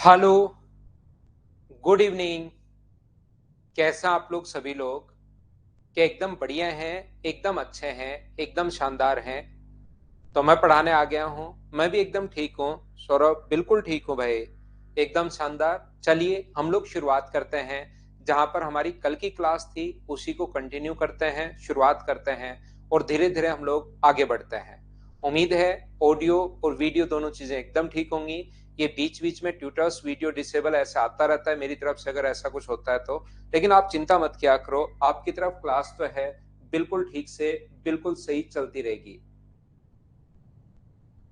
Hello, good evening. कैसा आप लोग सभी लोग? क्या एकदम बढ़िया हैं, एकदम अच्छे हैं, एकदम शानदार हैं? तो मैं पढ़ाने आ गया हूँ। मैं भी एकदम ठीक हूँ। सौरभ बिल्कुल ठीक हूँ भाई, एकदम शानदार। चलिए हम लोग शुरुआत करते हैं। जहाँ पर हमारी कल की क्लास थी उसी को कंटिन्यू करते हैं, शुरुआत करते हैं और धीरे धीरे हम लोग आगे बढ़ते हैं। उम्मीद है ऑडियो और वीडियो दोनों चीजें एकदम ठीक होंगी। ये बीच बीच में ट्यूटर्स वीडियो डिसेबल ऐसा आता रहता है मेरी तरफ से, अगर ऐसा कुछ होता है तो। लेकिन आप चिंता मत किया करो, आपकी तरफ क्लास तो है बिल्कुल ठीक से, बिल्कुल सही चलती रहेगी।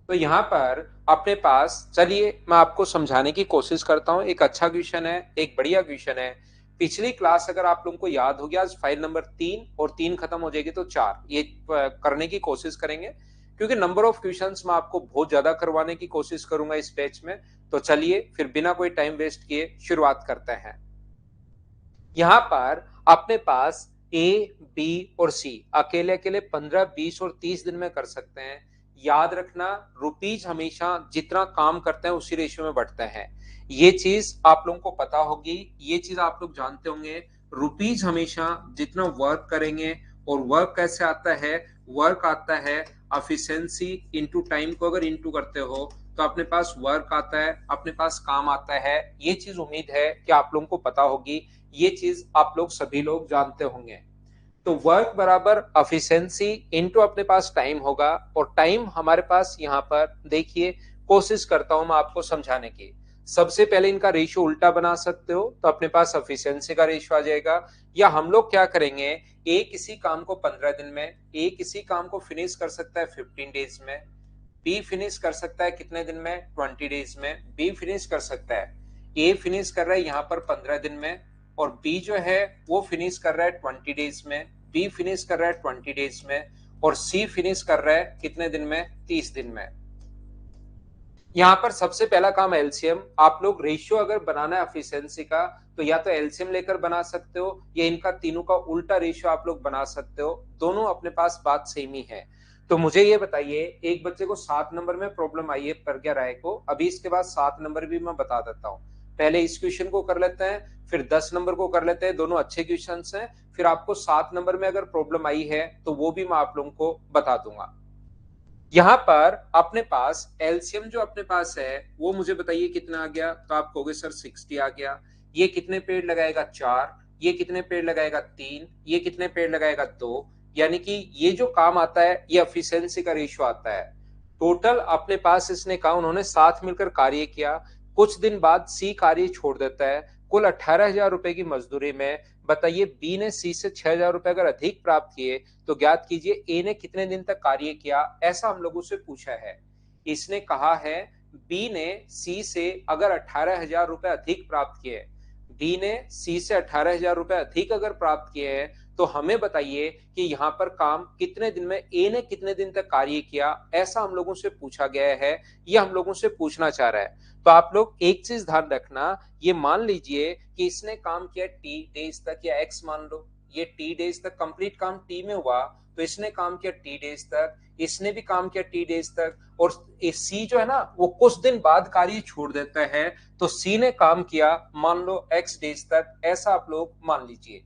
तो यहाँ पर अपने पास, चलिए मैं आपको समझाने की कोशिश करता हूँ। एक अच्छा क्वेश्चन है, एक बढ़िया क्वेश्चन है। पिछली क्लास अगर आप लोगों को याद हो गया, आज फाइल नंबर 3 और 3 खत्म हो जाएगी तो 4 ये करने की कोशिश करेंगे, क्योंकि नंबर ऑफ क्वेश्चंस मैं आपको बहुत ज्यादा करवाने की कोशिश करूंगा इस बैच में। तो चलिए फिर बिना कोई टाइम वेस्ट किए शुरुआत करते हैं। यहाँ पर अपने पास ए, बी और सी अकेले अकेले 15, 20 और 30 दिन में कर सकते हैं। याद रखना, रुपीज हमेशा जितना काम करते हैं उसी रेशियो में बढ़ते हैं। ये चीज आप लोगों को पता होगी, ये चीज आप लोग जानते होंगे। रुपीज हमेशा जितना वर्क करेंगे, और वर्क कैसे आता है? वर्क आता है एफिशिएंसी इनटू टाइम को अगर इनटू करते हो तो अपने पास वर्क आता है, अपने पास काम आता है। ये चीज उम्मीद है कि आप लोगों को पता होगी, ये चीज आप लोग सभी लोग जानते होंगे। तो वर्क बराबर एफिशिएंसी इनटू अपने पास टाइम होगा, और टाइम हमारे पास यहाँ पर देखिए, कोशिश करता हूं मैं आपको समझाने की। सबसे पहले इनका रेशियो उल्टा बना सकते हो तो अपने पास एफिशिएंसी का रेशियो आ जाएगा। या हम लोग क्या करेंगे, ए किसी काम को 15 दिन में, ए किसी काम को फिनिश कर सकता है 15 डेज में, बी फिनिश कर सकता है कितने दिन में? 20 डेज में। बी फिनिश कर सकता है, ए फिनिश कर रहा है यहाँ पर 15 दिन में, और बी जो है वो फिनिश कर रहा है 20 डेज में। बी फिनिश कर रहा है 20 डेज में, और सी फिनिश कर रहा है कितने दिन में? 30 दिन में। यहाँ पर सबसे पहला काम एलसीएम। आप लोग रेशियो अगर बनाना है एफिशिएंसी का, तो या तो एलसीएम लेकर बना सकते हो, या इनका तीनों का उल्टा रेशियो आप लोग बना सकते हो। दोनों अपने पास बात सेम ही है। तो मुझे ये बताइए, एक बच्चे को 7 नंबर में प्रॉब्लम आई है प्रज्ञा राय को, अभी इसके बाद 7 नंबर भी मैं बता देता हूँ। पहले इस क्वेश्चन को कर लेते हैं, फिर 10 नंबर को कर लेते हैं, दोनों अच्छे क्वेश्चन हैं। फिर आपको 7 नंबर में अगर प्रॉब्लम आई है तो वो भी मैं आप लोगों को बता दूंगा। यहाँ पर अपने पास एलसीएम जो अपने पास है वो मुझे बताइए कितना आ गया? तो आप कहोगे सर 60 आ गया। ये कितने पेड़ लगाएगा? 4। ये कितने पेड़ लगाएगा? 3। ये कितने पेड़ लगाएगा? 2। यानी कि ये जो काम आता है ये एफिशिएंसी का रेशियो आता है। टोटल अपने पास इसने कहा, उन्होंने साथ मिलकर कार्य किया। कुछ दिन बाद सी कार्य छोड़ देता है। कुल 18,000 रुपए की मजदूरी में बताइए बी ने सी से 6,000 रुपए अगर अधिक प्राप्त किए तो ज्ञात कीजिए ए ने कितने दिन तक कार्य किया। ऐसा हम लोगों से पूछा है। इसने कहा है बी ने सी से अगर 18,000 रुपए अधिक प्राप्त किए, बी ने सी से 18,000 रुपए अधिक अगर प्राप्त किए हैं, तो हमें बताइए कि यहाँ पर काम कितने दिन में, ए ने कितने दिन तक कार्य किया। ऐसा हम लोगों से पूछा गया है, ये हम लोगों से पूछना चाह रहा है। तो आप लोग एक चीज ध्यान रखना, ये मान लीजिए कि इसने काम किया टी डेज तक, या एक्स मान लो, ये टी डेज तक कंप्लीट काम टी में हुआ, तो इसने काम किया टी डेज तक, इसने भी काम किया टी डेज तक, और सी जो है ना वो कुछ दिन बाद कार्य छोड़ देता है, तो सी ने काम किया मान लो एक्स डेज तक। ऐसा आप लोग मान लीजिए।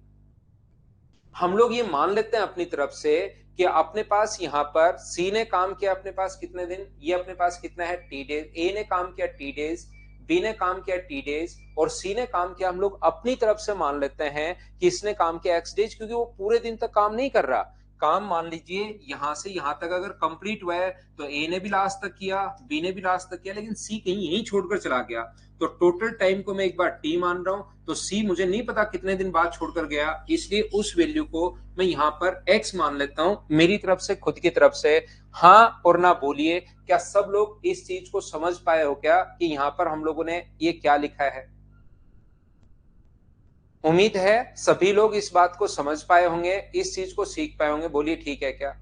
हम लोग ये मान लेते हैं अपनी तरफ से कि अपने पास यहाँ पर सी ने काम किया अपने पास कितने दिन, ये अपने पास कितना है? T days. ए ने काम किया टी डेज, बी ने काम किया टी डेज, और सी ने काम किया, हम लोग अपनी तरफ से मान लेते हैं कि इसने काम किया एक्स डेज, क्योंकि वो पूरे दिन तक काम नहीं कर रहा। काम मान लीजिए यहां से यहां तक अगर कंप्लीट हुआ है तो ए ने भी लास्ट तक किया, बी ने भी लास्ट तक किया, लेकिन सी कहीं यहीं छोड़कर चला गया। तो टोटल टाइम को मैं एक बार टी मान रहा हूं, तो सी मुझे नहीं पता कितने दिन बाद छोड़कर गया, इसलिए उस वैल्यू को मैं यहाँ पर एक्स मान लेता हूं मेरी तरफ से, खुद की तरफ से। हाँ और ना बोलिए, क्या सब लोग इस चीज को समझ पाए हो क्या कि यहाँ पर हम लोगों ने ये क्या लिखा है? उम्मीद है सभी लोग इस बात को समझ पाए होंगे, इस चीज को सीख पाए होंगे। बोलिए ठीक है क्या?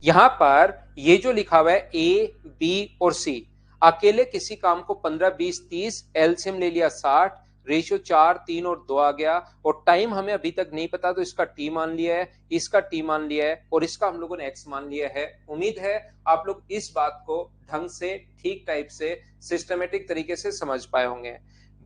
यहां पर ये जो लिखा हुआ है ए, बी और सी, अकेले किसी काम को 15, 20, 30, एलसीएम ले लिया 60, रेशियो 4, 3 और 2 आ गया, और टाइम हमें अभी तक नहीं पता, तो इसका टी मान लिया है, इसका टी मान लिया है, और इसका हम लोगों ने एक्स मान लिया है। उम्मीद है आप लोग इस बात को ढंग से, ठीक टाइप से, सिस्टमेटिक तरीके से समझ पाए होंगे।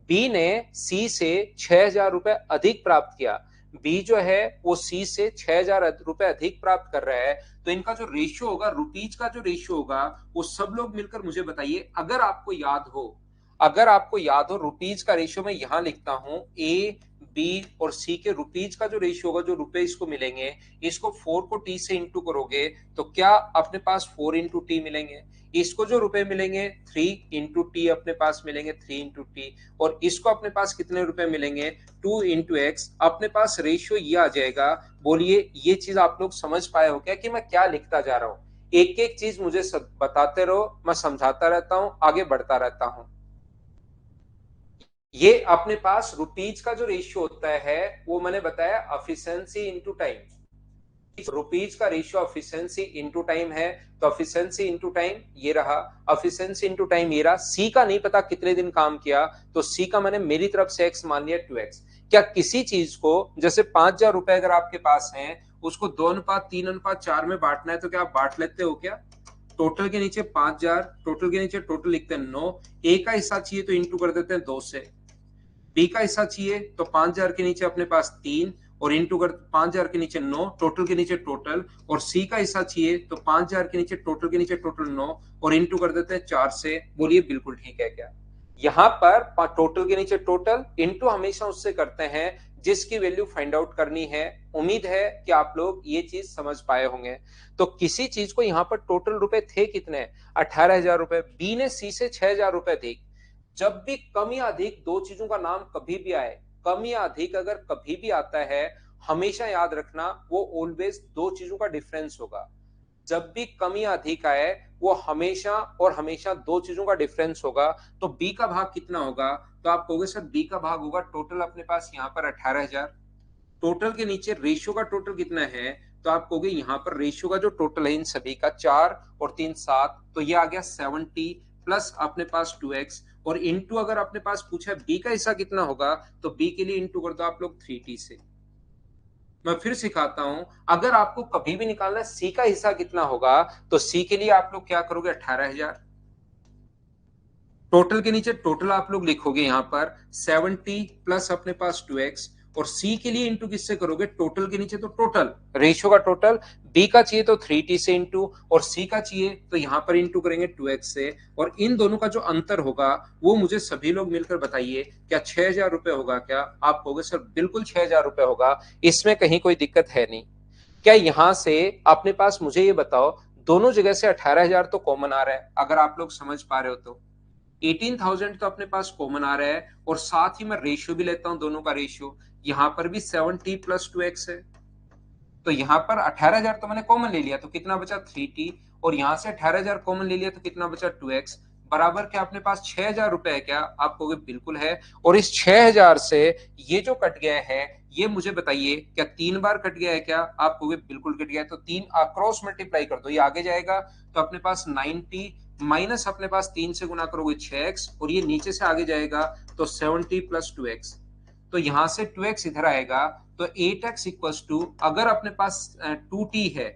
बी ने सी से 6,000 रुपए अधिक प्राप्त किया। बी जो है वो सी से 6,000 रुपए अधिक प्राप्त कर रहा है, तो इनका जो रेशियो होगा, रुपीज का जो रेशियो होगा, वो सब लोग मिलकर मुझे बताइए। अगर आपको याद हो रुपीज का रेशियो मैं यहां लिखता हूं, ए बी और सी के रुपीज का जो रेशियो होगा, जो रुपए इसको मिलेंगे, इसको 4 को टी से इंटू करोगे तो क्या अपने पास 4 इंटू टी मिलेंगे। इसको जो रुपए मिलेंगे 3 इंटू टी अपने पास मिलेंगे, 3 इंटू टी, और इसको अपने पास कितने रुपए मिलेंगे, 2 इंटू एक्स। अपने पास रेशियो ये आ जाएगा। बोलिए ये चीज आप लोग समझ पाए हो क्या कि मैं क्या लिखता जा रहा हूं। एक एक चीज मुझे बताते रहो, मैं समझाता रहता हूं, आगे बढ़ता रहता हूं। ये अपने पास रुपीज का जो रेशियो होता है वो मैंने बताया एफिशिएंसी इनटू टाइम। रुपीज का रेशियो एफिशिएंसी इनटू टाइम है, तो एफिशिएंसी इनटू टाइम ये रहा, एफिशिएंसी इनटू टाइम ये रहा। सी का नहीं पता कितने दिन काम किया, तो सी का मैंने मेरी तरफ से एक्स मान लिया 2x। क्या किसी चीज को जैसे 5,000 रुपए अगर आपके पास है, उसको 2:3:4 में बांटना है, तो क्या आप बांट लेते हो क्या। टोटल के नीचे 5,000, टोटल के नीचे टोटल लिखते हैं 9, ए का हिस्सा चाहिए तो इंटू कर देते हैं 2 से, बी का हिस्सा चाहिए तो 5,000 के नीचे अपने पास 3 और इंटू कर 5,000 के नीचे 9, टोटल के नीचे टोटल, और सी का हिस्सा चाहिए तो 5,000 के नीचे टोटल 9 और इंटू कर देते हैं 4 से। बोलिए बिल्कुल ठीक है क्या। यहां पर टोटल के नीचे टोटल इंटू हमेशा उससे करते हैं जिसकी वैल्यू फाइंड आउट करनी है। उम्मीद है कि आप लोग ये चीज समझ पाए होंगे। तो किसी चीज को यहां पर टोटल रुपए थे कितने, 18,000 रुपए। बी ने सी से 6,000 रुपए थे। जब भी कम या अधिक दो चीजों का नाम कभी भी आए, कम या अधिक अगर कभी भी आता है, हमेशा याद रखना वो ऑलवेज दो चीजों का डिफरेंस होगा। जब भी कम या अधिक आए वो हमेशा और हमेशा दो चीजों का डिफरेंस होगा। तो बी का भाग कितना होगा, तो आप कहोगे सर बी का भाग होगा टोटल अपने पास यहाँ पर 18,000। टोटल के नीचे रेशियो का टोटल कितना है, तो आप कहोगे यहाँ पर रेशियो का जो टोटल है इन सभी का 4 और 3 7, तो ये आ गया 70 प्लस अपने पास 2x, और इंटू अगर अपने पास पूछा बी का हिस्सा कितना होगा, तो बी के लिए इंटू कर दो आप लोग 3t से। मैं फिर सिखाता हूं, अगर आपको कभी भी निकालना है सी का हिस्सा कितना होगा, तो सी के लिए आप लोग क्या करोगे, 18,000। टोटल के नीचे टोटल आप लोग लिखोगे यहां पर 70 प्लस अपने पास 2x, और सी के लिए इंटू किससे करोगे, टोटल के नीचे तो टोटल रेशियो का टोटल, बी का चाहिए तो 3t से इंटू, और सी का चाहिए तो यहां पर इंटू करेंगे 2x से। और इन दोनों का जो अंतर होगा वो मुझे सभी लोग मिलकर बताइए, क्या 6,000 रुपए होगा क्या। आप कहोगे सर बिल्कुल 6,000 रुपए होगा, इसमें कहीं कोई दिक्कत है नहीं। क्या यहां से अपने पास मुझे ये बताओ, दोनों जगह से 18,000 तो कॉमन आ रहा है, अगर आप लोग समझ पा रहे हो तो 18,000 तो अपने पास कॉमन आ रहा है, और साथ ही मैं रेशियो भी लेता हूं, दोनों का रेशियो यहां पर भी 70 प्लस 2x है। तो यहां पर 18,000 तो मैंने कॉमन ले लिया, तो कितना बचा 3t, और यहां से 18,000 कॉमन ले लिया तो कितना बचा 2x, बराबर क्या अपने पास 6,000 रुपए है क्या। आप कहोगे बिल्कुल है। और इस 6,000 से ये जो कट गया है, ये मुझे बताइए क्या 3 बार कट गया है क्या। आप कहोगे बिल्कुल कट गया है, तो 3 क्रॉस मल्टीप्लाई कर दो, ये आगे जाएगा तो अपने पास 90 माइनस अपने पास 3 से गुना करोगे 6x, और ये नीचे से आगे जाएगा तो 70 प्लस 2x। तो यहां से 2x इधर आएगा तो 8x इक्वल्स टू, अगर अपने पास 2t है,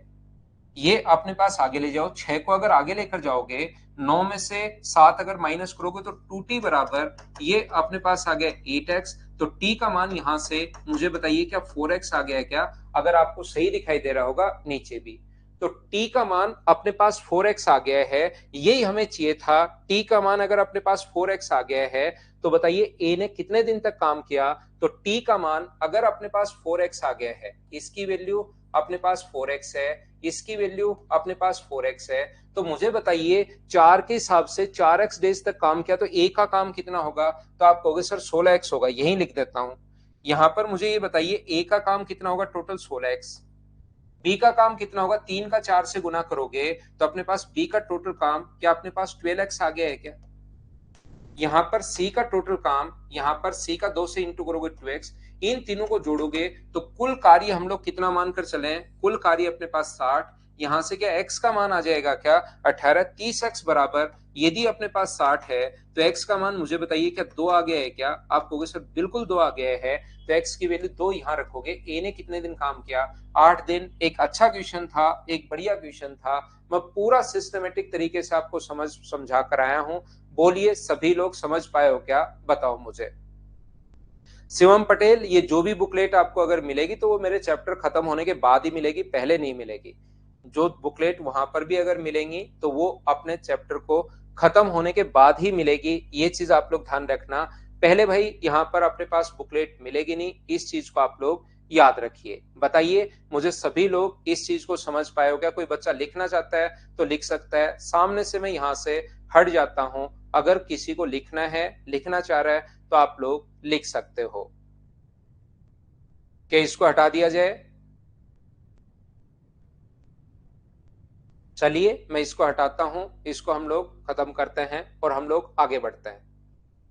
ये अपने पास आगे ले जाओ, 6 को अगर आगे लेकर जाओगे, 9 में से 7 अगर माइनस करोगे तो 2t बराबर, ये अपने पास आ गया 8x। तो t का मान यहां से मुझे बताइए क्या 4x आ गया है क्या। अगर आपको सही दिखाई दे रहा होगा नीचे भी, तो t का मान अपने पास 4x आ गया है, यही हमें चाहिए था। t का मान अगर अपने पास 4x आ गया है, तो बताइए a ने कितने दिन तक काम किया। तो t का मान अगर अपने पास 4x आ गया है, इसकी वैल्यू अपने पास 4x है, इसकी वैल्यू अपने पास 4x है, तो मुझे बताइए 4 के हिसाब से 4x डेज तक काम किया तो a का काम कितना होगा। तो आप कहोगे सर 16x होगा, यही लिख देता हूं। यहां पर मुझे ये बताइए a का काम कितना होगा, टोटल 16x। बी का काम कितना होगा, 3 का 4 से गुना करोगे तो अपने पास बी का टोटल काम क्या अपने पास 12x आ गया है क्या। यहां पर सी का टोटल काम, यहां पर सी का 2 से इंटू करोगे 2x, इन तीनों को जोड़ोगे तो कुल कार्य हम लोग कितना मानकर चले, कुल कार्य अपने पास 60। यहां से क्या x का मान आ जाएगा क्या 18, 30x बराबर यदि अपने पास 60 है तो x का मान मुझे बताइए क्या 2 आ गया है क्या? आप कहोगे सर बिल्कुल 2 आ गया है, तो x की वैल्यू 2 यहाँ रखोगे। a ने कितने दिन काम किया? 8 दिन। एक अच्छा क्वेश्चन था, एक बढ़िया क्वेश्चन था। मैं पूरा सिस्टमेटिक तरीके से आपको समझा कर आया हूं। बोलिए सभी लोग समझ पाए हो क्या? बताओ मुझे। शिवम पटेल, ये जो भी बुकलेट आपको अगर मिलेगी तो वो मेरे चैप्टर खत्म होने के बाद ही मिलेगी, पहले नहीं मिलेगी। जो बुकलेट वहां पर भी अगर मिलेंगी तो वो अपने चैप्टर को खत्म होने के बाद ही मिलेगी। ये चीज आप लोग ध्यान रखना। पहले भाई यहाँ पर अपने पास बुकलेट मिलेगी नहीं, इस चीज को आप लोग याद रखिए। बताइए मुझे सभी लोग इस चीज को समझ पाए हो क्या? कोई बच्चा लिखना चाहता है तो लिख सकता है। सामने से मैं यहाँ से हट जाता हूं। अगर किसी को लिखना है, लिखना चाह रहा है तो आप लोग लिख सकते हो। क्या इसको हटा दिया जाए? चलिए मैं इसको हटाता हूं, इसको हम लोग खत्म करते हैं और हम लोग आगे बढ़ते हैं।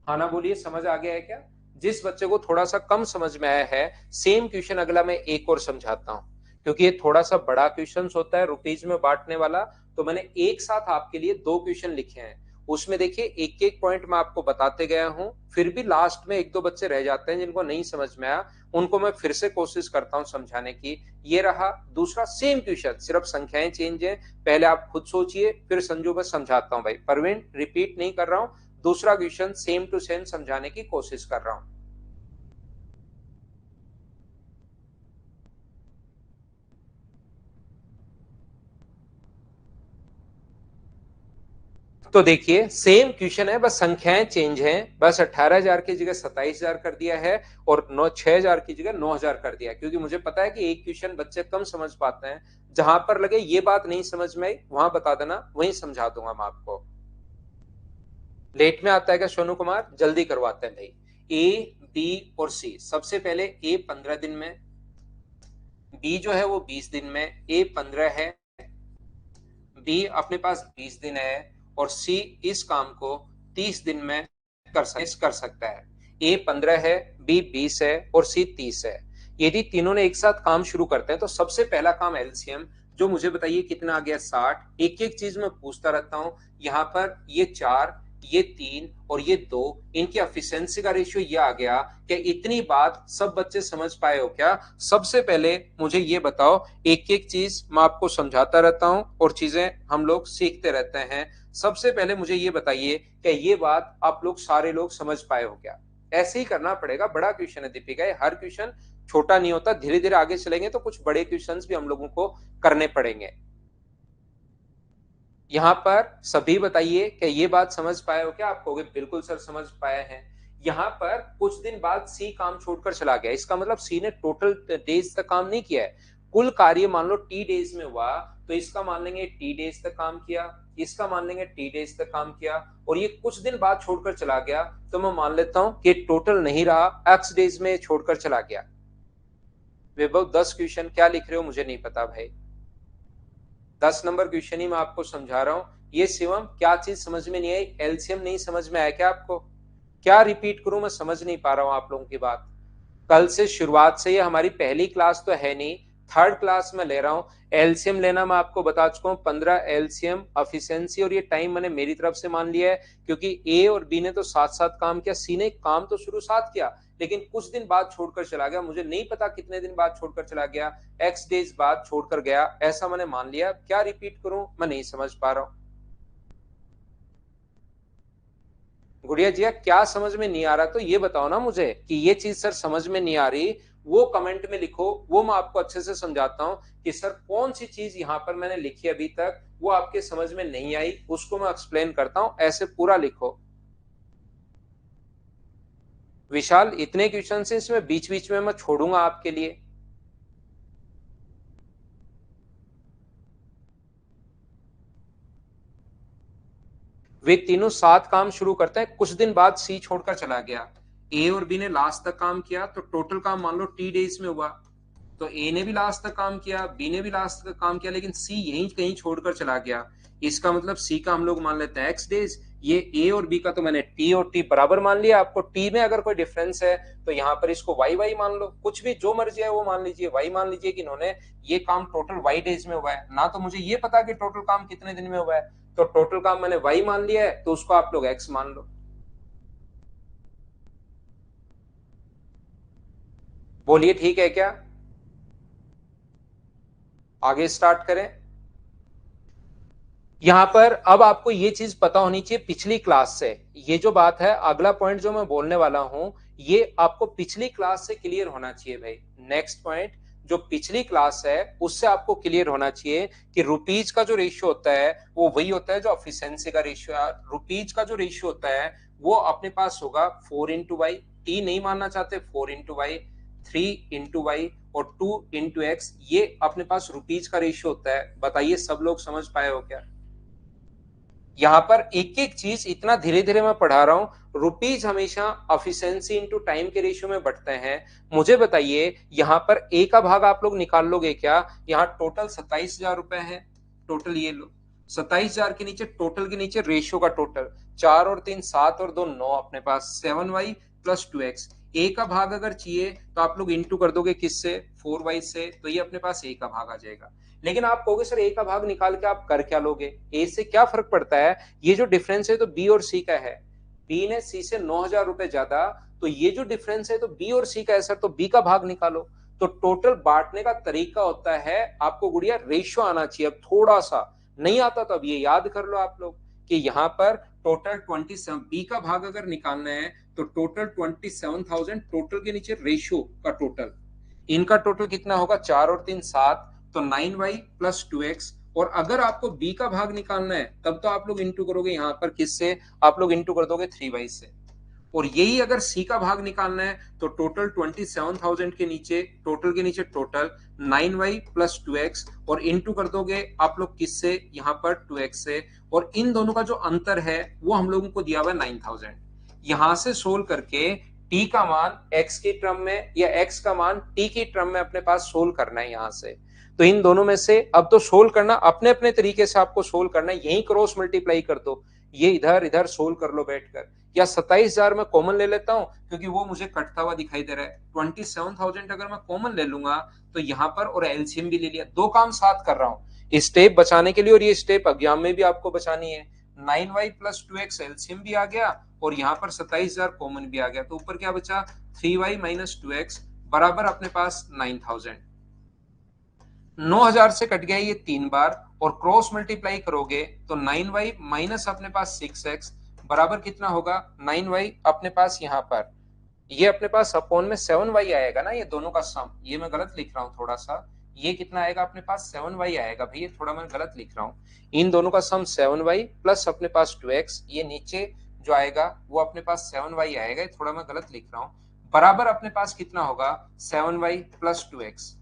हाँ ना, बोलिए समझ आ गया है क्या? जिस बच्चे को थोड़ा सा कम समझ में आया है, सेम क्वेश्चन अगला मैं एक और समझाता हूँ, क्योंकि ये थोड़ा सा बड़ा क्वेश्चन होता है रुपीज में बांटने वाला। तो मैंने एक साथ आपके लिए 2 क्वेश्चन लिखे हैं। उसमें देखिए एक एक पॉइंट मैं आपको बताते गया हूं, फिर भी लास्ट में एक दो बच्चे रह जाते हैं जिनको नहीं समझ में आया, उनको मैं फिर से कोशिश करता हूं समझाने की। ये रहा दूसरा सेम क्वेश्चन, सिर्फ संख्याएं चेंज है। पहले आप खुद सोचिए, फिर संजू मैं समझाता हूं। भाई परवीन, रिपीट नहीं कर रहा हूं, दूसरा क्वेश्चन सेम टू सेम समझाने की कोशिश कर रहा हूं। तो देखिए सेम क्वेश्चन है, बस संख्याएं चेंज हैं। बस 18,000 की जगह 27,000 कर दिया है और 6,000 की जगह 9,000 कर दिया, क्योंकि मुझे पता है कि एक क्वेश्चन बच्चे कम समझ पाते हैं। जहां पर लगे ये बात नहीं समझ में आई वहां बता देना, वहीं समझा दूंगा मैं आपको। लेट में आता है क्या सोनू कुमार? जल्दी करवाते हैं भाई। ए, बी और सी। सबसे पहले ए 15 दिन में, बी जो है वो 20 दिन में, ए 15 है, बी अपने पास 20 दिन है और सी इस काम को 30 दिन में कर सकता है। ए 15 है, बी 20 है और सी 30 है। यदि तीनों ने एक साथ काम शुरू करते हैं तो सबसे पहला काम एलसीएम, जो मुझे बताइए कितना आ गया? 60। एक एक चीज मैं पूछता रहता हूं। यहाँ पर ये 4, ये 3 और ये 2, इनकी एफिशिएंसी का रेशियो ये आ गया। क्या इतनी बात सब बच्चे समझ पाए हो क्या? सबसे पहले मुझे ये बताओ, एक एक चीज मैं आपको समझाता रहता हूं और चीजें हम लोग सीखते रहते हैं। सबसे पहले मुझे ये बताइए कि ये बात आप लोग सारे लोग समझ पाए हो क्या? ऐसे ही करना पड़ेगा, बड़ा क्वेश्चन है दीपिका, ये हर क्वेश्चन छोटा नहीं होता। धीरे धीरे आगे चलेंगे तो कुछ बड़े क्वेश्चंस भी हम लोगों को करने पड़ेंगे। यहाँ पर सभी बताइए कि ये बात समझ पाए हो क्या? आप कहोगे बिल्कुल सर समझ पाए हैं। यहाँ पर कुछ दिन बाद सी काम छोड़कर चला गया, इसका मतलब सी ने टोटल डेज तक काम नहीं किया है। कुल कार्य मान लो टी डेज में हुआ तो इसका मान लेंगे टी डेज तक काम किया, इसका मान लेंगे टी डेज तक काम किया, और ये कुछ दिन बाद छोड़कर चला गया तो मैं मान लेता हूं कि टोटल नहीं रहा, एक्स डेज में छोड़कर चला गया। विभव 10 क्वेश्चन क्या लिख रहे हो मुझे नहीं पता भाई। 10 नंबर क्वेश्चन ही मैं आपको समझा रहा हूं। ये शिवम क्या चीज समझ में नहीं आई? एलसीएम नहीं समझ में आया क्या आपको? क्या रिपीट करूं, मैं समझ नहीं पा रहा हूं आप लोगों की बात। कल से शुरुआत से ये हमारी पहली क्लास तो है नहीं, थर्ड क्लास में ले रहा हूं। एलसीएम लेना मैं आपको बता चुका हूं, 15 एलसीएम एफिशिएंसी, और ये टाइम मैंने मेरी तरफ से मान लिया है क्योंकि ए और बी ने तो साथ साथ काम किया, सी ने काम तो शुरू साथ किया लेकिन कुछ दिन बाद छोड़कर चला गया। मुझे नहीं पता कितने दिन बाद छोड़कर चला गया, एक्स डेज बाद छोड़कर गया, ऐसा मैंने मान लिया। क्या रिपीट करूं, मैं नहीं समझ पा रहा हूं। गुड़िया जी क्या समझ में नहीं आ रहा तो ये बताओ ना मुझे कि ये चीज सर समझ में नहीं आ रही, वो कमेंट में लिखो, वो मैं आपको अच्छे से समझाता हूं कि सर कौन सी चीज यहां पर मैंने लिखी अभी तक वो आपके समझ में नहीं आई, उसको मैं एक्सप्लेन करता हूं, ऐसे पूरा लिखो। विशाल इतने क्वेश्चन से इसमें बीच बीच में मैं छोड़ूंगा आपके लिए। वे तीनों साथ काम शुरू करते हैं, कुछ दिन बाद सी छोड़कर चला गया। ए और बी ने लास्ट तक काम किया तो टोटल काम मान लो टी डेज में हुआ, तो ए ने भी लास्ट तक काम किया, बी ने भी लास्ट तक काम किया, लेकिन सी यहीं कहीं छोड़कर चला गया। इसका मतलब सी का हम लोग मान लेते हैं एक्स डेज, ये ए और बी का तो मैंने टी और टी बराबर मान लिया। आपको टी में अगर कोई डिफरेंस है तो यहाँ पर इसको वाई वाई मान लो, कुछ भी जो मर्जी है वो मान लीजिए। वाई मान लीजिए कि इन्होंने ये काम टोटल वाई डेज में हुआ है ना, तो मुझे ये पता कि टोटल काम कितने दिन में हुआ है, तो टोटल काम मैंने वाई मान लिया है, तो उसको आप लोग एक्स मान लो। बोलिए ठीक है क्या? आगे स्टार्ट करें। यहां पर अब आपको ये चीज पता होनी चाहिए पिछली क्लास से, ये जो बात है अगला पॉइंट जो मैं बोलने वाला हूं ये आपको पिछली क्लास से क्लियर होना चाहिए भाई। नेक्स्ट पॉइंट जो पिछली क्लास है उससे आपको क्लियर होना चाहिए कि रुपीज का जो रेशियो होता है वो वही होता है जो एफिशिएंसी का रेशियो है। रुपीज का जो रेशियो होता है वो अपने पास होगा 4 × वाई, टी नहीं मानना चाहते 4 × वाई, 3 × वाई और 2 × एक्स, ये अपने पास रुपीज का रेशियो होता है। बताइए सब लोग समझ पाए हो क्या? यहां पर एक एक चीज इतना धीरे धीरे मैं पढ़ा रहा हूं। रुपीज हमेशा एफिशिएंसी इनटू टाइम के रेशियो में बढ़ते हैं। मुझे बताइए यहां पर ए का भाग आप लोग निकाल लोगे क्या? यहाँ टोटल 27,000 रुपए है, टोटल ये लो 27,000 के नीचे टोटल के नीचे रेशियो का टोटल 4 और 3 7 और 2 9, अपने पास 7y प्लस 2x। ए का भाग अगर चाहिए तो आप लोग इंटू कर दोगे किससे? 4y से, तो ये अपने पास ए का भाग आ जाएगा। लेकिन आप कहोगे सर ए का भाग निकाल के आप कर क्या लोगे? ए से क्या फर्क पड़ता है? ये जो डिफरेंस है तो बी और सी का है। बी ने सी से 9,000 रुपए ज्यादा, तो ये जो डिफरेंस है तो बी और सी का है सर, तो बी का भाग निकालो। तो टोटल बांटने का तरीका होता है आपको गुड़िया रेशियो आना चाहिए। अब थोड़ा सा नहीं आता तो अब ये याद कर लो आप लोग कि यहाँ पर टोटल 27, बी का भाग अगर निकालना है तो टोटल 27,000, टोटल के नीचे रेशियो का टोटल, इनका टोटल कितना होगा? 4 और 3 7, तो 9y प्लस 2x। और अगर आपको b का भाग निकालना है तब तो आप लोग इंटू करोगे यहाँ पर किससे? आप लोग इंटू कर दोगे 3y से। और यही अगर c का भाग निकालना है तो टोटल 27,000 के नीचे टोटल के नीचे टोटल 9y प्लस 2x और इंटू कर दोगे आप लोग किससे? यहाँ पर 2x से। और इन दोनों का जो अंतर है वो हम लोगों को दिया हुआ है 9,000। यहां से सोल्व करके t का मान x की टर्म में या x का मान t की टर्म में अपने पास सोल्व करना है यहां से। तो इन दोनों में से अब तो सोल्व करना अपने अपने तरीके से आपको सोल्व करना है, यही क्रॉस मल्टीप्लाई कर दो, ये इधर इधर सोल्व कर लो बैठकर। या 27,000 में कॉमन ले लेता हूं क्योंकि वो मुझे कटता हुआ दिखाई दे रहा है। 27,000 अगर मैं कॉमन ले लूंगा तो यहाँ पर, और एलसीएम भी ले लिया, दो काम साथ कर रहा हूँ स्टेप बचाने के लिए, और ये स्टेप एग्जाम में भी आपको बचानी है। 9y प्लस 2x एलसीएम भी आ गया और यहाँ पर 27,000 कॉमन भी आ गया, तो ऊपर क्या बचा? 3y माइनस 2x बराबर अपने पास 9,000। 9,000 से कट गया ये 3 बार, और क्रॉस मल्टीप्लाई करोगे तो 9y माइनस अपने पास 6x बराबर कितना होगा? 9y अपने पास यहाँ पर ये अपने पास अपॉन में 7y आएगा ना, ये दोनों का सम, ये मैं गलत लिख रहा हूँ थोड़ा सा, ये कितना आएगा अपने पास? 7y आएगा भैया, थोड़ा मैं गलत लिख रहा हूँ। इन दोनों का सम 7y प्लस अपने पास 2x, ये नीचे जो आएगा वो अपने पास 7y आएगा, थोड़ा मैं गलत लिख रहा हूँ, बराबर अपने पास कितना होगा? 7y plus 2x।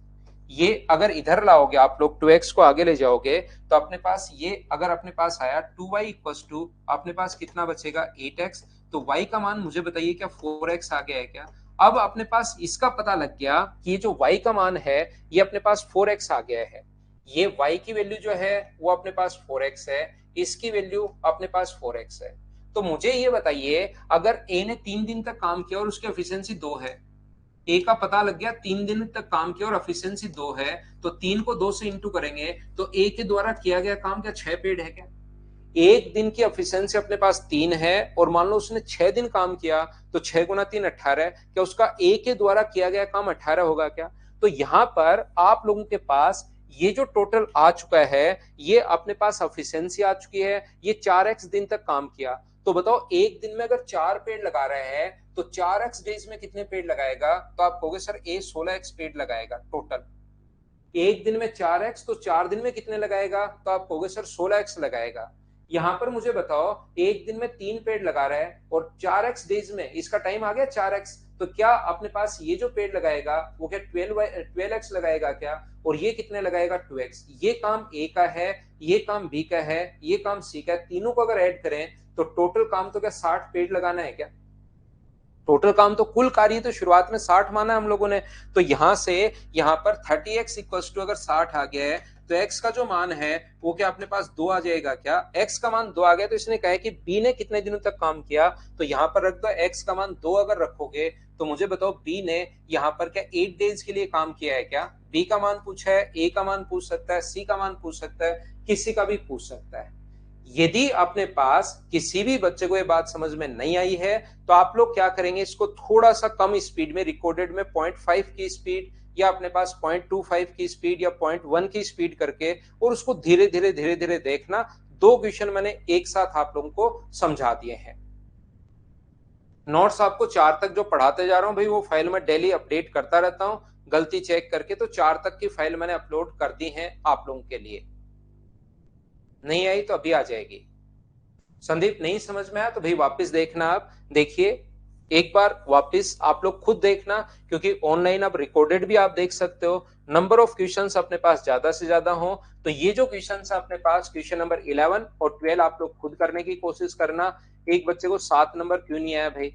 ये अगर इधर लाओगे आप लोग 2x को आगे ले जाओगे तो अपने पास ये अगर अपने पास आया 2y इक्वल्स टू अपने पास कितना बचेगा? 8x। तो y का मान मुझे बताइए क्या 4x आ गया है क्या? अब अपने पास इसका पता लग गया कि ये जो y का मान है ये अपने पास 4x आ गया है। ये y की वैल्यू जो है वो अपने पास 4x है, इसकी वैल्यू अपने पास 4x है। तो मुझे ये बताइए अगर a ने 3 दिन तक काम किया और उसकी एफिशिएंसी 2 है, ए का पता लग गया 3 दिन तक काम किया और एफिशिएंसी 2 है, तो 3 को 2 से इंटू करेंगे तो ए के द्वारा किया गया काम क्या 6 पेड है क्या? एक दिन की एफिशिएंसी अपने पास 3 है और मान लो उसने 6 दिन काम किया, तो 6 गुना 3 18, क्या उसका ए के द्वारा किया गया काम 18 होगा क्या? तो यहां पर आप लोगों के पास ये जो टोटल आ चुका है ये अपने पास एफिशिएंसी आ चुकी है, ये 4x दिन तक काम किया। तो बताओ एक दिन में अगर 4 पेड़ लगा रहे हैं तो 4x डेज में कितने पेड़ लगाएगा? तो आप कहोगे सर ए 16x पेड़ लगाएगा टोटल। एक दिन में 4x तो 4 दिन में कितने लगाएगा? तो आप कहोगे सर 16x लगाएगा। यहां पर मुझे बताओ एक दिन में 3 पेड़ लगा रहा है और 4x डेज में इसका टाइम आ गया 4x, तो क्या अपने पास ये जो पेड़ लगाएगा वो क्या 12x लगाएगा क्या? और ये कितने लगाएगा? 2x। ये काम ए का है, ये काम बी का है, ये काम सी का है, तीनों को अगर ऐड करें तो टोटल काम तो क्या 60 पेड़ लगाना है क्या? टोटल काम तो कुल कार्य तो शुरुआत में 60 माना हम लोगों ने। तो यहां से यहां पर 30x इक्वल्स टू अगर 60 आ गया है तो x का जो मान है वो क्या अपने पास 2 आ जाएगा क्या? x का मान 2 आ गया तो इसने कहा है कि b ने कितने दिनों तक काम किया, तो यहाँ पर रख दो x का मान 2 अगर रखोगे तो मुझे बताओ b ने यहाँ पर क्या 8 डेज के लिए काम किया है क्या? b का मान पूछा है, a का मान पूछ सकता है, c का मान पूछ सकता है, किसी का भी पूछ सकता है। यदि अपने पास किसी भी बच्चे को ये बात समझ में नहीं आई है तो आप लोग क्या करेंगे, इसको थोड़ा सा कम स्पीड में, रिकॉर्डेड में 0.5 की स्पीड या अपने पास 0.25 की स्पीड या 0.1 की स्पीड करके और उसको धीरे धीरे देखना। 2 क्वेश्चन मैंने एक साथ आप लोगों को समझा दिए हैं। नोट्स आपको 4 तक जो पढ़ाते जा रहा हूं भाई वो फाइल में डेली अपडेट करता रहता हूं गलती चेक करके, तो 4 तक की फाइल मैंने अपलोड कर दी है आप लोगों के लिए। नहीं आई तो अभी आ जाएगी। संदीप नहीं समझ में आया तो भाई वापस देखना, आप देखिए एक बार वापस आप लोग खुद देखना, क्योंकि ऑनलाइन अब रिकॉर्डेड भी आप देख सकते हो। नंबर ऑफ क्वेश्चंस अपने पास ज्यादा से ज्यादा हो तो ये जो क्वेश्चंस अपने पास क्वेश्चन नंबर 11 और 12 आप लोग खुद करने की कोशिश करना। एक बच्चे को 7 नंबर क्यों नहीं आया भाई?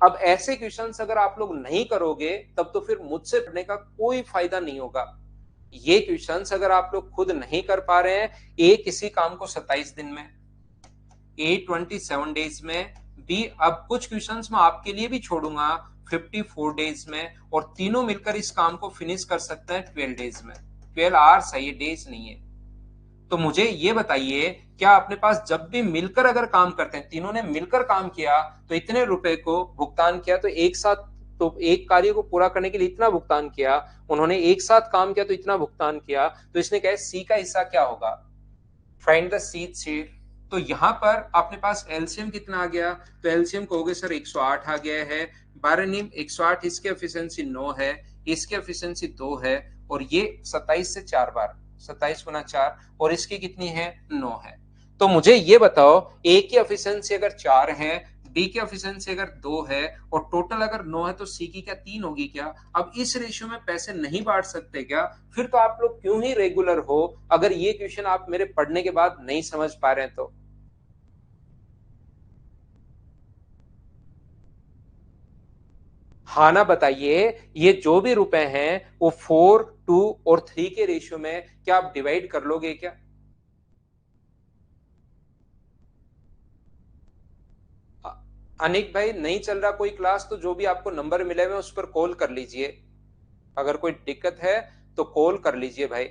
अब ऐसे क्वेश्चंस अगर आप लोग नहीं करोगे तब तो फिर मुझसे पढ़ने का कोई फायदा नहीं होगा। ये क्वेश्चंस अगर आप लोग खुद नहीं कर पा रहे हैं, ए किसी काम को 27 दिन में, ए 27 डेज में, बी अब कुछ क्वेश्चंस मैं आपके लिए भी छोड़ूंगा 54 डेज में, और तीनों मिलकर इस काम को फिनिश कर सकते हैं 12 डेज में। 12 आवर्स है, ये डेज नहीं है। तो मुझे ये बताइए, क्या अपने पास जब भी मिलकर अगर काम करते हैं, तीनों ने मिलकर काम किया तो इतने रुपए को भुगतान किया, तो एक साथ तो एक कार्य को पूरा करने के लिए इतना भुगतान किया, उन्होंने एक साथ काम किया तो इतना भुगतान किया, तो इसने कहा सी का हिस्सा क्या होगा? Find the sheath share. तो यहां पर अपने पास एलसीएम कितना आ गया? तो एलसीएम कहोगे सर 108 आ गया है। 12 नीम 108, इसकी एफिशिएंसी 9 है, इसकी एफिशिएंसी 2 है, और ये 27 से 4 बार, 27 गुना 4, और इसकी कितनी है? 9 है। तो मुझे ये बताओ, ए की एफिशिएंसी अगर 4 है, बी की एफिशिएंसी अगर 2 है, और टोटल अगर 9 है, तो सी की क्या 3 होगी क्या? अब इस रेशियो में पैसे नहीं बांट सकते क्या? फिर तो आप लोग क्यों ही रेगुलर हो, अगर ये क्वेश्चन आप मेरे पढ़ने के बाद नहीं समझ पा रहे हैं तो। हाँ ना बताइए, ये जो भी रुपए हैं वो 4, 2 और 3 के रेशियो में क्या आप डिवाइड कर लोगे क्या? अनिक भाई नहीं चल रहा कोई क्लास तो जो भी आपको नंबर मिले हुए उस पर कॉल कर लीजिए, अगर कोई दिक्कत है तो कॉल कर लीजिए भाई।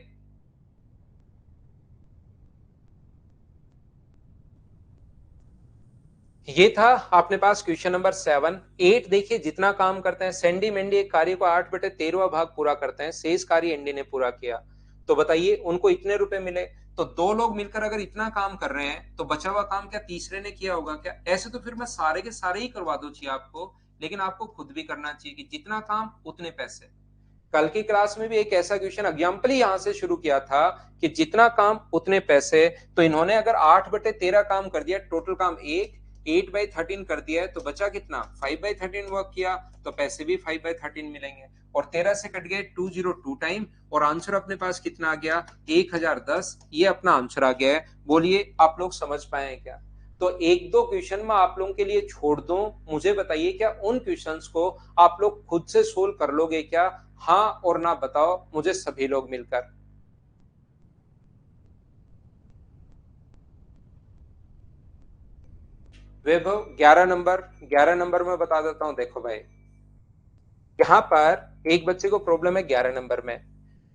ये था अपने पास क्वेश्चन नंबर 7। 8 देखिए, जितना काम करते हैं सेंडी मेंडी एक कार्य को 8/13 भाग पूरा करते हैं, शेष कार्य एंडी ने पूरा किया, तो बताइए उनको इतने रुपए मिले। तो 2 लोग मिलकर अगर इतना काम कर रहे हैं तो बचा हुआ काम क्या तीसरे ने किया होगा क्या? ऐसे तो फिर मैं सारे के सारे ही करवा दूं चाहिए आपको, लेकिन आपको खुद भी करना चाहिए कि जितना काम उतने पैसे। कल की क्लास में भी एक ऐसा क्वेश्चन एग्जाम्पल ही यहां से शुरू किया था कि जितना काम उतने पैसे। तो इन्होंने अगर 8/13 काम कर दिया, टोटल काम 8/13 कर दिया है, तो बचा कितना? 5/13 वर्क किया, तो पैसे भी 5/13 मिलेंगे, और 13 से कट गए 202 टाइम, और आंसर अपने पास कितना आ गया? 1010। ये अपना आंसर आ गया है। बोलिए आप लोग समझ पाए क्या? तो एक दो क्वेश्चन मैं आप लोगों के लिए छोड़ दूं, मुझे बताइए क्या उन क्वेश्चंस को आप लोग खुद से सोल्व कर लोगे क्या? हाँ और ना बताओ मुझे सभी लोग मिलकर। वैभव 11 नंबर में बता देता हूं, देखो भाई यहाँ पर एक बच्चे को प्रॉब्लम है 11 नंबर में।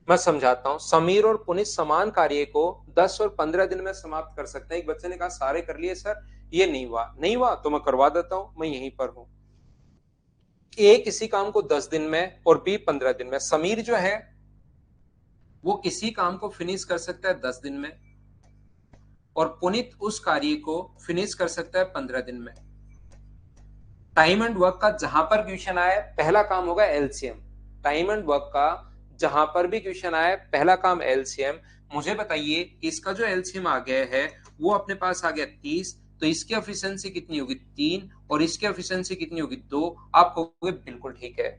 मैं समझाता हूँ। समीर और पुनीत समान कार्य को 10 और 15 दिन में समाप्त कर सकते हैं। एक बच्चे ने कहा सारे कर लिए सर, ये नहीं हुआ तो मैं करवा देता हूं, मैं यहीं पर हूं। ए किसी काम को 10 दिन में और बी 15 दिन में। समीर जो है वो किसी काम को फिनिश कर सकता है 10 दिन में, और पुनीत उस कार्य को फिनिश कर सकता है 15 दिन में। टाइम एंड वर्क का जहां पर क्वेश्चन आए पहला काम होगा एलसीएम। टाइम एंड वर्क का जहां पर भी क्वेश्चन आए पहला काम एलसीएम। मुझे बताइए इसका जो एलसीएम आ गया है वो अपने पास आ गया 30, तो इसकी एफिशिएंसी कितनी होगी? 3, और इसकी एफिशिएंसी कितनी होगी? 2। आप कहोगे बिल्कुल ठीक है।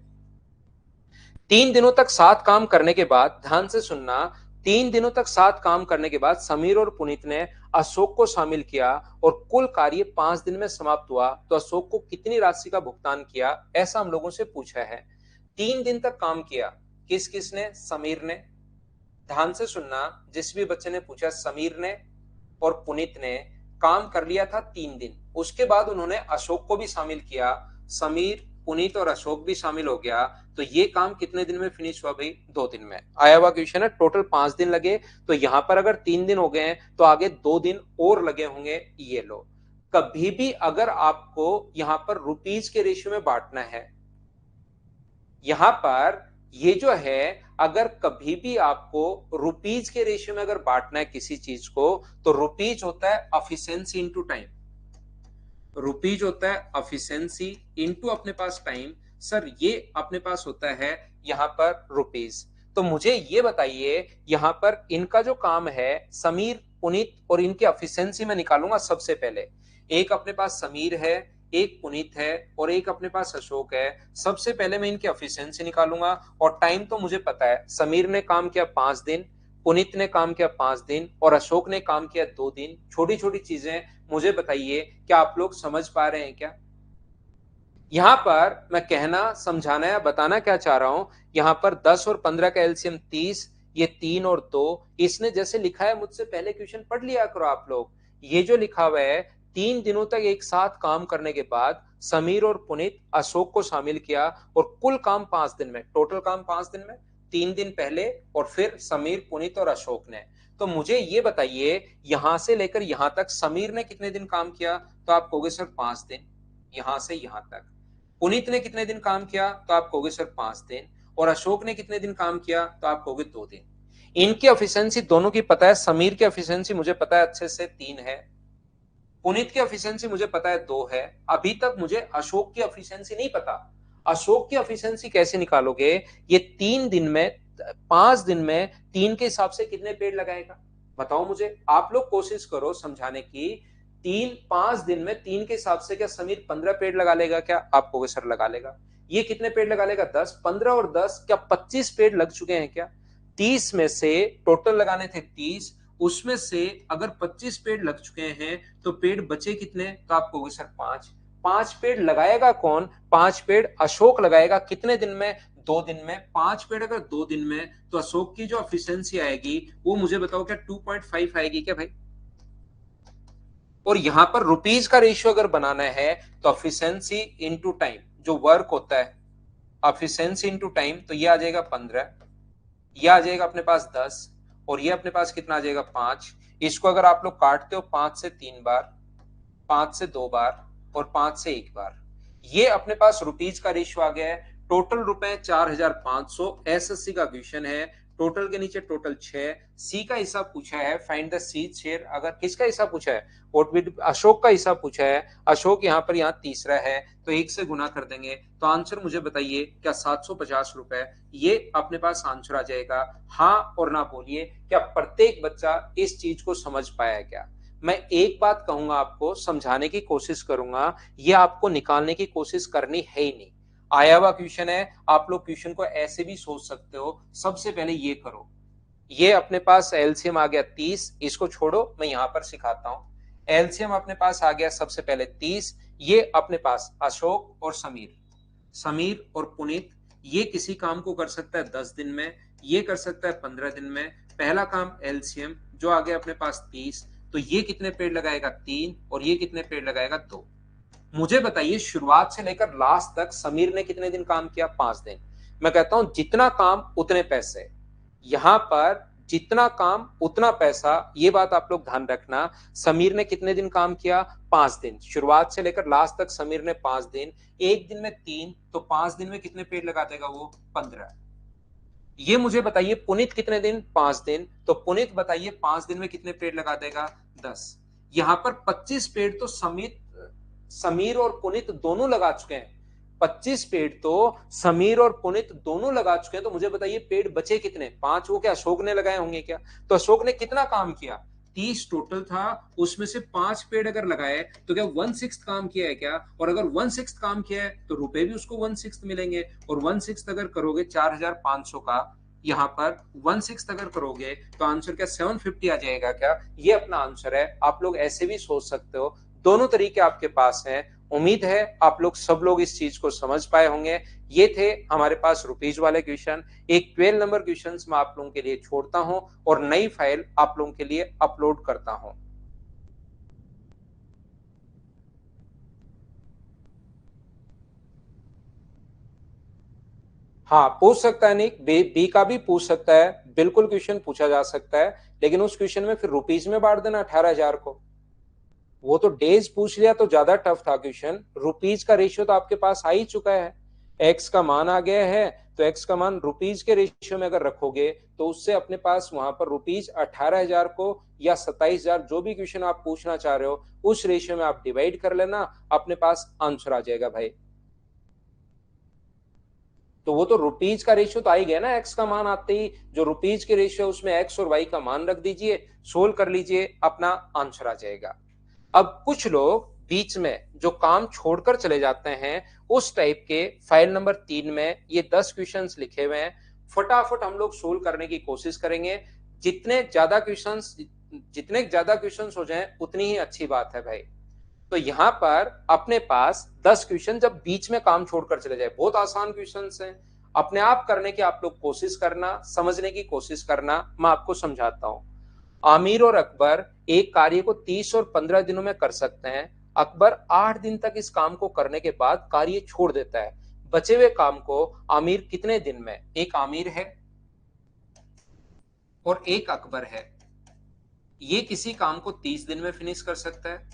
3 दिनों तक साथ काम करने के बाद, ध्यान से सुनना, 3 दिनों तक साथ काम करने के बाद समीर और पुनीत ने अशोक को शामिल किया और कुल कार्य 5 दिन में समाप्त हुआ, तो अशोक को कितनी राशि का भुगतान किया, ऐसा हम लोगों से पूछा है। 3 दिन तक काम किया किस किसने? समीर ने। ध्यान से सुनना, जिस भी बच्चे ने पूछा, समीर ने और पुनीत ने काम कर लिया था 3 दिन, उसके बाद उन्होंने अशोक को भी शामिल किया, समीर, पुनीत और अशोक भी शामिल हो गया, तो ये काम कितने दिन में फिनिश हुआ भाई? 2 दिन में। आया हुआ क्वेश्चन है, टोटल 5 दिन लगे, तो यहां पर अगर 3 दिन हो गए हैं तो आगे 2 दिन और लगे होंगे। ये लो, कभी भी अगर आपको यहां पर रुपीज के रेशियो में बांटना है, यहां पर ये जो है, अगर कभी भी आपको रुपीज के रेशियो में अगर बांटना है किसी चीज को, तो रुपीज होता है एफिशिएंसी इनटू टाइम। रुपीज होता है एफिशिएंसी इनटू अपने पास टाइम। सर ये अपने पास होता है यहां पर रुपीज। तो मुझे ये बताइए, यहां पर इनका जो काम है, समीर, पुनीत और इनकी एफिशिएंसी मैं निकालूंगा सबसे पहले। एक अपने पास समीर है, एक पुनीत है और एक अपने पास अशोक है। सबसे पहले मैं इनकी एफिशिएंसी निकालूंगा, और टाइम तो मुझे पता है, समीर ने काम किया 5 दिन, पुनीत ने काम किया 5 दिन और अशोक ने काम किया 2 दिन। छोटी छोटी चीजें मुझे बताइए, क्या आप लोग समझ पा रहे हैं क्या? यहां पर मैं कहना, समझाना या बताना क्या चाह रहा हूं, यहां पर 10 और 15 का एलसीएम 30, ये 3 और 2, इसने जैसे लिखा है, मुझसे पहले क्वेश्चन पढ़ लिया करो आप लोग। ये जो लिखा हुआ है, 3 दिनों तक एक साथ काम करने के बाद समीर और पुनीत, अशोक को शामिल किया और कुल काम 5 दिन में, टोटल काम 5 दिन में, 3 दिन पहले और फिर समीर, पुनीत और अशोक ने। तो मुझे ये बताइए, यहां से लेकर यहां तक समीर ने कितने दिन काम किया? तो आप कहोगे सर 5 दिन। यहां से यहां तक पुनीत ने कितने दिन काम किया? तो आप कहोगे सर 5 दिन। और अशोक ने कितने दिन काम किया? तो आप कहोगे 2 दिन। इनकी एफिशिएंसी दोनों की पता है। समीर की एफिशिएंसी मुझे पता है अच्छे से 3 है, पुनीत की एफिशिएंसी मुझे पता है 2 है। अभी तक मुझे अशोक की एफिशिएंसी नहीं पता। अशोक की एफिशिएंसी कैसे निकालोगे? ये 3 दिन में, 5 दिन में 3 के हिसाब से कितने पेड़ लगाएगा? बताओ मुझे, आप लोग कोशिश करो समझाने की। 5 दिन में 3 के हिसाब से क्या समीर 15 पेड़ लगा लेगा क्या? आप कहोगे सर लगा लेगा। ये कितने पेड़ लगा लेगा? 10। 15 और 10 क्या 25 पेड़ लग चुके हैं क्या? 30 में से टोटल लगाने थे 30, उसमें से अगर 25 पेड़ लग चुके हैं तो पेड़ बचे कितने? तो आप कहोगे सर 5। 5 पेड़ लगाएगा कौन? 5 पेड़ अशोक लगाएगा। कितने दिन में? 2 दिन में। 5 पेड़ अगर 2 दिन में, तो अशोक की जो एफिशिएंसी आएगी वो मुझे बताओ, क्या 2.5 आएगी क्या भाई? और यहां पर रुपीज का रेशियो अगर बनाना है, तो एफिशिएंसी इंटू टाइम, जो वर्क होता है, एफिशिएंसी इंटू टाइम, तो ये आ जाएगा 15, ये आ जाएगा अपने पास 10, और ये अपने पास कितना आ जाएगा? 5। इसको अगर आप लोग काटते हो, 5 से 3 बार, 5 से 2 बार और 5 से 1 बार, ये अपने पास रुपीज का रेशियो आ गया है। टोटल रुपए 4500। एसएससी का क्वेश्चन है, टोटल के नीचे टोटल 6। सी का हिसाब पूछा है, फाइंड द सी शेयर। अगर किसका हिसाब पूछा है? अशोक का हिसाब पूछा है। अशोक यहाँ पर यहाँ तीसरा है, तो 1 से गुना कर देंगे, तो आंसर मुझे बताइए, क्या 750 रुपए? ये अपने पास आंसर आ जाएगा। हाँ और ना बोलिए, क्या प्रत्येक बच्चा इस चीज को समझ पाया क्या? मैं एक बात कहूंगा, आपको समझाने की कोशिश करूंगा, ये आपको निकालने की कोशिश करनी है ही नहीं। आया हुआ क्वेश्चन है, आप लोग क्वेश्चन को ऐसे भी सोच सकते हो। सबसे पहले ये करो, ये अपने पास एलसीएम आ गया 30, इसको छोड़ो, मैं यहां पर सिखाता हूं। एलसीएम अपने पास आ गया सबसे पहले 30। ये अपने पास अशोक और समीर, समीर और पुनीत, ये किसी काम को कर सकता है 10 दिन में, ये कर सकता है 15 दिन में। पहला काम एलसीएम जो आ गया अपने पास 30, तो ये कितने पेड़ लगाएगा? 3, और ये कितने पेड़ लगाएगा? 2। मुझे बताइए, शुरुआत से लेकर लास्ट तक समीर ने कितने दिन काम किया? 5 दिन। मैं कहता हूं जितना काम उतने पैसे। यहां पर जितना काम उतना पैसा, ये बात आप लोग ध्यान रखना। समीर ने कितने दिन काम किया? 5 दिन। शुरुआत से लेकर लास्ट तक समीर ने 5 दिन। एक दिन में 3, तो 5 दिन में कितने पेड़ लगा देगा वो? 15। ये मुझे बताइए, पुनीत कितने दिन? 5 दिन। तो पुनीत बताइए 5 दिन में कितने पेड़ लगा देगा? 10। यहां पर 25 पेड़ तो समीर और पुनीत दोनों लगा चुके हैं। 25 पेड़ तो समीर और पुनीत दोनों लगा चुके हैं। तो मुझे बताइए पेड़ बचे कितने? 5। वो क्या अशोक ने लगाए होंगे क्या? तो अशोक ने कितना काम किया? 30 टोटल था, उसमें से 5 पेड़ अगर लगाए तो क्या 1/6 काम किया है क्या? और अगर 1/6 काम किया है तो रुपए भी उसको 1/6 मिलेंगे। और 1/6 अगर करोगे 4500 का, यहाँ पर 1/6 अगर करोगे तो आंसर क्या 750 आ जाएगा क्या? ये अपना आंसर है। आप लोग ऐसे भी सोच सकते हो, दोनों तरीके आपके पास हैं। उम्मीद है आप लोग सब लोग इस चीज को समझ पाए होंगे। ये थे हमारे पास रुपीज वाले क्वेश्चन। एक 12 नंबर क्वेश्चन मैं आप लोगों के लिए छोड़ता हूं और नई फाइल आप लोगों के लिए अपलोड करता हूं। हाँ, पूछ सकता है निक, बी का भी पूछ सकता है, बिल्कुल क्वेश्चन पूछा जा सकता है, लेकिन उस क्वेश्चन में फिर रुपीज में बांट देना 18,000 को। वो तो डेज पूछ लिया तो ज्यादा टफ था क्वेश्चन। रुपीज का रेशियो तो आपके पास आ ही चुका है, एक्स का मान आ गया है, तो एक्स का मान रुपीज के रेशियो में अगर रखोगे तो उससे अपने पास वहां पर रुपीज 18,000 को या 27,000 जो भी क्वेश्चन आप पूछना चाह रहे हो उस रेशियो में आप डिवाइड कर लेना, अपने पास आंसर आ जाएगा भाई। तो वो तो रुपीज का रेशियो तो आ ही गया ना, एक्स का मान आते ही जो रुपीज के रेशियो उसमें एक्स और वाई का मान रख दीजिए, सोल्व कर लीजिए, अपना आंसर आ जाएगा। अब कुछ लोग बीच में जो काम छोड़कर चले जाते हैं उस टाइप के फाइल नंबर 3 में ये 10 क्वेश्चंस लिखे हुए हैं, फटाफट हम लोग सोल्व करने की कोशिश करेंगे। जितने ज्यादा क्वेश्चंस हो जाएं उतनी ही अच्छी बात है भाई। तो यहां पर अपने पास 10 क्वेश्चन जब बीच में काम छोड़कर चले जाए, बहुत आसान क्वेश्चन हैं, अपने आप करने की आप लोग कोशिश करना, समझने की कोशिश करना। मैं आपको समझाता हूं। आमिर और अकबर एक कार्य को 30 और 15 दिनों में कर सकते हैं। अकबर 8 दिन तक इस काम को करने के बाद कार्य छोड़ देता है। बचे हुए काम को आमिर कितने दिन में, एक आमिर है और एक अकबर है, ये किसी काम को 30 दिन में फिनिश कर सकता है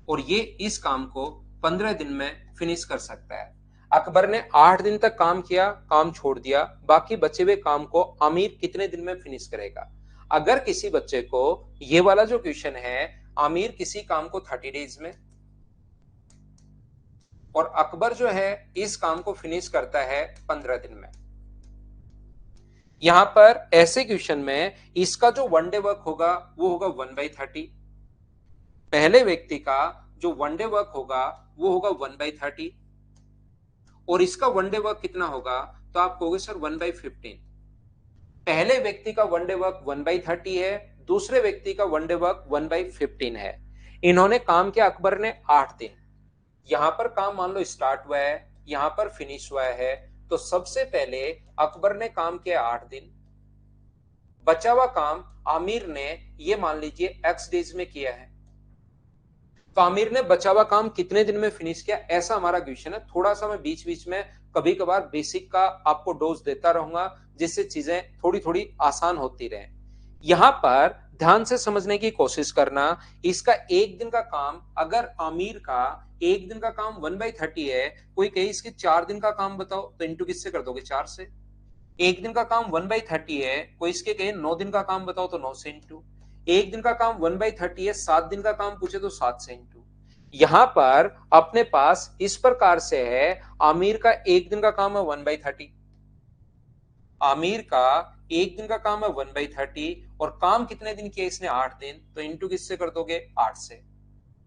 और ये इस काम को 15 दिन में फिनिश कर सकता है। अकबर ने 8 दिन तक काम किया, काम छोड़ दिया, बाकी बचे हुए काम को आमिर कितने दिन में फिनिश करेगा। अगर किसी बच्चे को ये वाला जो क्वेश्चन है, आमिर किसी काम को 30 डेज में और अकबर जो है इस काम को फिनिश करता है 15 दिन में। यहां पर ऐसे क्वेश्चन में इसका जो वन डे वर्क होगा वो होगा 1/30। पहले व्यक्ति का जो वन डे वर्क होगा वो होगा 1/30 और इसका वन डे वर्क कितना होगा, तो आप कहोगे सर 1/15। पहले व्यक्ति का वन डे वर्क 1/30 है, दूसरे व्यक्ति का वन डे वर्क 1/15 है। इन्होंने काम किया, अकबर ने 8 दिन। यहां पर काम मान लो स्टार्ट हुआ है, यहां पर फिनिश हुआ है, तो सबसे पहले अकबर ने काम किया 8 दिन। बचा हुआ काम आमिर ने ये मान लीजिए एक्स डेज में किया है, तो आमिर ने बचा हुआ काम कितने दिन में फिनिश किया, ऐसा हमारा क्वेश्चन है। थोड़ा सा मैं बीच बीच में कभी कभार बेसिक का आपको डोज देता रहूंगा जिससे चीजें थोड़ी थोड़ी आसान होती रहे। यहां पर ध्यान से समझने की कोशिश करना। इसका एक दिन का काम, अगर आमिर का एक दिन का काम 1/30 है, कोई कहे इसके 4 दिन का काम बताओ, तो इंटू किससे कर दोगे, 4 से। एक दिन का काम 1/30 है, कोई इसके कहे 9 दिन का काम बताओ, तो 9 से इंटू। एक दिन का काम 1/30 है, 7 दिन का काम पूछे तो 7 से इंटू। यहां पर अपने पास इस प्रकार से है, आमिर का एक दिन का काम है 1/30, आमिर का एक दिन का काम है 1/30 और काम कितने दिन किया इसने, 8 दिन, तो इंटू किससे कर दोगे, 8 से।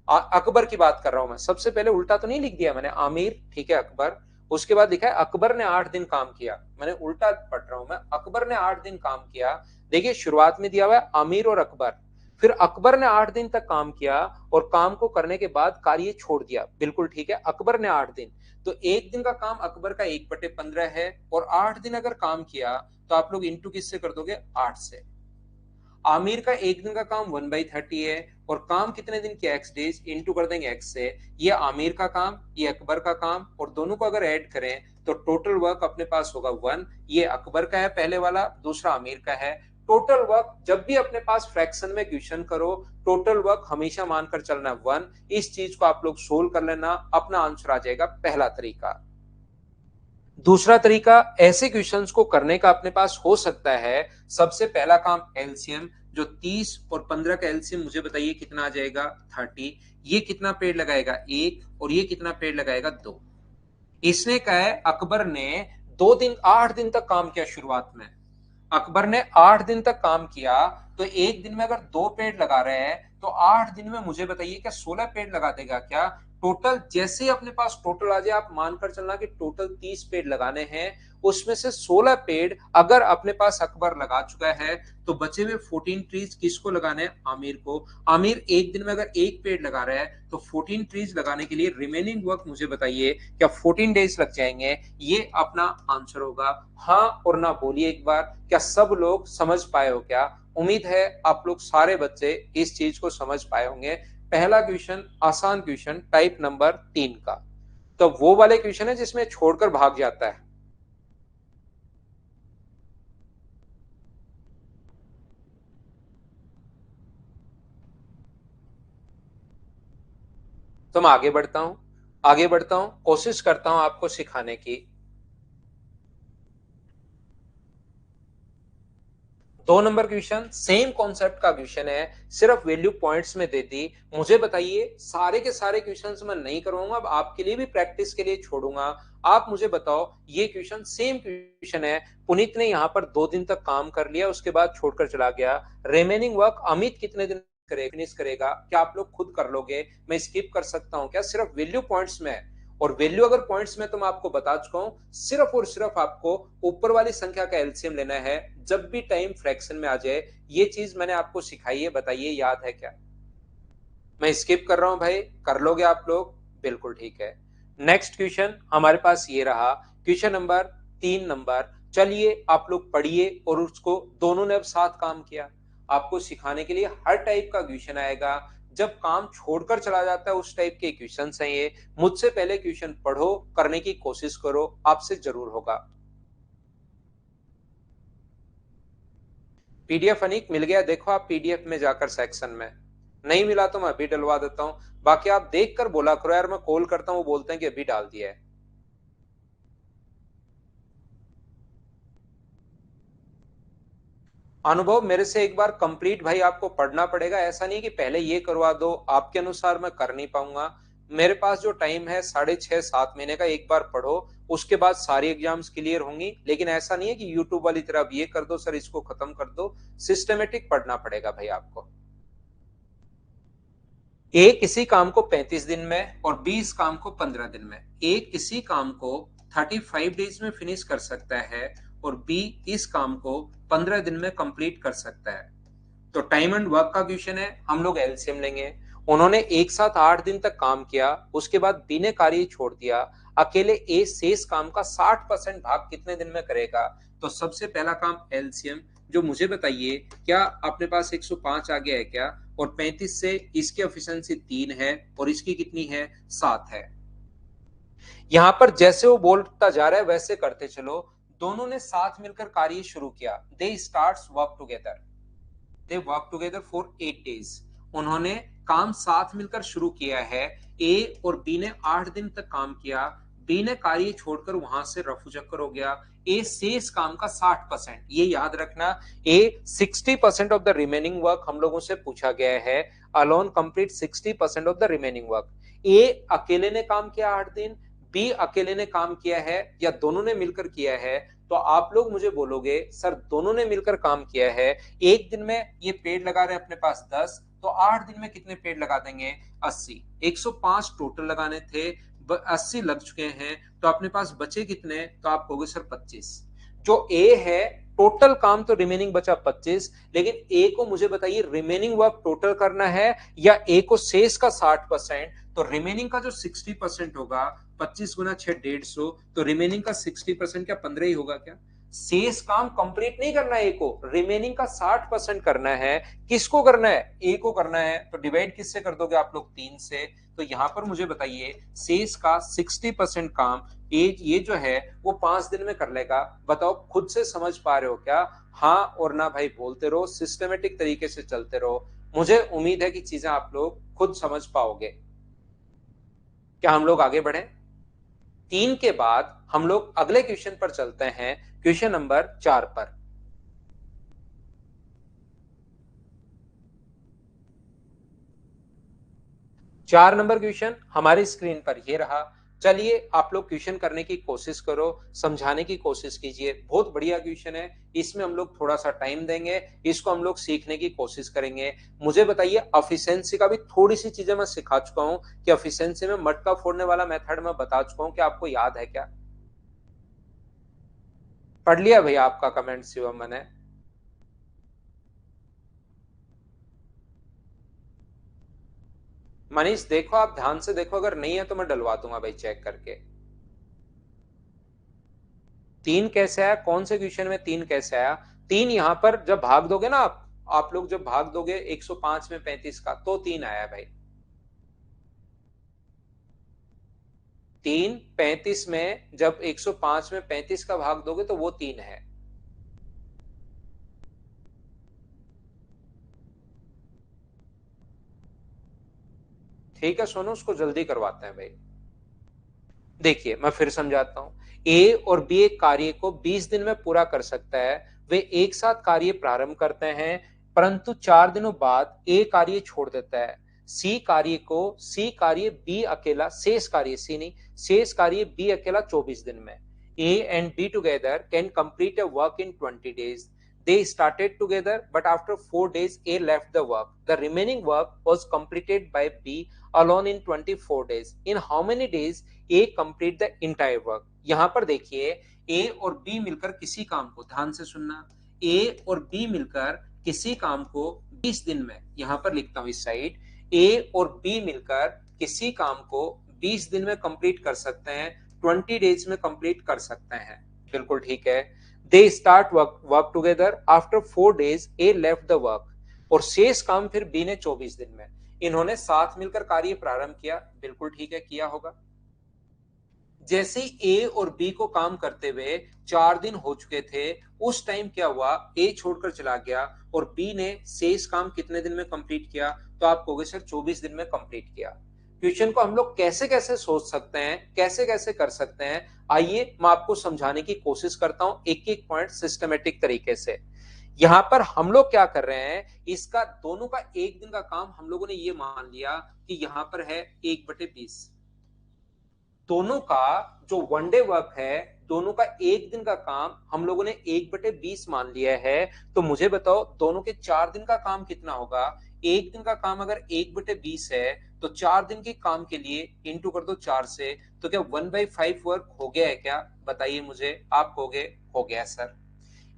अकबर की बात कर रहा हूं मैं, सबसे पहले उल्टा तो नहीं लिख दिया मैंने, आमिर ठीक है अकबर, उसके बाद लिखा है अकबर ने 8 दिन काम किया, मैंने उल्टा पढ़ रहा हूं मैं, अकबर ने 8 दिन काम किया। देखिए शुरुआत में दिया हुआ है आमिर और अकबर, फिर अकबर ने 8 दिन तक काम किया और काम को करने के बाद कार्य छोड़ दिया, बिल्कुल ठीक है, अकबर ने 8 दिन, तो एक दिन का काम अकबर का 1/15 है और 8 दिन अगर काम किया तो आप लोग इंटू किससे कर दोगे, 8 से। आमिर का एक दिन का काम 1/30 है और काम कितने दिन किया, एक्स डेज, इंटू कर देंगे एक्स से। ये आमिर का काम, ये अकबर का काम, और दोनों को अगर ऐड करें तो टोटल वर्क अपने पास होगा 1। ये अकबर का है पहले वाला, दूसरा आमिर का है। टोटल वर्क जब भी अपने पास फ्रैक्शन में क्वेश्चन करो, टोटल वर्क हमेशा मानकर चलना 1। इस चीज को आप लोग सोल्व कर लेना, अपना आंसर आ जाएगा, पहला तरीका। दूसरा तरीका ऐसे क्वेश्चंस को करने का अपने पास हो सकता है, सबसे पहला काम एलसीएम, जो 30 और 15 का एलसीएम मुझे बताइए कितना आ जाएगा, 30। ये कितना पेड़ लगाएगा, 1, और ये कितना पेड़ लगाएगा, 2। इसने कहा है अकबर ने 2 दिन 8 दिन तक काम किया शुरुआत में, अकबर ने 8 दिन तक काम किया, तो एक दिन में अगर 2 पेड़ लगा रहे हैं तो 8 दिन में मुझे बताइए क्या 16 पेड़ लगा देगा क्या। टोटल जैसे ही अपने पास टोटल आ जाए, आप मानकर चलना कि टोटल 30 पेड़ लगाने हैं, उसमें से 16 पेड़ अगर अपने पास अकबर लगा चुका है तो बचे हुए 14 ट्रीज किसको लगाने हैं? आमिर को। आमिर एक दिन में अगर एक पेड़ लगा रहा है तो 14 ट्रीज लगाने के लिए रिमेनिंग वर्क मुझे बताइए, क्या 14 डेज लग जाएंगे? ये अपना आंसर होगा। हाँ और ना बोलिए एक बार, क्या सब लोग समझ पाए हो क्या? उम्मीद है आप लोग सारे बच्चे इस चीज को समझ पाए होंगे। पहला क्वेश्चन आसान क्वेश्चन टाइप नंबर 3 का, तो वो वाले क्वेश्चन है जिसमें छोड़कर भाग जाता है। तो मैं आगे बढ़ता हूं, कोशिश करता हूं आपको सिखाने की। 2 नंबर क्वेश्चन सेम कॉन्सेप्ट का क्वेश्चन है, सिर्फ वैल्यू पॉइंट्स में दे दी। मुझे बताइए, सारे के सारे क्वेश्चंस मैं नहीं करवाऊंगा, अब आपके लिए भी प्रैक्टिस के लिए छोड़ूंगा। आप मुझे बताओ, ये क्वेश्चन सेम क्वेश्चन है, पुनीत ने यहाँ पर 2 दिन तक काम कर लिया, उसके बाद छोड़कर चला गया। रिमेनिंग वर्क अमित कितने दिन फिनिश करेगा? क्या आप लोग खुद कर लोगे? मैं स्किप कर सकता हूँ क्या? सिर्फ वैल्यू पॉइंट्स में, और वैल्यू अगर पॉइंट्स में तो मैं आपको बता चुका हूं, सिर्फ और सिर्फ आपको ऊपर वाली संख्या का एलसीएम लेना है जब भी टाइम फ्रैक्शन में आ जाए। ये चीज मैंने आपको सिखाई है, बताइए याद है क्या? मैं स्किप कर रहा हूं भाई, कर लोगे आप लोग? बिल्कुल ठीक है। नेक्स्ट क्वेश्चन हमारे पास ये रहा, क्वेश्चन नंबर 3 नंबर। चलिए आप लोग पढ़िए, और उसको दोनों ने अब साथ काम किया। आपको सिखाने के लिए हर टाइप का क्वेश्चन आएगा, जब काम छोड़कर चला जाता है उस टाइप के क्वेश्चन है ये। मुझसे पहले क्वेश्चन पढ़ो, करने की कोशिश करो, आपसे जरूर होगा। पीडीएफ अनिक मिल गया? देखो आप पीडीएफ में जाकर सेक्शन में, नहीं मिला तो मैं अभी डलवा देता हूं। बाकी आप देख कर बोला करो यार, मैं कॉल करता हूं, बोलते हैं कि अभी डाल दिया है। अनुभव मेरे से एक बार कंप्लीट भाई आपको पढ़ना पड़ेगा, ऐसा नहीं कि पहले ये करवा दो, आपके अनुसार मैं कर नहीं पाऊंगा। मेरे पास जो टाइम है 6.5-7 महीने का, एक बार पढ़ो, उसके बाद सारी एग्जाम्स क्लियर होंगी। लेकिन ऐसा नहीं है कि यूट्यूब वाली तरह ये कर दो सर इसको खत्म कर दो, सिस्टमेटिक पढ़ना पड़ेगा भाई आपको। ए किसी काम को 35 दिन में और बी इस काम को 15 दिन में, ए किसी काम को 35 डेज में फिनिश कर सकता है और बी इस काम को 15 दिन में कंप्लीट कर सकता है। तो टाइम एंड वर्क का क्वेश्चन है, हम लोग एलसीएम लेंगे। उन्होंने एक साथ 8 दिन तक काम किया, उसके बाद बी ने कार्य छोड़ दिया। अकेले ए शेष काम का 60% भाग कितने दिन में करेगा? तो सबसे पहला काम एलसीएम, जो मुझे बताइए, क्या अपने पास 105 आ गया है क्या? और 35 से इसकी एफिशिएंसी 3 है और इसकी कितनी है? 7 है। यहां पर जैसे वो बोलता जा रहा है वैसे करते चलो। दोनों ने साथ मिलकर कार्य शुरू किया, they start work together, they work together for 8 days. उन्होंने काम साथ मिलकर शुरू किया है। ए और बी ने 8 दिन तक काम किया, बी ने कार्य छोड़कर वहां से रफू चक्कर हो गया। ए शेष काम का 60%, ये याद रखना। A 60% of the remaining work हम लोगों से पूछा गया है, alone complete 60% of the remaining work. A अकेले ने काम किया 8 दिन, बी अकेले ने काम किया है या दोनों ने मिलकर किया है? तो आप लोग मुझे बोलोगे सर दोनों ने मिलकर काम किया है। एक दिन में ये पेड़ लगा रहे हैं अपने पास 10, तो 8 दिन में कितने पेड़ लगा देंगे? 80। 105 टोटल लगाने थे, 80 लग चुके हैं, तो अपने पास बचे कितने? तो आप कहोगे सर 25। जो ए है, टोटल काम तो रिमेनिंग बचा 25, लेकिन ए को मुझे बताइए रिमेनिंग वर्क टोटल करना है या ए को शेष का 60%? तो रिमेनिंग का जो 60% होगा, 25 × 6 150, तो रिमेनिंग का 60% क्या 15 ही होगा क्या? शेष काम कंप्लीट नहीं करना है, ए को रिमेनिंग का 60% करना है। किसको करना है? ए को करना है। तो डिवाइड किससे कर दोगे आप लोग? 3 से। तो यहां पर मुझे बताइए, शेष का 60% काम ये जो है वो 5 दिन में कर लेगा। बताओ खुद से समझ पा रहे हो क्या? हाँ और ना भाई बोलते रहो, सिस्टमेटिक तरीके से चलते रहो। मुझे उम्मीद है कि चीजें आप लोग खुद समझ पाओगे। क्या हम लोग आगे बढ़े? 3 के बाद हम लोग अगले क्वेश्चन पर चलते हैं, क्वेश्चन नंबर 4 पर। 4 नंबर क्वेश्चन हमारी स्क्रीन पर ये रहा। चलिए आप लोग क्वेश्चन करने की कोशिश करो, समझाने की कोशिश कीजिए। बहुत बढ़िया क्वेश्चन है, इसमें हम लोग थोड़ा सा टाइम देंगे, इसको हम लोग सीखने की कोशिश करेंगे। मुझे बताइए एफिशिएंसी का भी थोड़ी सी चीजें मैं सिखा चुका हूं कि एफिशिएंसी में मटका फोड़ने वाला मेथड मैं बता चुका हूं, कि आपको याद है क्या? पढ़ लिया भैया आपका कमेंट शिवम मैंने? मनीष देखो, आप ध्यान से देखो, अगर नहीं है तो मैं डलवा दूंगा भाई चेक करके। तीन कैसे आया? कौन से क्वेश्चन में तीन कैसे आया? तीन यहां पर जब भाग दोगे ना आप लोग जब भाग दोगे 105 में 35 का, तो तीन आया भाई। तीन 35 में जब 105 में 35 का भाग दोगे तो वो तीन है। ठीक है सोनू, उसको जल्दी करवाते हैं भाई। देखिए मैं फिर समझाता हूं। ए और बी एक कार्य को 20 दिन में पूरा कर सकता है। वे एक साथ कार्य प्रारंभ करते हैं, परंतु 4 दिनों बाद ए कार्य छोड़ देता है। सी कार्य बी अकेला, शेष कार्य सी नहीं, शेष कार्य बी अकेला 24 दिन में। A and be together can complete a work in 20 days. They started together, but after 4 days, A left the work. The remaining work was completed by B alone in 24 days. In how many days A complete the entire work? यहां पर देखिए, A और B मिलकर किसी काम को, ध्यान से सुनना, A और B मिलकर किसी काम को 20 दिन में, यहां पर लिखता हूं इस साइड, A और B मिलकर किसी काम को 20 दिन में कंप्लीट कर सकते हैं, 20 डेज में कंप्लीट कर सकते हैं। बिल्कुल ठीक है। They start work together, after 4 days A left the work, और शेष काम फिर बी ने 24 दिन में। इन्होंने साथ मिलकर कार्य प्रारंभ किया, बिल्कुल ठीक है, किया होगा। जैसे ही ए और बी को काम करते हुए 4 दिन हो चुके थे, उस टाइम क्या हुआ, ए छोड़कर चला गया और बी ने शेष काम कितने दिन में कंप्लीट किया? तो आप कहोगे सर 24 दिन में कंप्लीट किया। क्वेश्चन को हम लोग कैसे कैसे सोच सकते हैं, कैसे कैसे कर सकते हैं, आइए मैं आपको समझाने की कोशिश करता हूं एक एक पॉइंट सिस्टमेटिक तरीके से। यहां पर हम लोग क्या कर रहे हैं, इसका दोनों का एक दिन का काम हम लोगों ने ये मान लिया कि यहां पर है 1/20। दोनों का जो वनडे वर्क है, दोनों का एक दिन का काम हम लोगों ने 1/20 मान लिया है। तो मुझे बताओ दोनों के 4 दिन का काम कितना होगा? एक दिन का काम अगर 1/20 है, तो 4 दिन के काम के लिए इंटू कर दो 4 से, तो क्या 1/5 वर्क हो गया है क्या? बताइए मुझे, आप कहोगे हो गया सर।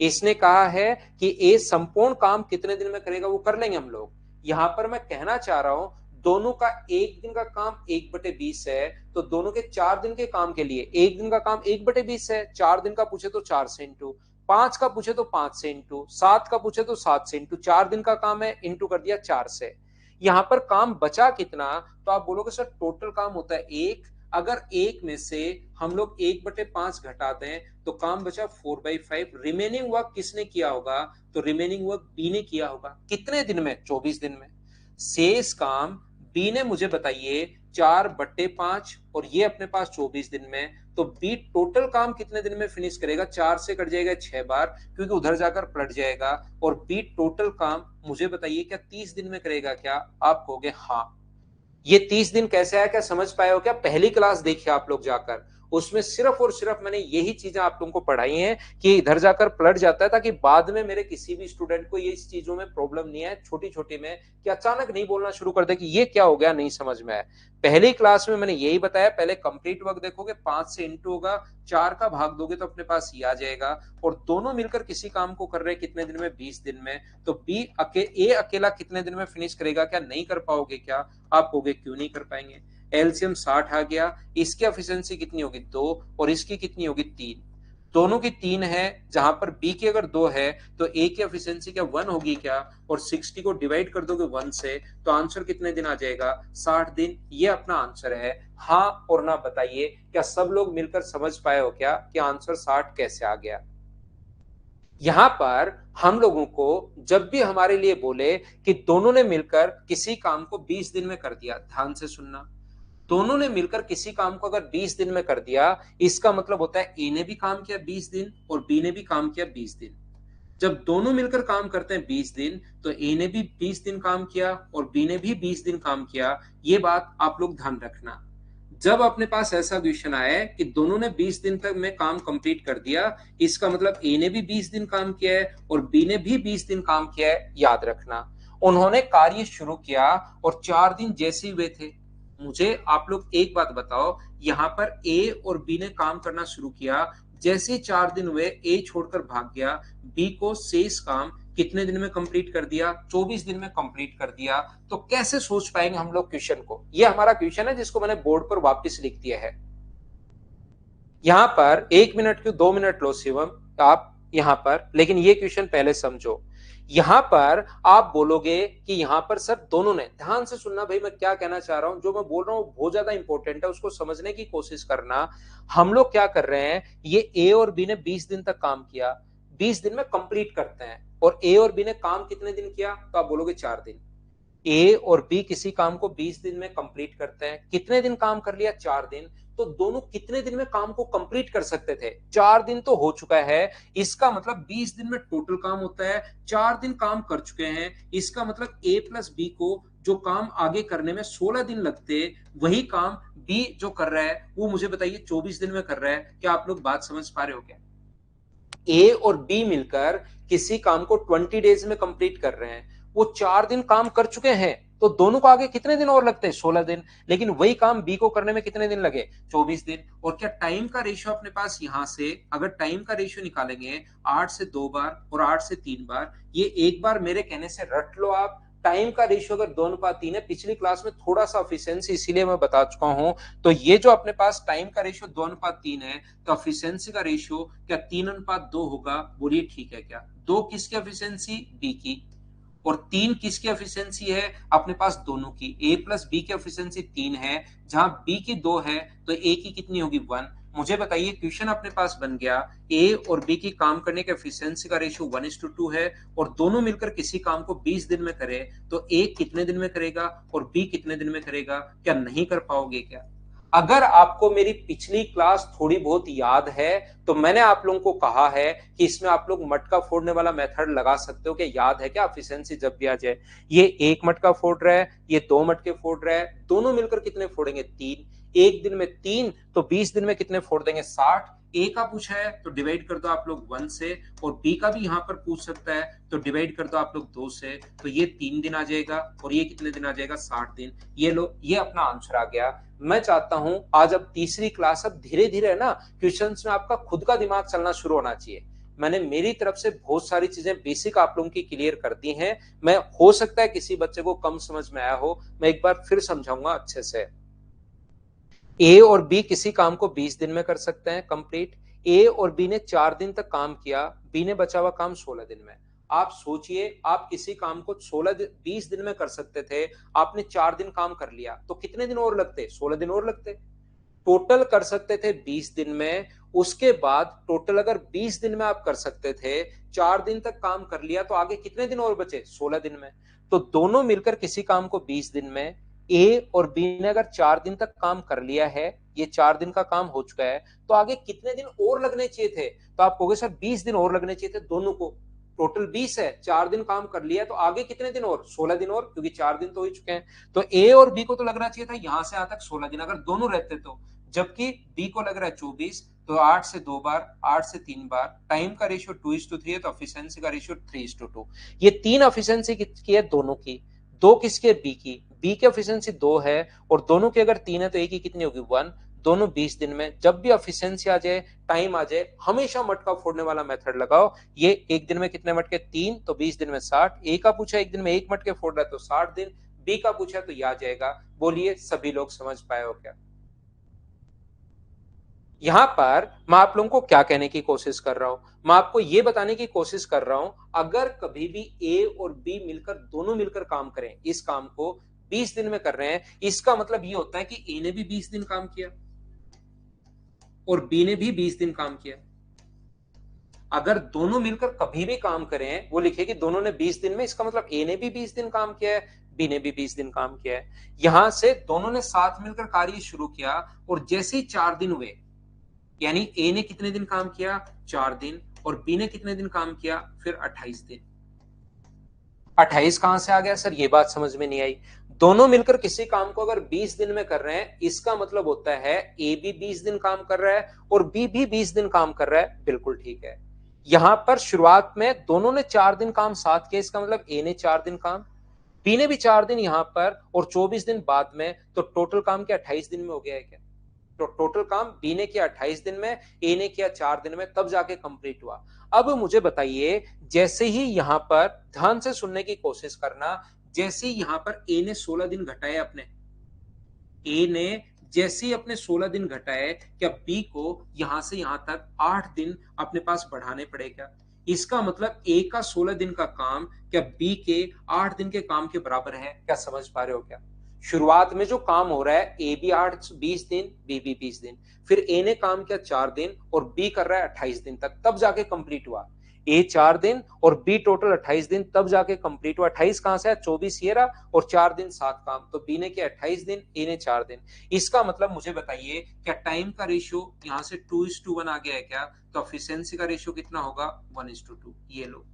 इसने कहा है कि ए संपूर्ण काम कितने दिन में करेगा, वो कर लेंगे हम लोग। यहां पर मैं कहना चाह रहा हूं, दोनों का एक दिन का काम 1/20 है, तो दोनों के 4 दिन के काम के लिए, एक दिन का काम 1/20 है, 4 दिन का पूछे तो 4 से इंटू, 5 का पूछे तो 5 से इंटू, 7 का पूछे तो 7 से इंटू, 4 दिन का काम है, इंटू कर दिया 4 से। यहां पर काम बचा कितना? तो आप बोलोगे सर टोटल काम होता है 1, अगर एक में से हम लोग 1/5 घटा दें तो काम बचा 4/5। रिमेनिंग वर्क किसने किया होगा? तो रिमेनिंग वर्क बी ने किया होगा। कितने दिन में? 24 दिन में। शेष काम बी ने, मुझे बताइए, 4/5, और ये अपने पास 24 दिन में। तो बी टोटल काम कितने दिन में फिनिश करेगा? 4 से कट जाएगा 6 बार, क्योंकि उधर जाकर पलट जाएगा। और बी टोटल काम मुझे बताइए क्या 30 दिन में करेगा क्या? आप कहोगे हाँ। ये 30 दिन कैसे आया, क्या समझ पाए हो क्या? पहली क्लास देखिए आप लोग जाकर, उसमें सिर्फ और सिर्फ मैंने यही चीजें आप लोगों को पढ़ाई हैं कि इधर जाकर पलट जाता है, ताकि बाद में मेरे किसी भी स्टूडेंट को ये इस चीजों में प्रॉब्लम नहीं है, छोटी छोटी में, कि अचानक नहीं बोलना शुरू कर दे कि ये क्या हो गया, नहीं समझ में आया। पहली क्लास में मैंने यही बताया, पहले कंप्लीट वर्क देखोगे, 5 से इंटू होगा, 4 का भाग दोगे तो अपने पास ये आ जाएगा। और दोनों मिलकर किसी काम को कर रहे हैं कितने दिन में? 20 दिन में। तो ए अकेला कितने दिन में फिनिश करेगा? क्या नहीं कर पाओगे क्या? आप कहोगे क्यों नहीं कर पाएंगे। एलसीएम 60 आ गया, इसकी एफिशिएंसी कितनी होगी? 2, और इसकी कितनी होगी? 3। दोनों की 3 है, जहां पर बी की अगर 2 है तो ए की एफिशिएंसी क्या 1 होगी क्या? और 60 को डिवाइड कर दोगे 1 से, तो आंसर कितने दिन आ जाएगा? 60 दिन। ये अपना आंसर है। हाँ और ना बताइए, क्या सब लोग मिलकर समझ पाए हो क्या कि आंसर 60 कैसे आ गया? यहां पर हम लोगों को जब भी हमारे लिए बोले कि दोनों ने मिलकर किसी काम को 20 दिन में कर दिया, ध्यान से सुनना, दोनों ने मिलकर किसी काम को अगर 20 दिन में कर दिया, इसका मतलब होता है ए ने भी काम किया 20 दिन और बी ने भी काम किया 20 दिन। जब दोनों मिलकर काम करते हैं 20 दिन, तो ए ने भी 20 दिन काम किया और बी ने भी 20 दिन काम किया। ये बात आप लोग ध्यान रखना। जब अपने पास ऐसा क्वेश्चन आया कि दोनों ने 20 दिन तक में काम कंप्लीट कर दिया, इसका मतलब ए ने भी 20 दिन काम किया है और बी ने भी 20 दिन काम किया है। याद रखना, उन्होंने कार्य शुरू किया और 4 दिन जैसे ही हुए थे। मुझे आप लोग एक बात बताओ, यहां पर ए और बी ने काम करना शुरू किया, जैसे ही 4 दिन हुए ए छोड़कर भाग गया, बी को शेष काम कितने दिन में कंप्लीट कर दिया? 24 दिन में कंप्लीट कर दिया। तो कैसे सोच पाएंगे हम लोग क्वेश्चन को? ये हमारा क्वेश्चन है जिसको मैंने बोर्ड पर वापस लिख दिया है। यहां पर 1 मिनट क्यों 2 मिनट लो शिवम आप यहां पर, लेकिन ये क्वेश्चन पहले समझो। यहां पर आप बोलोगे कि यहां पर सर दोनों ने, ध्यान से सुनना भाई मैं क्या कहना चाह रहा हूं, जो मैं बोल रहा हूं बहुत ज्यादा इंपॉर्टेंट है, उसको समझने की कोशिश करना। हम लोग क्या कर रहे हैं, ये ए और बी ने 20 दिन तक काम किया, 20 दिन में कंप्लीट करते हैं। और ए और बी ने काम कितने दिन किया? तो आप बोलोगे 4 दिन। ए और बी किसी काम को 20 दिन में कंप्लीट करते हैं, कितने दिन काम कर लिया? 4 दिन। तो दोनों कितने दिन में काम को कंप्लीट कर सकते थे? 4 दिन तो हो चुका है, इसका मतलब 20 दिन में टोटल काम होता है, 4 दिन काम कर चुके हैं, इसका मतलब ए प्लस बी को जो काम आगे करने में 16 दिन लगते, वही काम बी जो कर रहा है वो मुझे बताइए 24 दिन में कर रहा है। क्या आप लोग बात समझ पा रहे हो क्या? ए और बी मिलकर किसी काम को 20 डेज में कंप्लीट कर रहे हैं, वो 4 दिन काम कर चुके हैं, तो दोनों को आगे कितने दिन और लगते हैं? 16 दिन। लेकिन वही काम बी को करने में कितने दिन लगे? 24 दिन। और क्या टाइम का रेशियो अपने पास यहां से अगर टाइम का रेशियो निकालेंगे, 8 से 2 बार और 8 से 3 बार, ये एक बार मेरे कहने से रट लो आप। टाइम का रेशियो अगर 2:3 है, पिछली क्लास में थोड़ा सा एफिशिएंसी इसीलिए मैं बता चुका हूं, तो ये जो अपने पास टाइम का रेशियो 2:3 है, तो एफिशिएंसी का रेशियो क्या 3:2 होगा? बोलिए ठीक है क्या? 2 किसकी एफिशिएंसी? बी की। और 3 किसकी एफिशिएंसी है? अपने पास दोनों की। ए प्लस बी की एफिशिएंसी 3 है, जहां बी की 2 है, तो ए की कितनी होगी? 1। मुझे बताइए क्वेश्चन अपने पास बन गया, ए और बी की काम करने के एफिशिएंसी का रेशियो 1:2 है और दोनों मिलकर किसी काम को 20 दिन में करे, तो ए कितने दिन में करेगा और बी कितने दिन में करेगा? क्या नहीं कर पाओगे क्या? अगर आपको मेरी पिछली क्लास थोड़ी बहुत याद है, तो मैंने आप लोगों को कहा है कि इसमें आप लोग मटका फोड़ने वाला मेथड लगा सकते हो। कि याद है क्या? एफिशिएंसी जब भी आ जाए, ये एक मटका फोड़ रहा है, ये 2 मटके फोड़ रहा है, दोनों मिलकर कितने फोड़ेंगे? 3। एक दिन में 3, तो 20 दिन में कितने फोड़ देंगे? 60। ए का पूछा है तो डिवाइड कर दो आप लोग 1 से, और बी का भी यहां पर पूछ सकता है तो डिवाइड कर दो आप लोग 2 से, तो ये 3 दिन आ जाएगा और ये कितने दिन आ जाएगा? 60 दिन। ये लो, ये अपना आंसर आ गया। मैं चाहता हूं आज अब तीसरी क्लास, अब धीरे धीरे ना क्वेश्चंस में आपका खुद का दिमाग चलना शुरू होना चाहिए। मैंने मेरी तरफ से बहुत सारी चीजें बेसिक आप लोगों की क्लियर कर दी हैं। मैं, हो सकता है किसी बच्चे को कम समझ में आया हो, मैं एक बार फिर समझाऊंगा अच्छे से। ए और बी किसी काम को 20 दिन में कर सकते हैं कंप्लीट। ए और बी ने 4 दिन तक काम किया, बी ने बचा हुआ काम 16 दिन में। आप सोचिए, आप किसी काम को 20 दिन में कर सकते थे, आपने 4 दिन काम कर लिया, तो कितने दिन और लगते? 16 दिन और लगते। टोटल कर सकते थे 20 दिन में। उसके बाद टोटल अगर 20 दिन में आप कर सकते थे, 4 दिन तक काम कर लिया, तो आगे कितने दिन और बचे? 16 दिन में। तो दोनों मिलकर किसी काम को 20 दिन में, ए और बी ने अगर 4 दिन तक काम कर लिया है, ये 4 दिन का काम हो चुका है, तो आगे कितने दिन और लगने चाहिए थे? तो आप कहोगे सर 20 दिन और लगने चाहिए थे दोनों को। टोटल 20 है, 4 दिन काम कर लिया, तो आगे कितने दिन और? 16 दिन और, क्योंकि 4 दिन तो हो चुके हैं। तो ए और बी को तो लगना चाहिए था यहां से यहां तक 16 दिन, अगर दोनों रहते तो। जबकि बी को लग रहा है 24, तो 8 से 2 बार, 8 से 3 बार, टाइम का रेशियो 2:3 है, तो एफिशिएंसी का रेशियो 3:2। ये 3 एफिशिएंसी की है दोनों की, 2 किसकी है? बी की। बी की एफिशिएंसी 2 है और दोनों की अगर 3 है, तो ए की कितनी होगी? 1। दोनों 20 दिन में। जब भी एफिशिएंसी आ जाए, टाइम आ जाए, हमेशा मटका फोड़ने वाला मेथड लगाओ। ये एक दिन में कितने मटके? 3, तो 20 दिन में 60। ए का पूछा एक दिन में 1 मटके फोड़ रहा है, तो 60 दिन। बी का पूछा तो यह आ जाएगा। बोलिए सभी लोग समझ पाए हो क्या? यहां पर मैं आप लोगों को क्या कहने की कोशिश कर रहा हूं, मैं आपको यह बताने की कोशिश कर रहा हूं, अगर कभी भी ए और बी मिलकर, दोनों मिलकर काम करें, इस काम को 20 दिन में कर रहे हैं, इसका मतलब यह होता है कि ए ने भी 20 दिन काम किया और बी ने भी 20 दिन काम किया। अगर दोनों मिलकर कभी भी काम करें, वो लिखे कि दोनों ने 20 दिन में, इसका मतलब ए ने भी 20 दिन काम किया है, बी ने भी 20 दिन काम किया है। यहां से दोनों ने साथ मिलकर कार्य शुरू किया और जैसे ही 4 दिन हुए, यानी ए ने कितने दिन काम किया? 4 दिन। और बी ने कितने दिन काम किया? फिर 28 दिन। 28 कहां से आ गया सर? ये बात समझ में नहीं आई। दोनों मिलकर किसी काम को अगर 20 दिन में कर रहे हैं, इसका मतलब होता है ए भी 20 दिन काम कर रहा है और बी भी 20 दिन काम कर रहा है। बिल्कुल ठीक है। यहां पर शुरुआत में दोनों ने 4 दिन काम साथ किया, इसका मतलब ए ने 4 दिन काम, बी ने भी 4 दिन यहां पर और 24 दिन बाद में, तो टोटल काम क्या 28 दिन में हो गया है क्या? तो टोटल काम बी ने किया 28 दिन में, ए ने किया 4 दिन में, तब जाके कंप्लीट हुआ। अब मुझे बताइए, जैसे ही यहां पर ध्यान से सुनने की कोशिश करना, जैसे ही यहां पर ए ने 16 दिन घटाए अपने, ए ने जैसे ही अपने 16 दिन घटाए, क्या बी को यहां से यहां तक 8 दिन अपने पास बढ़ाने पड़े क्या? इसका मतलब ए का 16 दिन का काम क्या बी के 8 दिन के काम के बराबर है? क्या समझ पा रहे हो क्या? शुरुआत में जो काम हो रहा है, ए भी 20 दिन, बी भी 20 दिन, फिर ए ने काम किया 4 दिन और बी कर रहा है 28 दिन तक, तब जाके कंप्लीट हुआ। ए 4 दिन और बी टोटल 28 दिन, तब जाके कंप्लीट हुआ। 28 कहां से है? 24 ये रहा और 4 दिन 7 काम, तो बी ने किया 28 दिन, ए ने 4 दिन। इसका मतलब मुझे बताइए, क्या टाइम का रेशियो यहां से 2:1 आ गया है क्या? तो एफिशिएंसी का रेशियो कितना होगा? 1:2। ये लो।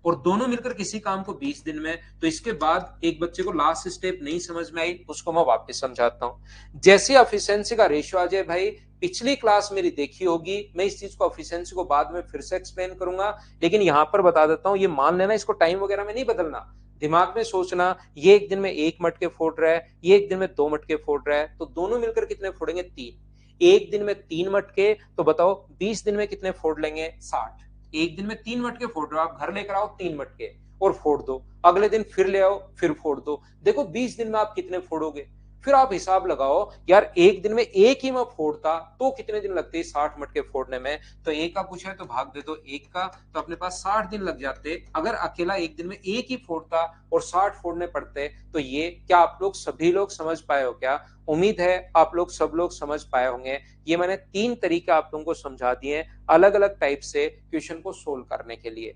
और दोनों मिलकर किसी काम को 20 दिन में, तो इसके बाद एक बच्चे को लास्ट स्टेप नहीं समझ में आई, उसको मैं वापस समझाता हूं। जैसे एफिशिएंसी का रेशियो आ जाए भाई, पिछली क्लास मेरी देखी होगी, मैं इस चीज को एफिशिएंसी को बाद में फिर से एक्सप्लेन करूंगा, लेकिन यहां पर बता देता हूं, ये मान लेना, इसको टाइम वगैरह में नहीं बदलना, दिमाग में सोचना, ये एक दिन में 1 मटके फोड़ रहा है, ये एक दिन में 2 मटके फोड़ रहा है, तो दोनों मिलकर कितने फोड़ेंगे? 3। एक दिन में 3 मटके, तो बताओ 20 दिन में कितने फोड़ लेंगे? 60। एक दिन में 3 मटके फोड़ रहे हो आप, घर लेकर आओ 3 मटके और फोड़ दो, अगले दिन फिर ले आओ, फिर फोड़ दो, देखो 20 दिन में आप कितने फोड़ोगे। फिर आप हिसाब लगाओ, यार एक दिन में एक ही मैं फोड़ता तो कितने दिन लगते 60 मटके फोड़ने में, तो एक का पूछा है तो भाग दे दो एक का, तो अपने पास 60 दिन लग जाते अगर अकेला एक दिन में एक ही फोड़ता और 60 फोड़ने पड़ते। तो ये क्या आप लोग सभी लोग समझ पाए हो क्या? उम्मीद है आप लोग सब लोग समझ पाए होंगे। ये मैंने 3 तरीके आप लोगों को समझा दिए अलग अलग टाइप से क्वेश्चन को सोल्व करने के लिए।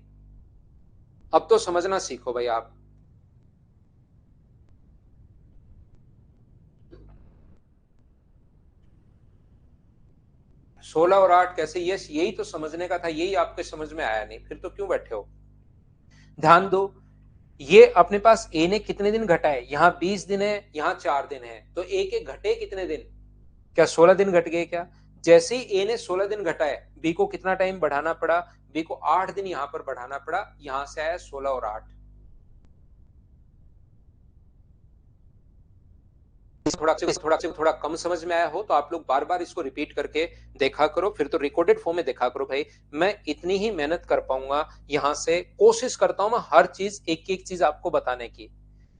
अब तो समझना सीखो भाई आप। 16 और 8 कैसे? यस, यही तो समझने का था, यही आपके समझ में आया नहीं, फिर तो क्यों बैठे हो? ध्यान दो, ये अपने पास ए ने कितने दिन घटाए? यहाँ 20 दिन है, यहाँ 4 दिन है, तो ए के घटे कितने दिन? क्या 16 दिन घट गए क्या? जैसे ही ए ने 16 दिन घटाए, बी को कितना टाइम बढ़ाना पड़ा? बी को 8 दिन यहां पर बढ़ाना पड़ा, यहां से आया 16 और 8। थोड़ा कम समझ में आया हो तो आप लोग बार बार इसको रिपीट करके देखा करो, फिर तो रिकॉर्डेड फॉर्म में देखा करो भाई। मैं इतनी ही मेहनत कर पाऊंगा, यहां से कोशिश करता हूं मैं हर चीज एक एक चीज आपको बताने की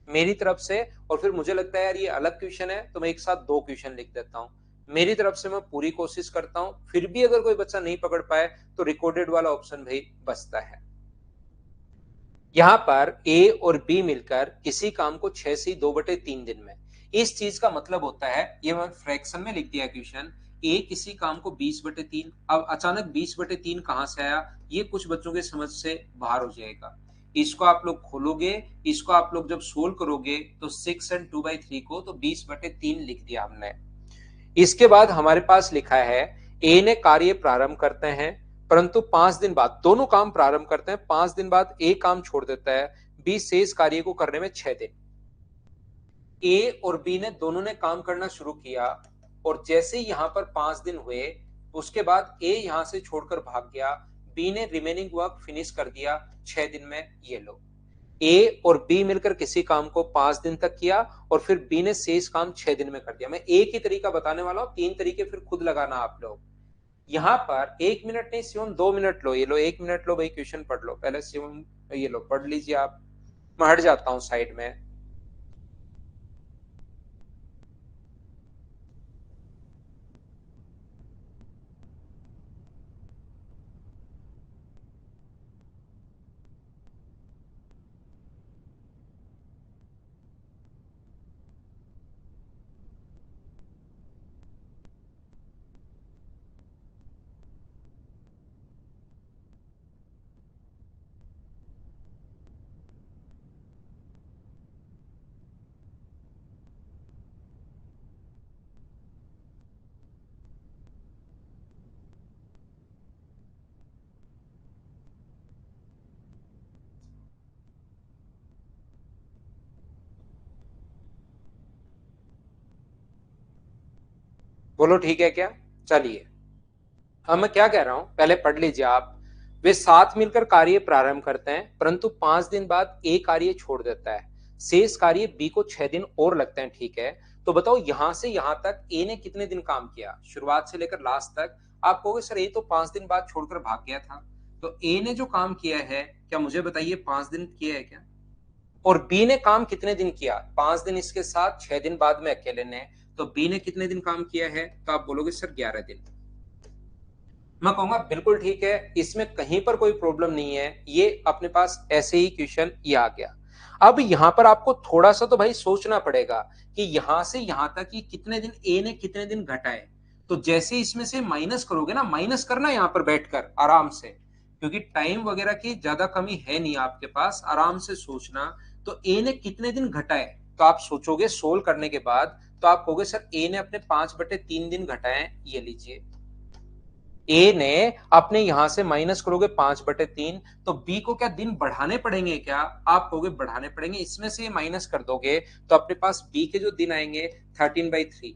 मेरी तरफ से। और फिर मुझे लगता है यार ये अलग क्वेश्चन है, तो मैं एक साथ 2 क्वेश्चन लिख देता हूँ। मेरी तरफ से मैं पूरी कोशिश करता हूँ, फिर भी अगर कोई बच्चा नहीं पकड़ पाए तो रिकॉर्डेड वाला ऑप्शन भाई बचता है। यहां पर ए और बी मिलकर किसी काम को 6 से 2/3 दिन में, इस चीज का मतलब होता है, ये मैं फ्रैक्शन में लिख दिया क्वेश्चन, ए किसी काम को 20/3। अब अचानक 20/3 कहां से आया? ये कुछ बच्चों के समझ से बाहर हो जाएगा। इसको आप लोग खोलोगे, इसको आप लोग जब सोल्व करोगे तो 6 और 2/3 को तो 20/3 लिख दिया हमने। इसके बाद हमारे पास लिखा है, ए ने कार्य प्रारंभ करते हैं, परंतु 5 दिन बाद, दोनों काम प्रारंभ करते हैं, 5 दिन बाद ए काम छोड़ देता है, बी शेष कार्य को करने में 6 दिन। ए और बी ने दोनों ने काम करना शुरू किया, और जैसे ही यहां पर 5 दिन हुए, उसके बाद ए यहां से छोड़कर भाग गया, बी ने रिमेनिंग वर्क फिनिश कर दिया 6 दिन में। ये लो, ए और बी मिलकर किसी काम को 5 दिन तक किया और फिर बी ने शेष काम 6 दिन में कर दिया। मैं एक ही तरीका बताने वाला हूं, 3 तरीके फिर खुद लगाना आप लोग। यहां पर 1 मिनट नहीं शिवम, 2 मिनट लो, ये लो 1 मिनट लो भाई, क्वेश्चन पढ़ लो पहले शिवम, ये लो पढ़ लीजिए आप। मैं हट जाता हूं साइड में। बोलो ठीक है क्या? चलिए, अब मैं क्या कह रहा हूं पहले पढ़ लीजिए आप। वे साथ मिलकर कार्य प्रारंभ करते हैं, परंतु 5 दिन बाद ए कार्य छोड़ देता है। शेष कार्य बी को 6 दिन और लगते हैं, ठीक है। तो बताओ यहां से यहां तक ए ने कितने दिन काम किया, शुरुआत से लेकर लास्ट तक। आप कहोगे सर ये तो 5 दिन बाद छोड़कर भाग गया था। तो ए ने जो काम किया है, क्या मुझे बताइए 5 दिन किया है क्या? और बी ने काम कितने दिन किया? 5 दिन इसके साथ, 6 दिन बाद में अकेले ने। तो बी ने कितने दिन काम किया है? तो आप बोलोगे सर 11 दिन। मैं कहूंगा बिल्कुल ठीक है, इसमें कहीं पर कोई प्रॉब्लम नहीं है, ये अपने पास ऐसे ही क्वेश्चन ये आ गया। अब यहां पर आपको थोड़ा सा तो भाई सोचना पड़ेगा कि यहां से यहां तक कि कितने दिन ए ने कितने दिन घटाए। तो जैसे इसमें से माइनस करोगे ना, माइनस करना यहां पर बैठकर आराम से, क्योंकि टाइम वगैरह की ज्यादा कमी है नहीं आपके पास, आराम से सोचना। तो ए ने कितने दिन घटाए, तो आप सोचोगे सोल्व करने के बाद, तो आप कहोगे सर ए ने अपने 5/3 दिन घटाए, ये लीजिए। ए ने अपने यहां से माइनस करोगे 5/3, तो बी को क्या दिन बढ़ाने पड़ेंगे क्या? आप कहोगे बढ़ाने पड़ेंगे, इसमें से माइनस कर दोगे तो अपने पास बी के जो दिन आएंगे 13/3।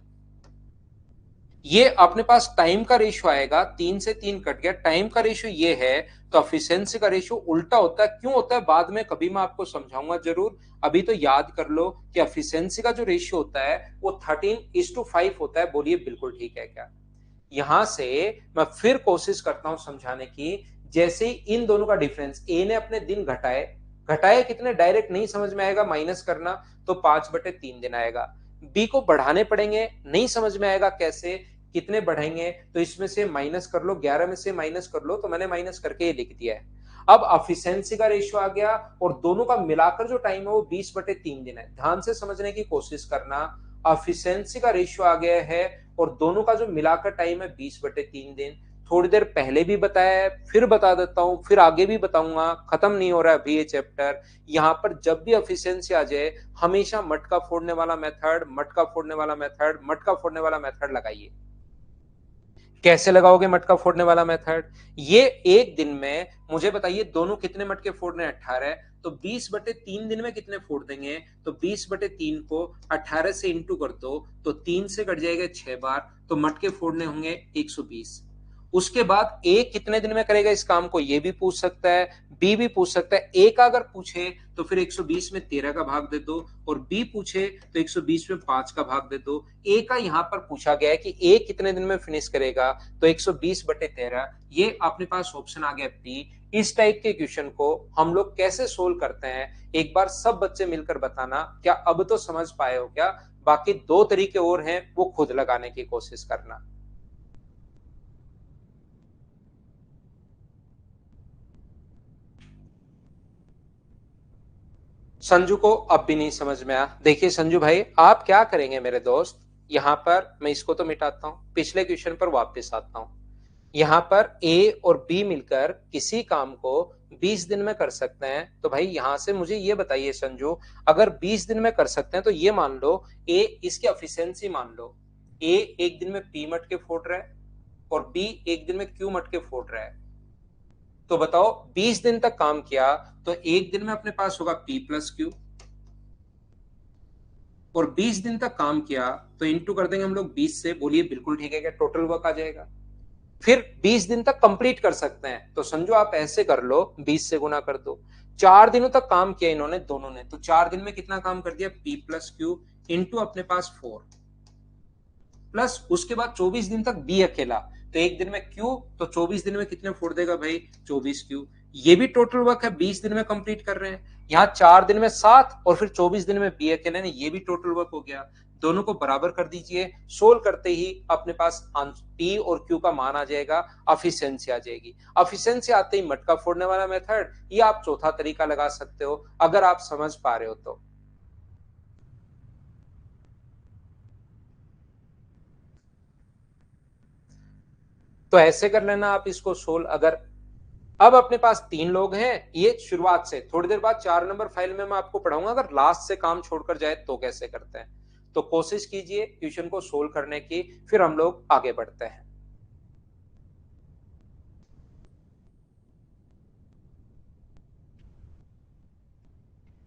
ये अपने पास टाइम का रेशियो आएगा, 3 से 3 कट गया, टाइम का रेशियो ये है। तो एफिशिएंसी का रेशियो उल्टा होता है, क्यों होता है बाद में कभी मैं आपको समझाऊंगा जरूर। अभी तो याद कर लो कि एफिशिएंसी का जो रेशियो होता है वो 13:5 होता है। बोलिए बिल्कुल ठीक है क्या? यहां से मैं फिर कोशिश करता हूं समझाने की। जैसे ही इन दोनों का डिफरेंस, ए ने अपने दिन घटाए, घटाए कितने डायरेक्ट नहीं समझ में आएगा, माइनस करना, तो 5/3 दिन आएगा। बी को बढ़ाने पड़ेंगे, नहीं समझ में आएगा कैसे, कितने बढ़ाएंगे, तो इसमें से माइनस कर लो, 11 में से माइनस कर लो, तो मैंने माइनस करके ये लिख दिया है। अब एफिशिएंसी का रेशियो आ गया, और दोनों का मिलाकर जो टाइम है वो 20/3 दिन है। ध्यान से समझने की कोशिश करना। एफिशिएंसी का रेशियो आ गया है, और दोनों का जो मिलाकर टाइम है 20/3 दिन। थोड़ी देर पहले भी बताया है, फिर बता देता हूं, फिर आगे भी बताऊंगा, खत्म नहीं हो रहा है अभी ये चैप्टर। यहां पर जब भी एफिशिएंसी आ जाए, हमेशा मटका फोड़ने वाला मेथड, मटका फोड़ने वाला मेथड, मटका फोड़ने वाला मेथड लगाइए। कैसे लगाओगे मटका फोड़ने वाला मेथड? ये एक दिन में मुझे बताइए दोनों कितने मटके फोड़ रहे हैं? 18। तो 20/3 दिन में कितने फोड़ देंगे? तो 20/3 को 18 से इंटू कर दो, तो 3 से कट जाएगा 6 बार, तो मटके फोड़ने होंगे 120। उसके बाद ए कितने दिन में करेगा इस काम को, ये भी पूछ सकता है, बी भी पूछ सकता है। ए का अगर पूछे तो फिर 120 में 13 का भाग दे दो, और बी पूछे तो 120 में 5 का भाग दे दो। ए का यहां पर पूछा गया है कि ए कितने दिन में फिनिश करेगा, तो 120/13, ये अपने पास ऑप्शन आ गया बी। इस टाइप के क्वेश्चन को हम लोग कैसे सोल्व करते हैं, एक बार सब बच्चे मिलकर बताना। क्या अब तो समझ पाए हो क्या? बाकी दो तरीके और हैं, वो खुद लगाने की कोशिश करना। संजू को अब भी नहीं समझ में आया। देखिए संजू भाई, आप क्या करेंगे मेरे दोस्त, यहां पर मैं इसको तो मिटाता हूं, पिछले क्वेश्चन पर वापस आता हूं। यहां पर ए और बी मिलकर किसी काम को 20 दिन में कर सकते हैं, तो भाई यहां से मुझे ये बताइए संजू, अगर 20 दिन में कर सकते हैं तो ये मान लो ए इसकी एफिशिएंसी मान लो, ए एक दिन में पी मटके फोड़ रहा है, और बी एक दिन में क्यू मटके फोड़ रहा है। तो बताओ 20 दिन तक काम किया, तो एक दिन में अपने पास होगा P+Q, और 20 दिन तक काम किया तो इंटू कर देंगे हम लोग 20 से। बोलिए बिल्कुल ठीक है क्या? टोटल वर्क आ जाएगा। फिर 20 दिन तक कंप्लीट कर सकते हैं, तो समझो आप ऐसे कर लो, 20 से गुना कर दो। 4 दिनों तक काम किया इन्होंने दोनों ने, तो 4 दिन में कितना काम कर दिया? P+Q इंटू अपने पास 4, प्लस उसके बाद 24 दिन तक बी अकेला, तो एक दिन में क्यू, तो 24 दिन में कितने फोड़ देगा भाई? 24 क्यू। ये भी टोटल वर्क है, 20 दिन में कंप्लीट कर रहे हैं। यहाँ 4 दिन में 7, और फिर 24 दिन में बी अकेले ने, ये भी टोटल वर्क हो गया। दोनों को बराबर कर दीजिए, सोल्व करते ही अपने पास पी और क्यू का मान आ जाएगा, एफिशिएंसी आ जाएगी। एफिशिएंसी आते ही मटका फोड़ने वाला मेथड, ये आप चौथा तरीका लगा सकते हो, अगर आप समझ पा रहे हो तो। तो ऐसे कर लेना आप इसको सोल्व। अगर अब अपने पास 3 लोग हैं, ये शुरुआत से, थोड़ी देर बाद 4 नंबर फाइल में मैं आपको पढ़ाऊंगा अगर लास्ट से काम छोड़कर जाए तो कैसे करते हैं। तो कोशिश कीजिए क्वेश्चन को सोल्व करने की, फिर हम लोग आगे बढ़ते हैं।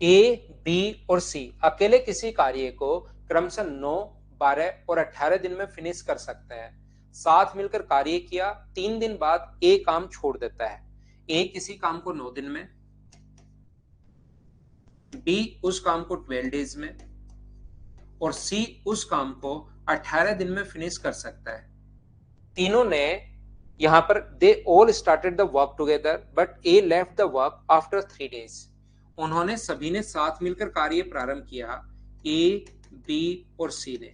ए, बी और सी अकेले किसी कार्य को क्रमशः 9, 12 और 18 दिन में फिनिश कर सकते हैं। साथ मिलकर कार्य किया, 3 दिन बाद ए काम छोड़ देता है। ए किसी काम को 9 दिन में, बी उस काम को 12 डेज में और सी उस काम को 18 दिन में फिनिश कर सकता है। तीनों ने यहां पर they all started the work together but A left the work after 3 days. उन्होंने सभी ने साथ मिलकर कार्य प्रारंभ किया, ए, बी और सी ने।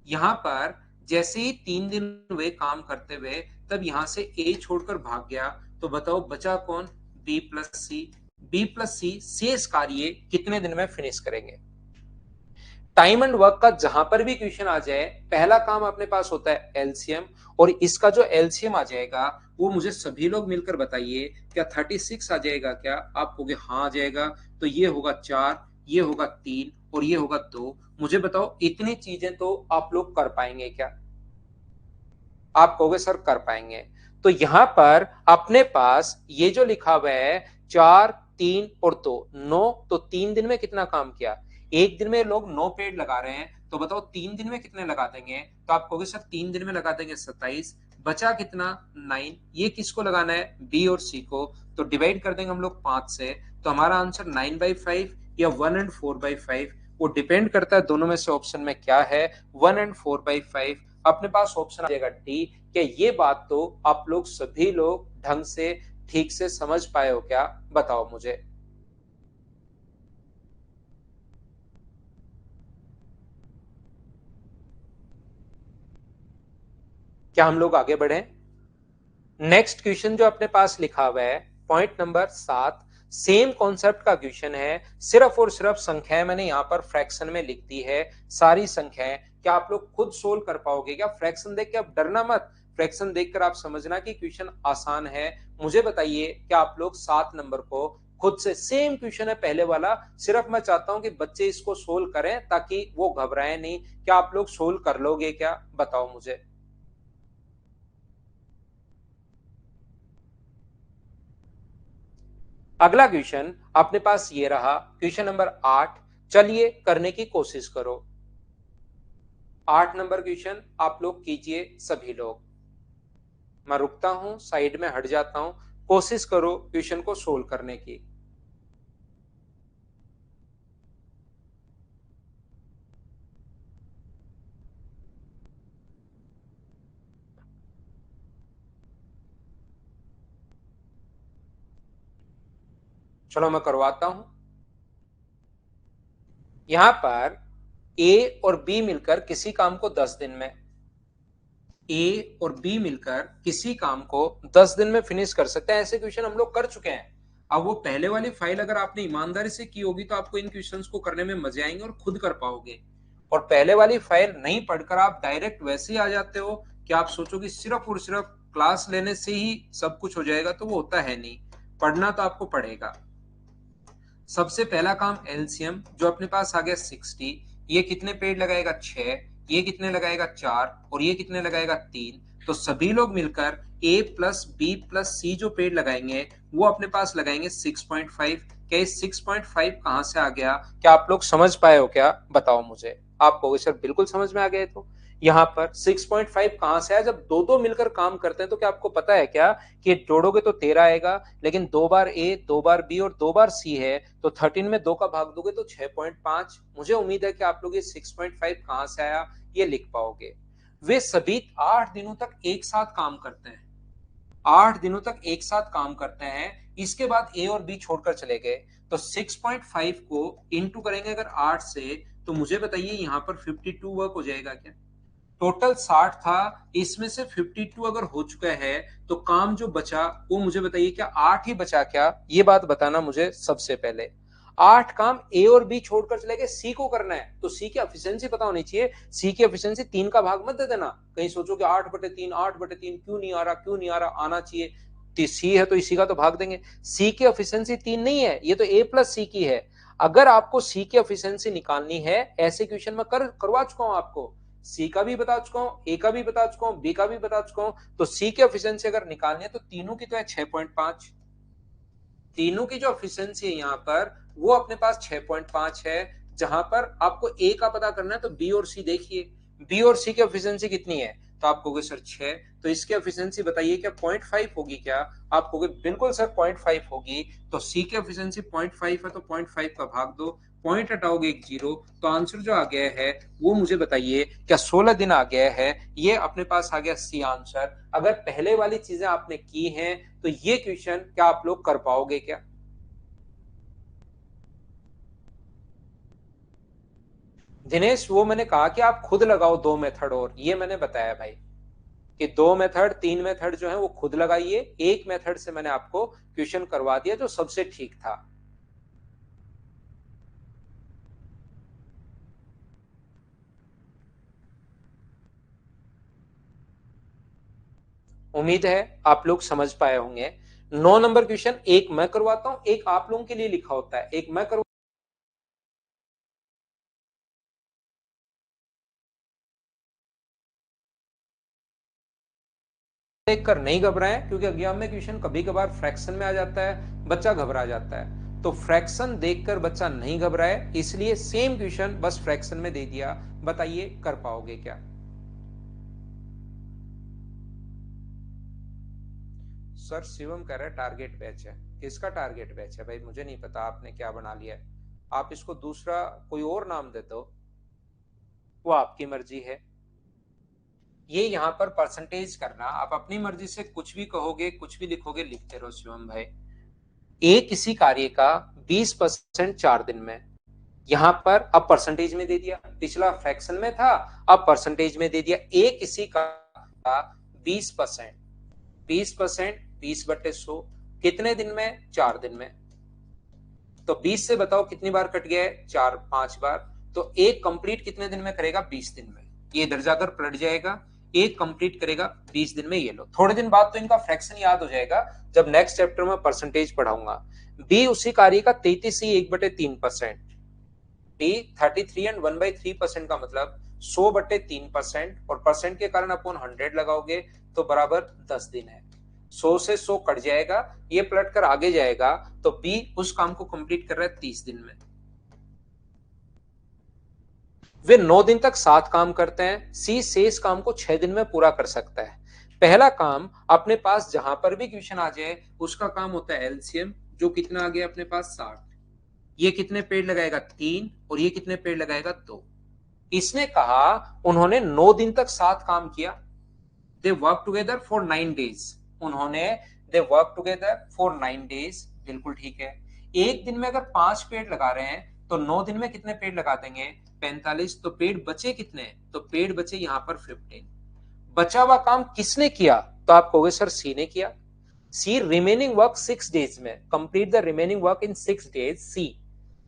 यहां पर जैसे ही 3 दिन वे काम करते हुए तब यहां से ए छोड़कर भाग गया, तो बताओ बचा कौन? बी प्लस सी। बी प्लस सी शेष कार्य कितने दिन में फिनिश करेंगे? टाइम एंड वर्क का जहां पर भी क्वेश्चन आ जाए, पहला काम अपने पास होता है एलसीएम, और इसका जो एलसीएम आ जाएगा वो मुझे सभी लोग मिलकर बताइए, क्या 36 आ जाएगा? क्या आप कहोगे हाँ आ जाएगा, तो ये होगा 4, ये होगा 3 और ये होगा 2। मुझे बताओ इतनी चीजें तो आप लोग कर पाएंगे क्या? आप कहोगे सर कर पाएंगे। तो यहां पर अपने पास ये जो लिखा हुआ है 4, 3 और 2, 9, तो 3 दिन में कितना काम किया? एक दिन में लोग 9 पेड़ लगा रहे हैं, तो बताओ 3 दिन में कितने लगा देंगे? तो आप कहोगे सर 3 दिन में लगा देंगे 27। बचा कितना? 9। ये किसको लगाना है? बी और सी को। तो डिवाइड कर देंगे हम लोग 5 से, तो हमारा आंसर 9/5 या 1 and 4/5, वो डिपेंड करता है दोनों में से ऑप्शन में क्या है, 1 and 4/5। अपने पास ऑप्शन आ जाएगा डी। क्या ये बात तो आप लोग सभी लोग ढंग से ठीक से समझ पाए हो क्या? बताओ मुझे। क्या हम लोग आगे बढ़े? नेक्स्ट क्वेश्चन जो अपने पास लिखा हुआ है पॉइंट नंबर 7, सेम कॉन्सेप्ट का क्वेश्चन है, सिर्फ और सिर्फ संख्याएं मैंने यहां पर फ्रैक्शन में लिख दी है, सारी संख्याएं। क्या आप लोग खुद सोल्व कर पाओगे क्या? फ्रैक्शन देख के आप डरना मत, फ्रैक्शन देखकर आप समझना कि क्वेश्चन आसान है। मुझे बताइए क्या आप लोग 7 नंबर को खुद से, सेम क्वेश्चन है पहले वाला, सिर्फ मैं चाहता हूं कि बच्चे इसको सोल्व करें ताकि वो घबराए नहीं। क्या आप लोग सोल्व कर लोगे क्या? बताओ मुझे। अगला क्वेश्चन अपने पास ये रहा, क्वेश्चन नंबर 8। चलिए करने की कोशिश करो। 8 नंबर क्वेश्चन आप लोग कीजिए सभी लोग। मैं रुकता हूं, साइड में हट जाता हूं, कोशिश करो क्वेश्चन को सोल्व करने की। चलो मैं करवाता हूं। यहां पर ए और बी मिलकर किसी काम को 10 दिन में, ए और बी मिलकर किसी काम को 10 दिन में फिनिश कर सकते हैं। ऐसे क्वेश्चन हम लोग कर चुके हैं। अब वो पहले वाली फाइल अगर आपने ईमानदारी से की होगी तो आपको इन क्वेश्चंस को करने में मजे आएंगे और खुद कर पाओगे। और पहले वाली फाइल नहीं पढ़कर आप डायरेक्ट वैसे ही आ जाते हो कि आप सोचो कि सिर्फ और सिर्फ क्लास लेने से ही सब कुछ हो जाएगा, तो वो होता है नहीं। पढ़ना तो आपको पड़ेगा। सबसे पहला काम एलसीएम जो अपने पास आ गया 60, ये कितने पेड़ लगाएगा? 6, ये कितने लगाएगा? 4 और ये कितने लगाएगा? 3। तो सभी लोग मिलकर ए प्लस बी प्लस सी जो पेड़ लगाएंगे वो अपने पास लगाएंगे 6.5। क्या ये 6.5 कहां से आ गया? क्या आप लोग समझ पाए हो क्या? बताओ मुझे। आप कहोगे सर बिल्कुल समझ में आ गए। तो यहाँ पर 6.5 कहां से आया? जब दो दो मिलकर काम करते हैं तो क्या आपको पता है क्या कि जोड़ोगे तो 13 आएगा, लेकिन 2 बार ए, 2 बार बी और 2 बार सी है, तो 13 में 2 का भाग दोगे तो 6.5। मुझे उम्मीद है कि आप लोग ये 6.5 कहां से आया ये लिख पाओगे। वे सभी 8 दिनों तक एक साथ काम करते हैं, 8 दिनों तक एक साथ काम करते हैं। इसके बाद ए और बी छोड़कर चले गए, तो 6.5 को इंटू करेंगे अगर 8 से, तो मुझे बताइए यहाँ पर 52 वर्क हो जाएगा क्या? टोटल 60 था, इसमें से 52 अगर हो चुका है तो काम जो बचा वो मुझे बताइए, क्या 8 ही बचा क्या? ये बात बताना मुझे सबसे पहले। 8 काम ए और बी छोड़कर चले गए, सी को करना है, तो सी की एफिशिएंसी पता होनी चाहिए। सी की एफिशिएंसी 3 का भाग मत दे देना, कहीं सोचो कि 8/3, 8/3 क्यों नहीं आ रहा, क्यों नहीं आ रहा, आना चाहिए। सी है तो इसी का तो भाग देंगे। सी की एफिशिएंसी 3 नहीं है, ये तो ए प्लस सी की है। अगर आपको सी की एफिशिएंसी निकालनी है, ऐसे क्वेश्चन में करवा चुका हूं आपको, सी का भी बता चुका हूं, ए का भी बता चुका हूं, बी का भी बता चुका हूं। तो सी की एफिशिएंसी अगर निकालनी है तो तीनों की तो है 6.5, तीनों की जो एफिशिएंसी है यहाँ पर वो अपने पास 6.5 है। जहां पर आपको ए का पता करना है तो बी और सी देखिए, बी और सी की एफिशिएंसी कितनी है, तो आप कहोगे सर 6, तो इसकी एफिशिएंसी बताइए क्या 0.5 होगी क्या, आप कहोगे बिल्कुल सर 0.5 होगी। तो सी की एफिशिएंसी 0.5 है तो 0.5 का भाग दो, पॉइंट हटाओगे एक जीरो, तो आंसर जो आ गया है वो मुझे बताइए क्या 16 दिन आ गया है। ये अपने पास आ गया सी आंसर। अगर पहले वाली चीजें आपने की हैं तो ये क्वेश्चन क्या आप लोग कर पाओगे क्या? दिनेश वो मैंने कहा कि आप खुद लगाओ दो मेथड, और ये मैंने बताया भाई कि दो मेथड तीन मेथड जो है वो खुद लगाइए, एक मेथड से मैंने आपको क्वेश्चन करवा दिया जो सबसे ठीक था। उम्मीद है आप लोग समझ पाए होंगे। 9 नंबर क्वेश्चन एक मैं करवाता हूं, एक आप लोगों के लिए लिखा होता है, एक मैं करवा देखकर नहीं घबराएं, क्योंकि एग्जाम में क्वेश्चन कभी कभार फ्रैक्शन में आ जाता है, बच्चा घबरा जाता है। तो फ्रैक्शन देखकर बच्चा नहीं घबराए, इसलिए सेम क्वेश्चन बस फ्रैक्शन में दे दिया। बताइए कर पाओगे क्या? सर शिवम कह रहा है टारगेट बैच है। किसका टारगेट बैच है भाई, मुझे नहीं पता आपने क्या बना लिया है। आप इसको दूसरा कोई और नाम दे दो, वो आपकी मर्जी है। ये यहाँ पर परसेंटेज करना, आप अपनी मर्जी से कुछ भी कहोगे कुछ भी लिखोगे, लिखते रहो शिवम भाई। ए किसी कार्य का 20% 4 दिन में, यहां पर अब परसेंटेज में दे दिया, पिछला फ्रैक्शन में था, अब परसेंटेज में दे दिया। ए किसी का 20%, 20% 20/100 कितने दिन में, 4 दिन में। तो 20 से बताओ कितनी बार कट गया है, 4 5 बार। तो एक कंप्लीट कितने दिन में करेगा, 20 दिन में। ये इधर जाकर पलट जाएगा, एक कंप्लीट करेगा 20 दिन में। ये लो, थोड़े दिन बाद तो इनका फ्रैक्शन याद हो जाएगा जब नेक्स्ट चैप्टर में परसेंटेज पढ़ाऊंगा। बी उसी कार्य का 33 बी 33 एंड 1/3% का मतलब 100/3%, और परसेंट के कारण अपन 100 लगाओगे तो बराबर 10 दिन है। 100 से 100 कट जाएगा, ये पलट कर आगे जाएगा, तो बी उस काम को कंप्लीट कर रहा है 30 दिन में। वे 9 दिन तक 7 काम करते हैं, सी शेष काम को 6 दिन में पूरा कर सकता है। पहला काम अपने पास जहां पर भी क्वेश्चन आ जाए उसका काम होता है एलसीएम, जो कितना आ गया अपने पास 60। ये कितने पेड़ लगाएगा, 3, और ये कितने पेड़ लगाएगा, 2। इसने कहा उन्होंने 9 दिन तक 7 काम किया। They work together for 9 days. उन्होंने they work together for 9 days, बिल्कुल ठीक है। एक दिन में अगर 5 पेड़ लगा रहे हैं तो 9 दिन में कितने पेड़ लगा देंगे, 45। तो पेड़ बचे कितने, तो पेड़ बचे यहां पर 15। बचा हुआ काम किसने किया, तो आप कहोगे सर सी ने किया। सी रिमेनिंग वर्क 6 डेज में, complete the remaining work in 6 days.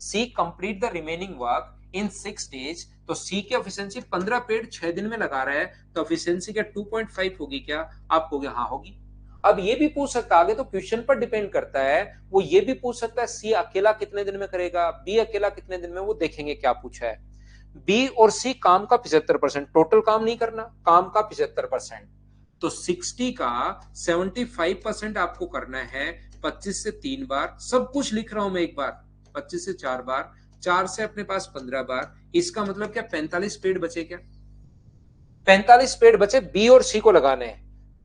C complete the remaining work in 6 days. तो सी की एफिशिएंसी 15 पेड़ 6 दिन में लगा रहा है, तो एफिशिएंसी क्या 2.5 होगी क्या, आप कहोगे हाँ होगी। अब ये भी पूछ सकता है, आगे तो क्वेश्चन पर डिपेंड करता है, वो ये भी पूछ सकता है सी अकेला कितने दिन में करेगा, बी अकेला कितने दिन में, वो देखेंगे क्या पूछा है। बी और सी काम का 75%, टोटल काम नहीं करना, काम का 75%। तो 60 का 75% आपको करना है 25 से 3 बार। सब कुछ लिख रहा हूं मैं एक बार, 25 से 4 बार, 4 से अपने पास 15 बार। इसका मतलब क्या 45 पेड़ बचे क्या, 45 पेड़ बचे बी और सी को लगाने हैं।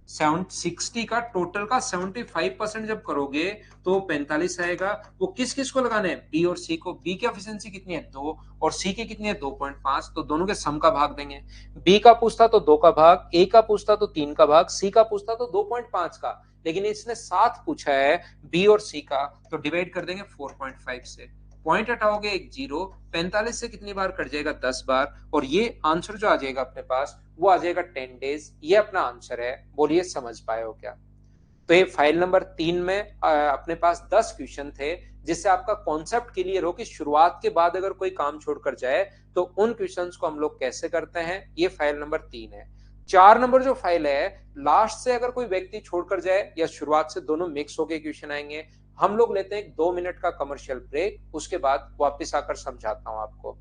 60 का टोटल का 75% जब करोगे तो 45 आएगा। वो किस किस को लगाने हैं, बी और सी को। बी की एफिशिएंसी कितनी है, 2, और सी की कितनी है, 2.5। तो दोनों के सम का भाग देंगे। बी का पूछता तो 2 का भाग, ए का पूछता तो 3 का भाग, सी का पूछता तो 2.5 का, लेकिन इसने 7 पूछा है बी और सी का, तो डिवाइड कर देंगे 4.5 से। पॉइंट हटाओगे एक जीरो, 45 से कितनी बार कट जाएगा, 10 बार, और ये आंसर जो आ जाएगा अपने पास वो आ जाएगा 10 डेज। ये अपना आंसर है। बोलिए समझ पाए हो क्या? तो ये फाइल नंबर 3 में अपने पास 10 क्वेश्चन थे, जिससे आपका कॉन्सेप्ट क्लियर हो कि शुरुआत के बाद अगर कोई काम छोड़कर जाए तो उन क्वेश्चंस को हम लोग कैसे करते हैं। ये फाइल नंबर 3 है। 4 नंबर जो फाइल है, लास्ट से अगर कोई व्यक्ति छोड़कर जाए या शुरुआत से, दोनों मिक्स होकर क्वेश्चन आएंगे। हम लोग लेते हैं 2 मिनट का कमर्शियल ब्रेक, उसके बाद वापिस आकर समझाता हूं आपको।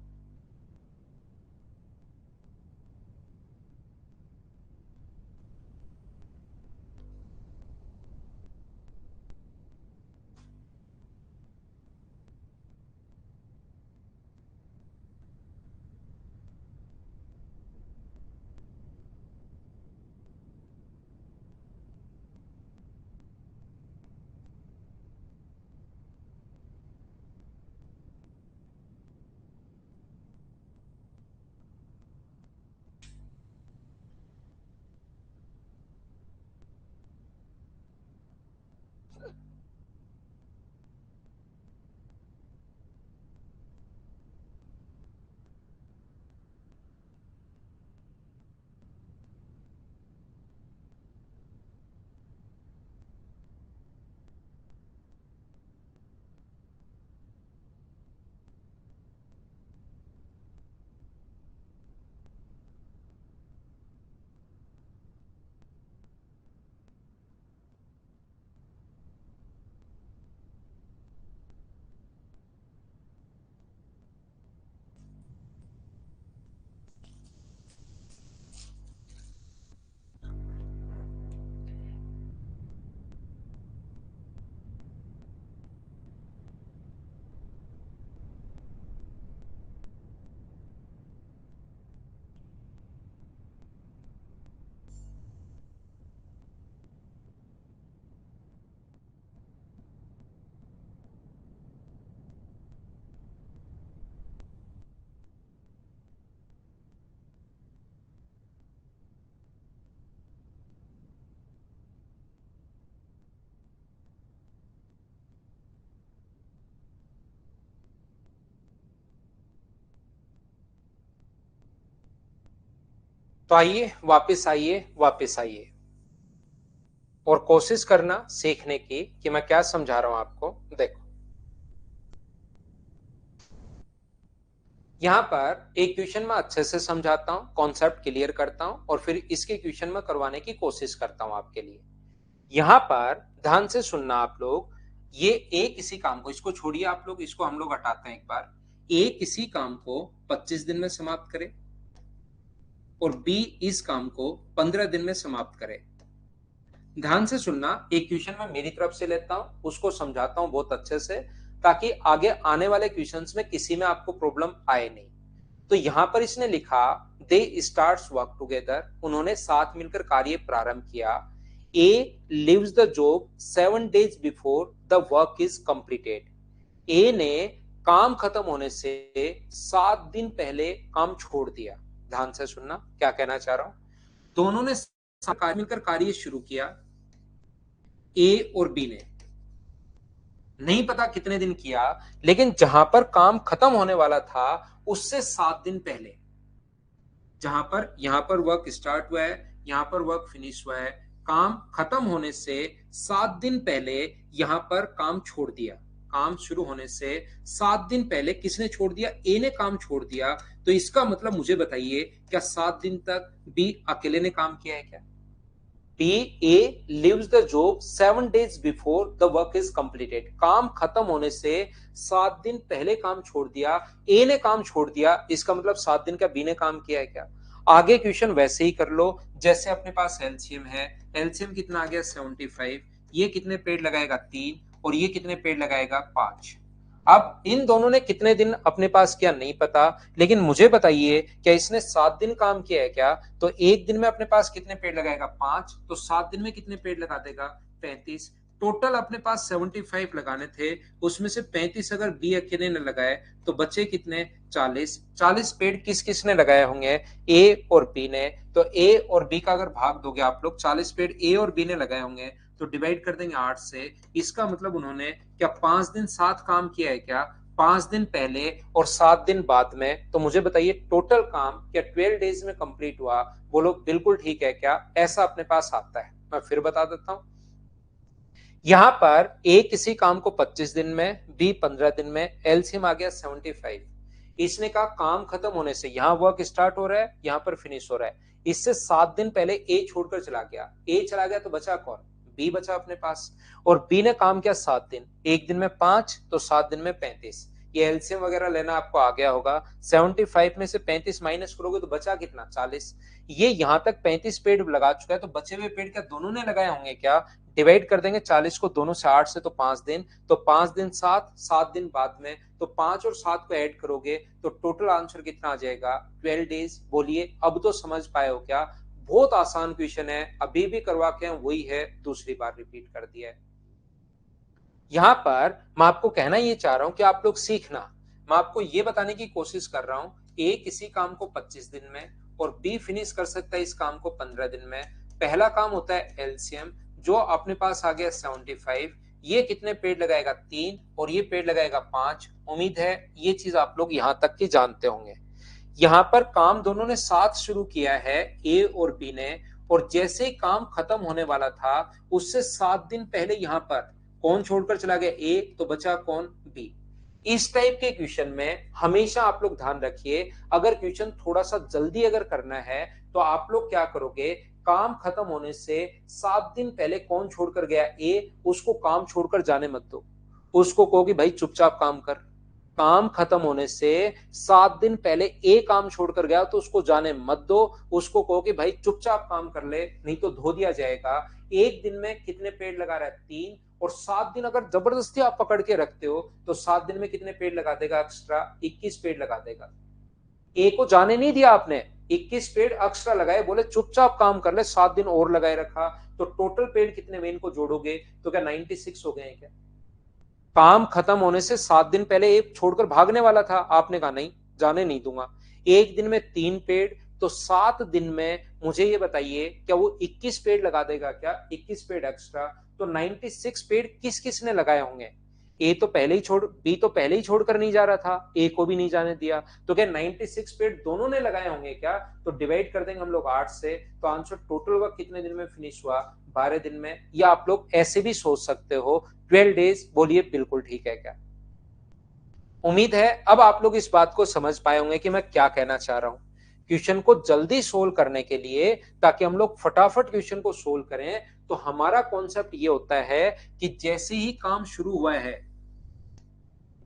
तो आइए वापस आइए और कोशिश करना सीखने की कि मैं क्या समझा रहा हूं आपको। देखो, यहां पर एक क्वेश्चन में अच्छे से समझाता हूं, कॉन्सेप्ट क्लियर करता हूं और फिर इसके क्वेश्चन में करवाने की कोशिश करता हूं आपके लिए। यहां पर ध्यान से सुनना आप लोग। ये ए किसी काम को, इसको छोड़िए आप लोग, इसको हम लोग हटाते हैं एक बार। ए किसी काम को 25 दिन में समाप्त करे और बी इस काम को 15 दिन में समाप्त करे। ध्यान से सुनना, एक क्वेश्चन मैं मेरी तरफ से लेता हूं, उसको समझाता हूं बहुत अच्छे से, ताकि आगे आने वाले क्वेश्चंस में किसी में आपको प्रॉब्लम आए नहीं। तो यहां पर इसने लिखा दे स्टार्ट्स वर्क टुगेदर, उन्होंने साथ मिलकर कार्य प्रारंभ किया। A leaves the job 7 days before the work is completed. A ने काम खत्म होने से 7 दिन पहले काम छोड़ दिया। ध्यान से सुनना क्या कहना चाह रहा हूं। दोनों ने मिलकर कार्य शुरू किया। ए और बी ने नहीं पता कितने दिन किया, लेकिन जहां पर काम खत्म होने वाला था उससे 7 दिन पहले, जहां पर यहां पर वर्क स्टार्ट हुआ है, यहां पर वर्क फिनिश हुआ है, काम खत्म होने से 7 दिन पहले यहां पर काम छोड़ दिया। काम शुरू होने से 7 दिन पहले किसने छोड़ दिया? ए ने काम छोड़ दिया। तो इसका मतलब मुझे बताइए, क्या 7 दिन तक बी अकेले ने काम किया है क्या? B A leaves the job 7 days before the work is completed. काम खत्म होने से 7 दिन पहले काम छोड़ दिया। ए ने काम छोड़ दिया, इसका मतलब 7 दिन का बी ने काम किया है क्या? आगे क्वेश्चन वैसे ही कर लो जैसे अपने पास एलसीएम है। एलसीएम कितना आ गया? 75। ये कितने पेड़ लगाएगा? 3। और ये कितने पेड़ लगाएगा? 5। अब इन दोनों ने कितने दिन अपने पास किया नहीं पता, लेकिन मुझे बताइए क्या इसने 7 दिन काम किया है क्या? तो एक दिन में अपने पास कितने पेड़ लगाएगा? 5। तो 7 दिन में कितने पेड़ लगा देगा? 35। टोटल अपने पास 75 लगाने थे, उसमें से 35 अगर बी अकेले ने लगाए तो बचे कितने? 40। 40 पेड़ किस किस ने लगाए होंगे? ए और बी ने। तो ए और बी का अगर भाग दोगे आप लोग, 40 पेड़ ए और बी ने लगाए होंगे, तो डिवाइड कर देंगे 8 से। इसका मतलब उन्होंने क्या 5 दिन साथ काम किया है क्या? 5 दिन पहले और 7 दिन बाद में। तो मुझे बताइए टोटल काम क्या 12 डेज में कंप्लीट हुआ? बोलो बिल्कुल ठीक है क्या? ऐसा अपने पास आता है। मैं फिर बता देता हूं। यहां पर ए किसी काम को 25 दिन में, बी 15 दिन में, एलसीएम आ गया 75। इसने कहा काम खत्म होने से, यहां वर्क स्टार्ट हो रहा है, यहां पर फिनिश हो रहा है, इससे 7 दिन पहले ए छोड़कर चला गया। ए चला गया तो बचा कौन? बी बचा अपने पास। और बी ने काम किया 7 दिन, एक दिन में 5 तो 7 दिन में 35। ये एलसीएम वगैरह लेना आपको आ गया होगा। 75 में से 35 माइनस करोगे तो बचा कितना? 40। ये यहां तक 35 पेड़ लगा चुका है, तो बचे हुए पेड़ क्या दोनों ने लगाए होंगे क्या? डिवाइड कर देंगे 40 को दोनों से, 8 से तो 5 दिन, तो 5 दिन 7, 7 दिन बाद में, तो 5 और 7 को ऐड करोगे तो टोटल आंसर कितना आ जाएगा? 12 डेज। बोलिए अब तो समझ पाए हो क्या? बहुत आसान क्वेश्चन है, अभी भी करवा के वही है, दूसरी बार रिपीट कर दिया है। यहां पर मैं आपको कहना ये चाह रहा हूं कि आप लोग सीखना। मैं आपको ये बताने की कोशिश कर रहा हूं, ए किसी काम को 25 दिन में और बी फिनिश कर सकता है इस काम को 15 दिन में। पहला काम होता है एलसीएम, जो अपने पास आ गया 75। ये कितने पेड़ लगाएगा? 3। और ये पेड़ लगाएगा 5। उम्मीद है ये चीज आप लोग यहां तक की जानते होंगे। यहां पर काम दोनों ने साथ शुरू किया है, ए और बी ने, और जैसे ही काम खत्म होने वाला था उससे 7 दिन पहले यहां पर कौन छोड़कर चला गया? ए। तो बचा कौन? बी। इस टाइप के क्वेश्चन में हमेशा आप लोग ध्यान रखिए, अगर क्वेश्चन थोड़ा सा जल्दी अगर करना है तो आप लोग क्या करोगे? काम खत्म होने से 7 दिन पहले कौन छोड़कर गया? ए। उसको काम छोड़कर जाने मत दो, उसको कहो कि भाई चुपचाप काम कर। काम खत्म होने से 7 दिन पहले ए काम छोड़कर गया तो उसको जाने मत दो, उसको कहो कि भाई चुपचाप काम कर ले, नहीं तो धो दिया जाएगा। एक दिन में कितने पेड़ लगा रहा है? 3। और 7 दिन अगर जबरदस्ती आप पकड़ के रखते हो तो 7 दिन में कितने पेड़ लगा देगा एक्स्ट्रा? 21 पेड़ लगा देगा। ए को जाने नहीं दिया आपने, 21 पेड़ एक्स्ट्रा लगाए, बोले चुपचाप काम कर ले, 7 दिन और लगाए रखा। तो टोटल पेड़ कितने में इनको जोड़ोगे तो क्या 96 हो गए हैं क्या? काम खत्म होने से 7 दिन पहले एक छोड़कर भागने वाला था, आपने कहा नहीं जाने नहीं दूंगा। एक दिन में 3 पेड़, तो 7 दिन में मुझे ये बताइए क्या वो 21 पेड़ लगा देगा क्या? 21 पेड़ एक्स्ट्रा। तो 96 पेड़ किस किस ने लगाए होंगे? ए तो पहले ही छोड़ बी तो पहले ही छोड़कर नहीं जा रहा था, ए को भी नहीं जाने दिया, तो क्या 96 पेड़ दोनों ने लगाए होंगे क्या? तो डिवाइड कर देंगे हम लोग 8 से, तो आंसर टोटल वर्क कितने दिन में फिनिश हुआ? 12 दिन में। या आप लोग ऐसे भी सोच सकते हो 12 डेज। बोलिए बिल्कुल ठीक है क्या? उम्मीद है अब आप लोग इस बात को समझ पाए होंगे कि मैं क्या कहना चाह रहा हूं। क्वेश्चन को जल्दी सोल्व करने के लिए, ताकि हम लोग फटाफट क्वेश्चन को सोल्व करें, तो हमारा कॉन्सेप्ट ये होता है कि जैसे ही काम शुरू हुआ है,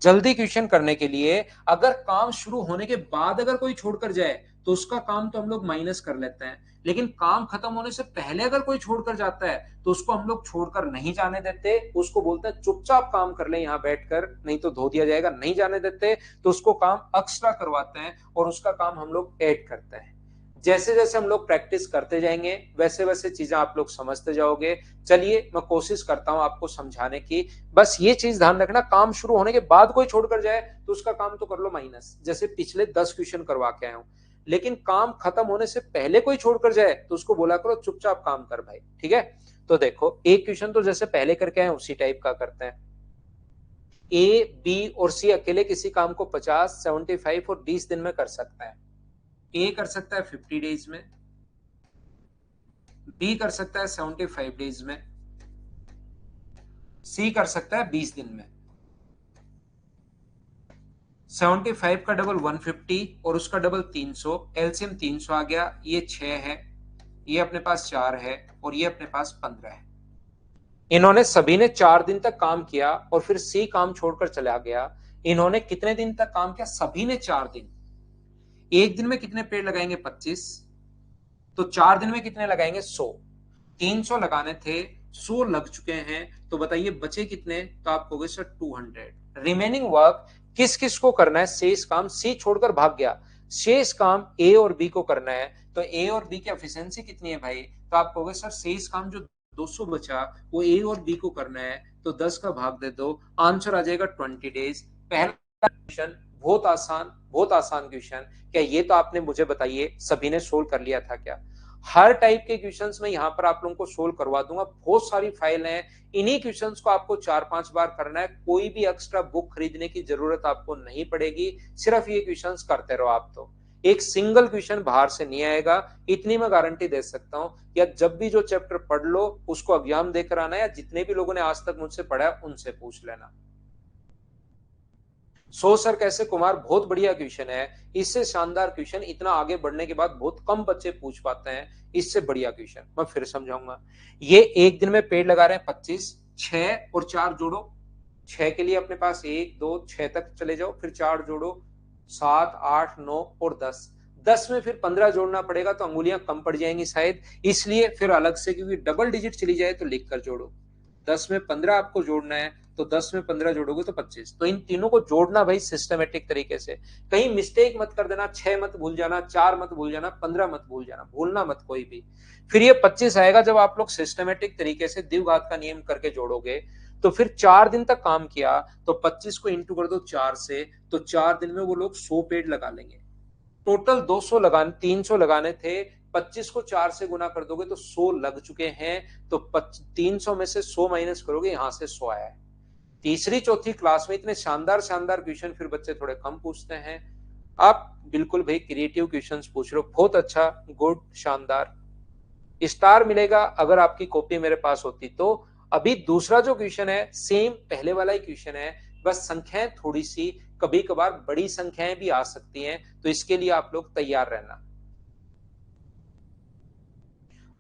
जल्दी क्वेश्चन करने के लिए अगर काम शुरू होने के बाद अगर कोई छोड़कर जाए तो उसका काम तो हम लोग माइनस कर लेते हैं, लेकिन काम खत्म होने से पहले अगर कोई छोड़कर जाता है तो उसको हम लोग छोड़कर नहीं जाने देते, उसको बोलते हैं चुपचाप काम कर ले यहां बैठकर, नहीं तो धो दिया जाएगा, नहीं जाने देते, तो उसको काम एक्स्ट्रा करवाते हैं और उसका काम हम लोग ऐड करते हैं। जैसे जैसे हम लोग प्रैक्टिस करते जाएंगे वैसे वैसे चीजें आप लोग समझते जाओगे। चलिए मैं कोशिश करता हूं आपको समझाने की। बस ये चीज ध्यान रखना, काम शुरू होने के बाद कोई छोड़कर जाए तो उसका काम तो कर लो माइनस, जैसे पिछले 10 क्वेश्चन करवा के आया हूं। लेकिन काम खत्म होने से पहले कोई छोड़कर जाए तो उसको बोला करो चुपचाप काम कर भाई, ठीक है? तो देखो एक क्वेश्चन तो जैसे पहले करके आए उसी टाइप का करते हैं। ए, बी और सी अकेले किसी काम को 50, 75 और 20 दिन में कर सकता है। ए कर सकता है 50 डेज में, बी कर सकता है 75 डेज में, सी कर सकता है 20 दिन में। 75 का डबल 150 और उसका डबल 300, एलसीएम 300 आ गया। ये 6 है, ये अपने पास 4 है और ये अपने पास 15 है। इन्होंने सभी ने 4 दिन तक काम किया और फिर सी काम छोड़कर चला गया। इन्होंने कितने दिन तक काम किया? सभी ने 4 दिन। एक दिन में कितने पेड़ लगाएंगे? 25। तो 4 दिन में कितने लगाएंगे? 100। 300 लगाने थे, 100 लग चुके हैं, तो बताइए बचे कितने? तो आप कहोगे सर 200। रिमेनिंग वर्क किस किस को करना है? शेष काम सी छोड़कर भाग गया, शेष काम ए और बी को करना है। तो ए और बी की एफिशिएंसी कितनी है भाई? तो आप कहोगे सर शेष काम जो 200 बचा वो ए और बी को करना है, तो 10 का भाग दे दो, आंसर आ जाएगा 20 डेज। पहला क्वेश्चन बहुत आसान क्वेश्चन। क्या ये तो आपने मुझे बताइए सभी ने सोल्व कर लिया था क्या? हर टाइप के क्वेश्चंस में यहां पर आप लोगों को सोल्व करवा दूंगा, बहुत सारी फाइल है। इन्हीं क्वेश्चंस को आपको 4-5 बार करना है, कोई भी एक्स्ट्रा बुक खरीदने की जरूरत आपको नहीं पड़ेगी, सिर्फ ये क्वेश्चंस करते रहो आप। तो एक सिंगल क्वेश्चन बाहर से नहीं आएगा, इतनी मैं गारंटी दे सकता हूं। या जब भी जो चैप्टर पढ़ लो उसको एग्जाम देकर आना, या जितने भी लोगों ने आज तक मुझसे पढ़ा है उनसे पूछ लेना। सो सर कैसे कुमार, बहुत बढ़िया क्वेश्चन है। इससे शानदार क्वेश्चन इतना आगे बढ़ने के बाद बहुत कम बच्चे पूछ पाते हैं। इससे बढ़िया क्वेश्चन मैं फिर समझाऊंगा। ये एक दिन में पेड़ लगा रहे हैं 25, 6 और 4 जोड़ो। 6 के लिए अपने पास 1 2 6 तक चले जाओ, फिर 4 जोड़ो, 7 8 9 और 10। 10 में फिर 15 जोड़ना पड़ेगा तो अंगुलियां कम पड़ जाएंगी शायद, इसलिए फिर अलग से, क्योंकि डबल डिजिट चली जाए तो लिख कर जोड़ो। 10 में 15 आपको जोड़ना है, तो 10 में 15 जोड़ोगे तो 25। तो इन तीनों को जोड़ना भाई सिस्टमेटिक तरीके से, कहीं मिस्टेक मत कर देना। 6 मत भूल जाना, 4 मत भूल जाना, 15 मत भूल जाना, भूलना मत कोई भी। फिर ये 25 आएगा जब आप लोग सिस्टमेटिक तरीके से द्विघात का नियम करके जोड़ोगे। तो फिर 4 दिन तक काम किया तो 25 को इंटू कर दो 4 से, तो 4 दिन में वो लोग 100 पेड़ लगा लेंगे। टोटल 200 लगाने, 300 लगाने थे, 25 को 4 से गुना कर दोगे तो 100 लग चुके हैं। तो 300 में से 100 माइनस करोगे, यहां से 100 आया है। तीसरी चौथी क्लास में इतने शानदार शानदार क्वेश्चन फिर बच्चे थोड़े कम पूछते हैं। आप बिल्कुल भाई क्रिएटिव क्वेश्चंस पूछ रहे हो, बहुत अच्छा, गुड, शानदार। स्टार मिलेगा अगर आपकी कॉपी मेरे पास होती तो। अभी दूसरा जो क्वेश्चन है सेम पहले वाला ही क्वेश्चन है, बस संख्याएं थोड़ी सी, कभी कभार बड़ी संख्याएं भी आ सकती हैं, तो इसके लिए आप लोग तैयार रहना।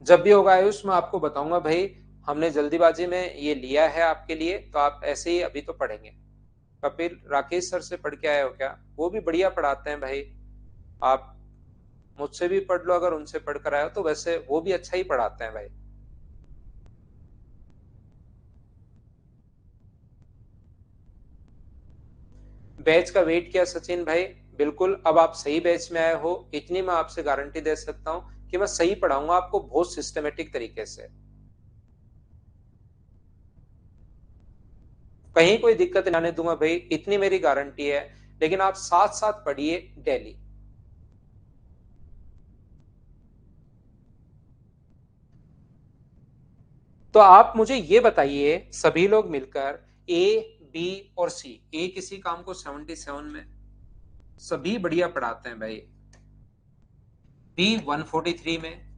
जब भी होगा आयुष मैं आपको बताऊंगा भाई। हमने जल्दीबाजी में ये लिया है आपके लिए, तो आप ऐसे ही अभी तो पढ़ेंगे। कपिल राकेश सर से पढ़ के आए हो क्या? वो भी बढ़िया पढ़ाते हैं भाई। आप मुझसे भी पढ़ लो अगर उनसे पढ़ कर आए हो तो, वैसे वो भी अच्छा ही पढ़ाते हैं भाई। बैच का वेट किया सचिन भाई, बिल्कुल अब आप सही बैच में आए हो, इतनी मैं आपसे गारंटी दे सकता हूं कि मैं सही पढ़ाऊंगा आपको बहुत सिस्टमेटिक तरीके से। कहीं कोई दिक्कत नहीं आने दूंगा भाई, इतनी मेरी गारंटी है। लेकिन आप साथ साथ पढ़िए डेली। तो आप मुझे ये बताइए सभी लोग मिलकर, ए बी और सी, एक इसी काम को 77 में, सभी बढ़िया पढ़ाते हैं भाई, बी 143 में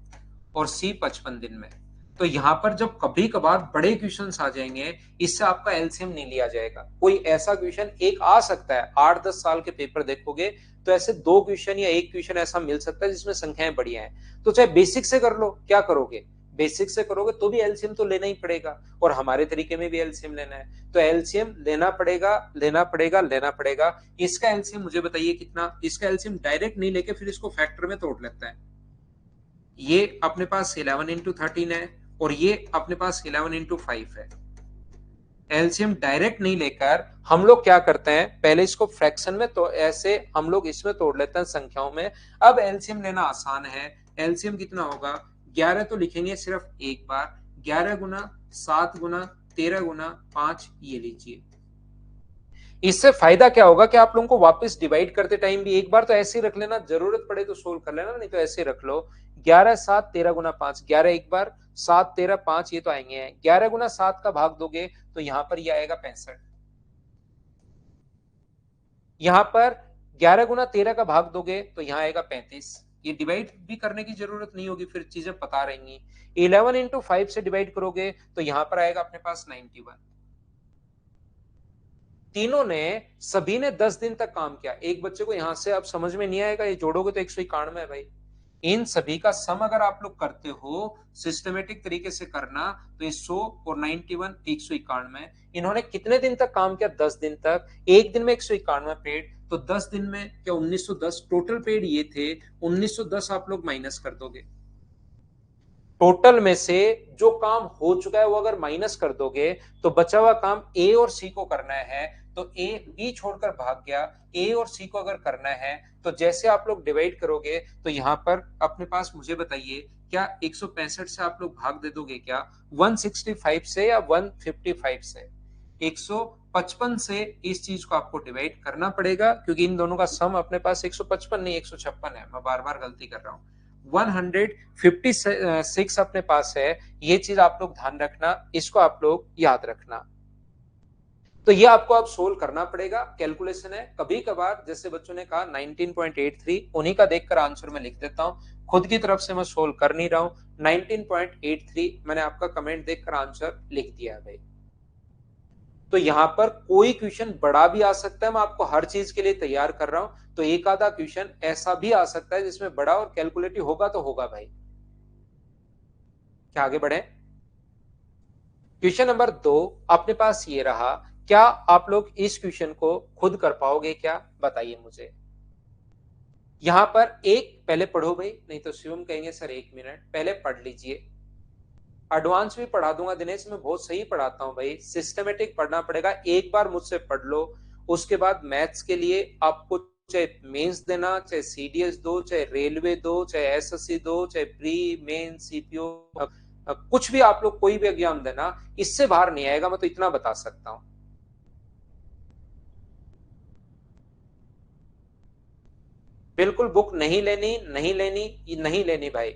और सी 55 दिन में। तो यहां पर जब कभी कभार बड़े क्वेश्चंस आ जाएंगे, इससे आपका एलसीएम नहीं लिया जाएगा। कोई ऐसा क्वेश्चन एक आ सकता है, 8-10 साल के पेपर देखोगे तो ऐसे 2 क्वेश्चन या 1 क्वेश्चन ऐसा मिल सकता है जिसमें संख्याएं बढ़िया हैं। तो चाहे बेसिक से कर लो, क्या करोगे, बेसिक से करोगे तो भी एलसीएम तो लेना ही पड़ेगा, और हमारे तरीके में भी एलसीएम लेना है, तो एलसीएम लेना पड़ेगा, लेना पड़ेगा, लेना पड़ेगा। इसका एलसीएम मुझे बताइए कितना, इसका एलसीएम डायरेक्ट नहीं लेके फिर इसको फैक्टर में तोड़ लेता है। ये अपने पास 11 इंटू 13 है और ये अपने पास 11 इंटू 5 है। एलसीएम डायरेक्ट नहीं लेकर हम लोग क्या करते हैं, पहले इसको फ्रैक्शन में, तो ऐसे हम लोग इसमें तोड़ लेते हैं संख्याओं में। अब एलसीएम लेना आसान है, एलसीएम कितना होगा, 11 तो लिखेंगे सिर्फ एक बार, 11 गुना 7 गुना 13 गुना 5, ये लीजिए। इससे फायदा क्या होगा कि आप लोगों को वापस डिवाइड करते टाइम भी एक बार तो ऐसे ही रख लेना, जरूरत पड़े तो सोल्व कर लेना, नहीं तो ऐसे रख लो। 11 7 13 गुना 5, 11 एक बार, 7 13 5, ये तो आएंगे हैं। 11 गुना 7 का भाग दोगे तो यहां पर ये आएगा 65। यहां पर 11 गुना 13 का भाग दोगे तो यहां आएगा 35। ये डिवाइड भी करने की जरूरत नहीं होगी, फिर चीजें पता रहेंगी। 11 इंटू 5 से डिवाइड करोगे तो यहां पर आएगा अपने पास 91। तीनों ने, सभी ने 10 दिन तक काम किया। एक बच्चे को यहां से अब समझ में नहीं आएगा, ये जोड़ोगे तो 191 है भाई। इन सभी का सम अगर आप लोग करते हो सिस्टमेटिक तरीके से करना, तो ये 100 और 91 191। इन्होंने कितने दिन तक काम किया, 10 दिन तक। एक दिन में 191 पेड, तो 10 दिन में क्या 1910 टोटल पेड ये थे। 1910 आप लोग माइनस कर दोगे, टोटल में से जो काम हो चुका है वो अगर माइनस कर दोगे तो बचा हुआ काम ए और सी को करना है। तो ए बी छोड़कर भाग गया, ए और सी को अगर करना है तो जैसे आप लोग डिवाइड करोगे तो यहां पर अपने पास, मुझे बताइए, क्या 165 से आप लोग भाग दे दोगे क्या, 165 से या 155 से? 155 से इस चीज को आपको डिवाइड करना पड़ेगा, क्योंकि इन दोनों का सम अपने पास 155 नहीं 156 है। मैं बार बार गलती कर रहा हूं, 156 अपने पास है। ये चीज आप लोग ध्यान रखना, इसको आप लोग याद रखना। तो ये आपको अब सोल्व करना पड़ेगा, कैलकुलेशन है। कभी कभार जैसे बच्चों ने कहा 19.83, उन्हीं का देखकर आंसर मैं लिख देता हूं, खुद की तरफ से मैं सोल्व कर नहीं रहा हूं। 19.83 मैंने आपका कमेंट देखकर आंसर लिख दिया भाई। तो यहां पर कोई क्वेश्चन बड़ा भी आ सकता है, मैं आपको हर चीज के लिए तैयार कर रहा हूं। तो एक आधा क्वेश्चन ऐसा भी आ सकता है जिसमें बड़ा और कैलकुलेटिव होगा तो होगा भाई। क्या आगे बढ़े, क्वेश्चन नंबर 2 अपने पास ये रहा। क्या आप लोग इस क्वेश्चन को खुद कर पाओगे क्या, बताइए मुझे। यहां पर एक पहले पढ़ो भाई, नहीं तो शिवम कहेंगे सर 1 मिनट, पहले पढ़ लीजिए। एडवांस भी पढ़ा दूंगा दिनेश, मैं बहुत सही पढ़ाता हूं भाई, सिस्टमेटिक पढ़ना पड़ेगा। एक बार मुझसे पढ़ लो, उसके बाद मैथ्स के लिए आपको चाहे मेंस देना, चाहे सीडीएस दो, चाहे रेलवे दो, चाहे एसएससी दो, चाहे प्री मेन सीपीओ, कुछ भी आप लोग कोई भी एग्जाम देना, इससे बाहर नहीं आएगा, मैं तो इतना बता सकता हूं। बिल्कुल बुक नहीं लेनी, नहीं लेनी, नहीं लेनी भाई।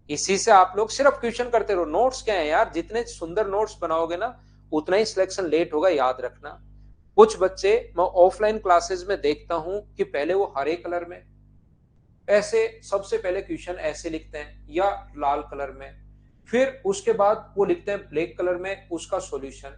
इसी से आप लोग सिर्फ क्वेश्चन करते रहो। नोट्स क्या है यार, जितने सुंदर नोट्स बनाओगे ना उतना ही सिलेक्शन लेट होगा, याद रखना। कुछ बच्चे मैं ऑफलाइन क्लासेस में देखता हूं कि पहले वो हरे कलर में ऐसे सबसे पहले क्वेश्चन ऐसे लिखते हैं या लाल कलर में, फिर उसके बाद वो लिखते हैं ब्लैक कलर में उसका सॉल्यूशन,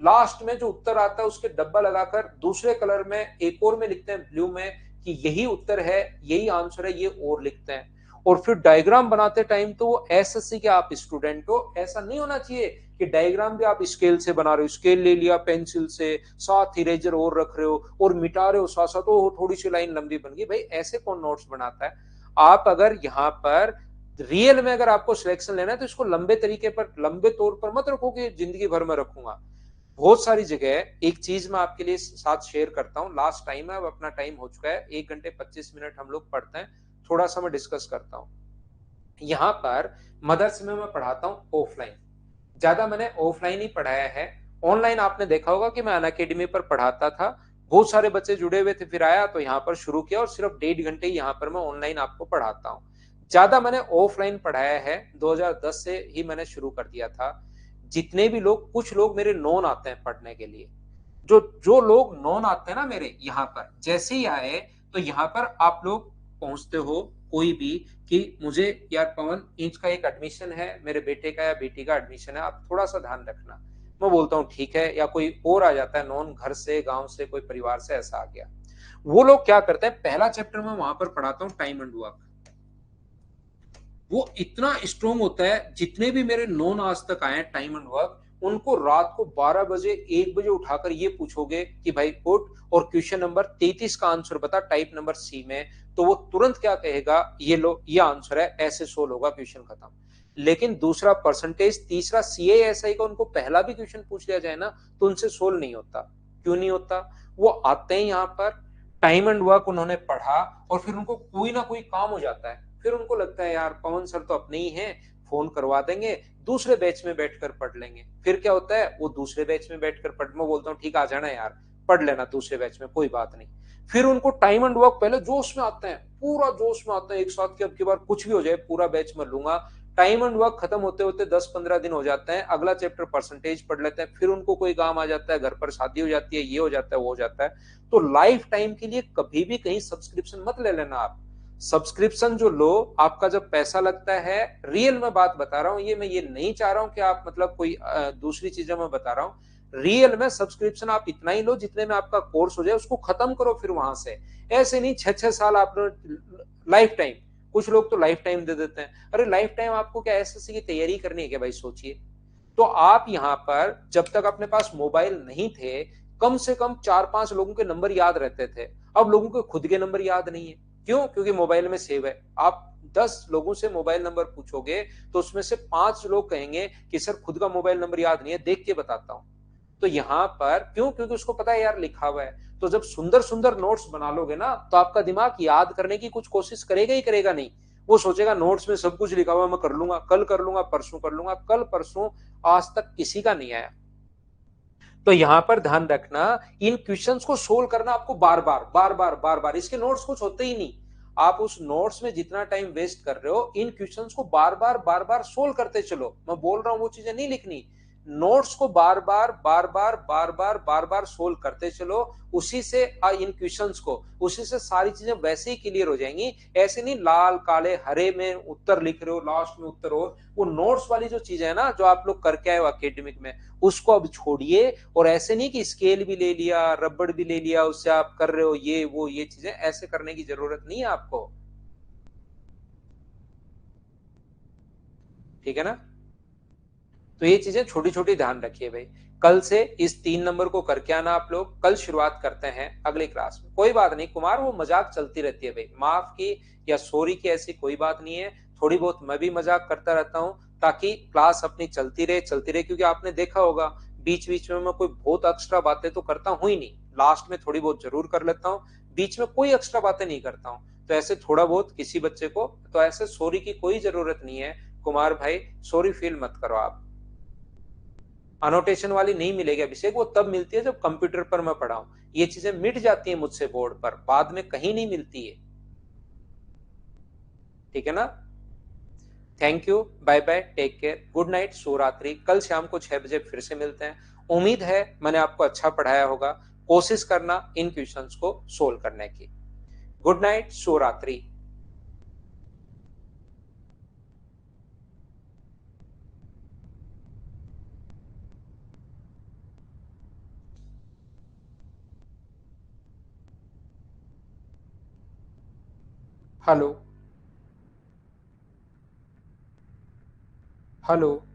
लास्ट में जो उत्तर आता है उसके डब्बा लगाकर दूसरे कलर में एक और में लिखते हैं ब्लू में कि यही उत्तर है, यही आंसर है, ये और लिखते हैं। और फिर डायग्राम बनाते टाइम तो वो एसएससी के आप स्टूडेंट हो, ऐसा नहीं होना चाहिए कि डायग्राम भी आप स्केल से बना रहे हो, स्केल ले लिया पेंसिल से, साथ इरेजर और रख रहे हो और मिटा रहे हो साथ साथ, तो थोड़ी सी लाइन लंबी बन गई। भाई ऐसे कौन नोट्स बनाता है। आप अगर यहाँ पर रियल में अगर आपको सिलेक्शन लेना है तो इसको लंबे तरीके पर, लंबे तौर पर मत रखो कि जिंदगी भर में रखूंगा। बहुत सारी जगह एक चीज मैं आपके लिए साथ शेयर करता हूँ, लास्ट टाइम है, अब अपना टाइम हो चुका है, 1 घंटे 25 मिनट हम लोग पढ़ते हैं, थोड़ा सा मैं डिस्कस करता हूँ। यहाँ पर मदरसे में मैं पढ़ाता हूँ ऑफलाइन, ज्यादा मैंने ऑफलाइन ही पढ़ाया है। ऑनलाइन आपने देखा होगा कि मैं अनअकैडमी पर पढ़ाता था, बहुत सारे बच्चे जुड़े हुए थे, फिर आया तो यहाँ पर शुरू किया और सिर्फ 1.5 घंटे यहाँ पर मैं ऑनलाइन आपको पढ़ाता हूँ। ज्यादा मैंने ऑफलाइन पढ़ाया है, 2010 से ही मैंने शुरू कर दिया था। जितने भी लोग, कुछ लोग मेरे नॉन आते हैं पढ़ने के लिए, जो जो लोग नॉन आते हैं ना मेरे यहाँ पर, जैसे ही आए तो यहाँ पर आप लोग पहुंचते हो कोई भी कि मुझे यार पवन इंच का एक एडमिशन है, मेरे बेटे का या बेटी का एडमिशन है, आप थोड़ा सा ध्यान रखना। मैं बोलता हूँ ठीक है, या कोई और आ जाता है नॉन, घर से, गांव से, कोई परिवार से ऐसा आ गया। वो लोग क्या करते हैं, पहला चैप्टर में वहां पर पढ़ाता हूँ टाइम एंड वर्क। वो इतना स्ट्रोंग होता है, जितने भी मेरे नॉन आज तक आए टाइम एंड वर्क, उनको रात को 12 बजे 1 बजे उठाकर ये पूछोगे कि भाई उठ और क्वेश्चन नंबर 33 का आंसर बता टाइप नंबर सी में, तो वो तुरंत क्या कहेगा, ये लो ये आंसर है, ऐसे सोल्व होगा, क्वेश्चन खत्म। लेकिन दूसरा परसेंटेज, तीसरा सीए एसआई का उनको पहला भी क्वेश्चन पूछ लिया जाए ना, तो उनसे सोल्व नहीं होता। क्यों नहीं होता? वो आते हैं यहाँ पर, टाइम एंड वर्क उन्होंने पढ़ा, और फिर उनको कोई ना कोई काम हो जाता है, फिर उनको लगता है यार पवन सर तो अपने ही हैं, फोन करवा देंगे, दूसरे बैच में बैठकर पढ़ लेंगे। फिर क्या होता है, वो दूसरे बैच में बैठकर पढ़, मैं बोलता हूँ ठीक आ जाना यार, पढ़ लेना दूसरे बैच में, कोई बात नहीं। फिर उनको टाइम एंड वर्क पहले जोश में आते हैं, पूरा जोश में आते हैं, एक साथ की अब की बार कुछ भी हो जाए पूरा बैच में लूंगा। टाइम एंड वर्क खत्म होते होते 10-15 दिन हो जाते हैं, अगला चैप्टर परसेंटेज पढ़ लेते हैं, फिर उनको कोई काम आ जाता है, घर पर शादी हो जाती है, ये हो जाता है, वो हो जाता है। तो लाइफ टाइम के लिए कभी भी कहीं सब्सक्रिप्शन मत ले लेना आप। सब्सक्रिप्शन जो लो, आपका जब पैसा लगता है, रियल में बात बता रहा हूं, ये मैं ये नहीं चाह रहा हूं कि आप मतलब कोई दूसरी चीजें मैं बता रहा हूं, रियल में सब्सक्रिप्शन आप इतना ही लो जितने में आपका कोर्स हो जाए, उसको खत्म करो फिर वहां से। ऐसे नहीं 6-6 साल आप लाइफ टाइम, कुछ लोग तो लाइफ टाइम दे देते हैं। अरे लाइफ टाइम आपको क्या एसएससी की तैयारी करनी है क्या भाई, सोचिए। तो आप यहाँ पर जब तक अपने पास मोबाइल नहीं थे, कम से कम 4-5 लोगों के नंबर याद रहते थे। अब लोगों के खुद के नंबर याद नहीं है। क्यों? क्योंकि मोबाइल में सेव है। आप 10 लोगों से मोबाइल नंबर पूछोगे तो उसमें से 5 लोग कहेंगे कि सर खुद का मोबाइल नंबर याद नहीं है, देख के बताता हूं। तो यहाँ पर क्यों? क्योंकि उसको पता है यार लिखा हुआ है। तो जब सुंदर सुंदर नोट्स बना लोगे ना, तो आपका दिमाग याद करने की कुछ कोशिश करेगा ही करेगा नहीं। वो सोचेगा नोट्स में सब कुछ लिखा हुआ है, मैं कर लूंगा, कल कर लूंगा, परसों कर लूंगा। कल परसों आज तक किसी का नहीं आया। तो यहां पर ध्यान रखना, इन क्वेश्चंस को सोल्व करना आपको बार बार बार बार बार बार, इसके नोट्स कुछ होते ही नहीं। आप उस नोट्स में जितना टाइम वेस्ट कर रहे हो, इन क्वेश्चंस को बार बार सोल्व करते चलो। मैं बोल रहा हूं वो चीजें नहीं लिखनी, नोट्स को बार बार सोल्व करते चलो। उसी से इन क्वेश्चंस को, उसी से सारी चीजें वैसे ही क्लियर हो जाएंगी। ऐसे नहीं लाल काले हरे में उत्तर लिख रहे हो, लास्ट में उत्तर हो। वो नोट्स वाली जो चीज है ना, जो आप लोग करके आए हो अकेडमिक में, उसको अब छोड़िए। और ऐसे नहीं कि स्केल भी ले लिया, रबड़ भी ले लिया, उससे आप कर रहे हो ये वो ये चीजें, ऐसे करने की जरूरत नहीं है आपको। ठीक है ना? तो ये चीजें छोटी छोटी ध्यान रखिए भाई। कल से इस 3 नंबर को करके आना आप लोग। कल शुरुआत करते हैं अगली क्लास में। कोई बात नहीं कुमार, वो मजाक चलती रहती है भाई, माफ की या सॉरी की ऐसी कोई बात नहीं है। थोड़ी बहुत मैं भी मजाक करता रहता हूँ, ताकि क्लास अपनी चलती रहे, क्योंकि आपने देखा होगा बीच बीच में मैं कोई बहुत एक्स्ट्रा बातें तो करता हूँ ही नहीं, लास्ट में थोड़ी बहुत जरूर कर लेता हूँ, बीच में कोई एक्स्ट्रा बातें नहीं करता हूँ। तो ऐसे थोड़ा बहुत किसी बच्चे को, तो ऐसे सॉरी की कोई जरूरत नहीं है कुमार भाई, सॉरी फील मत करो आप। अनोटेशन वाली नहीं मिलेगी अभिषेक, वो तब मिलती है जब कंप्यूटर पर मैं पढ़ाऊं। ये चीजें मिट जाती हैं मुझसे बोर्ड पर, बाद में कहीं नहीं मिलती है। ठीक है ना? Thank you, bye bye, take care, good night, शुभरात्रि। कल शाम को 6 बजे फिर से मिलते हैं। उम्मीद है मैंने आपको अच्छा पढ़ाया होगा। कोशिश करना इन क्वेश्चंस को सोल्व करने की। गुड नाइट, शुभरात्रि। हेलो। हेलो।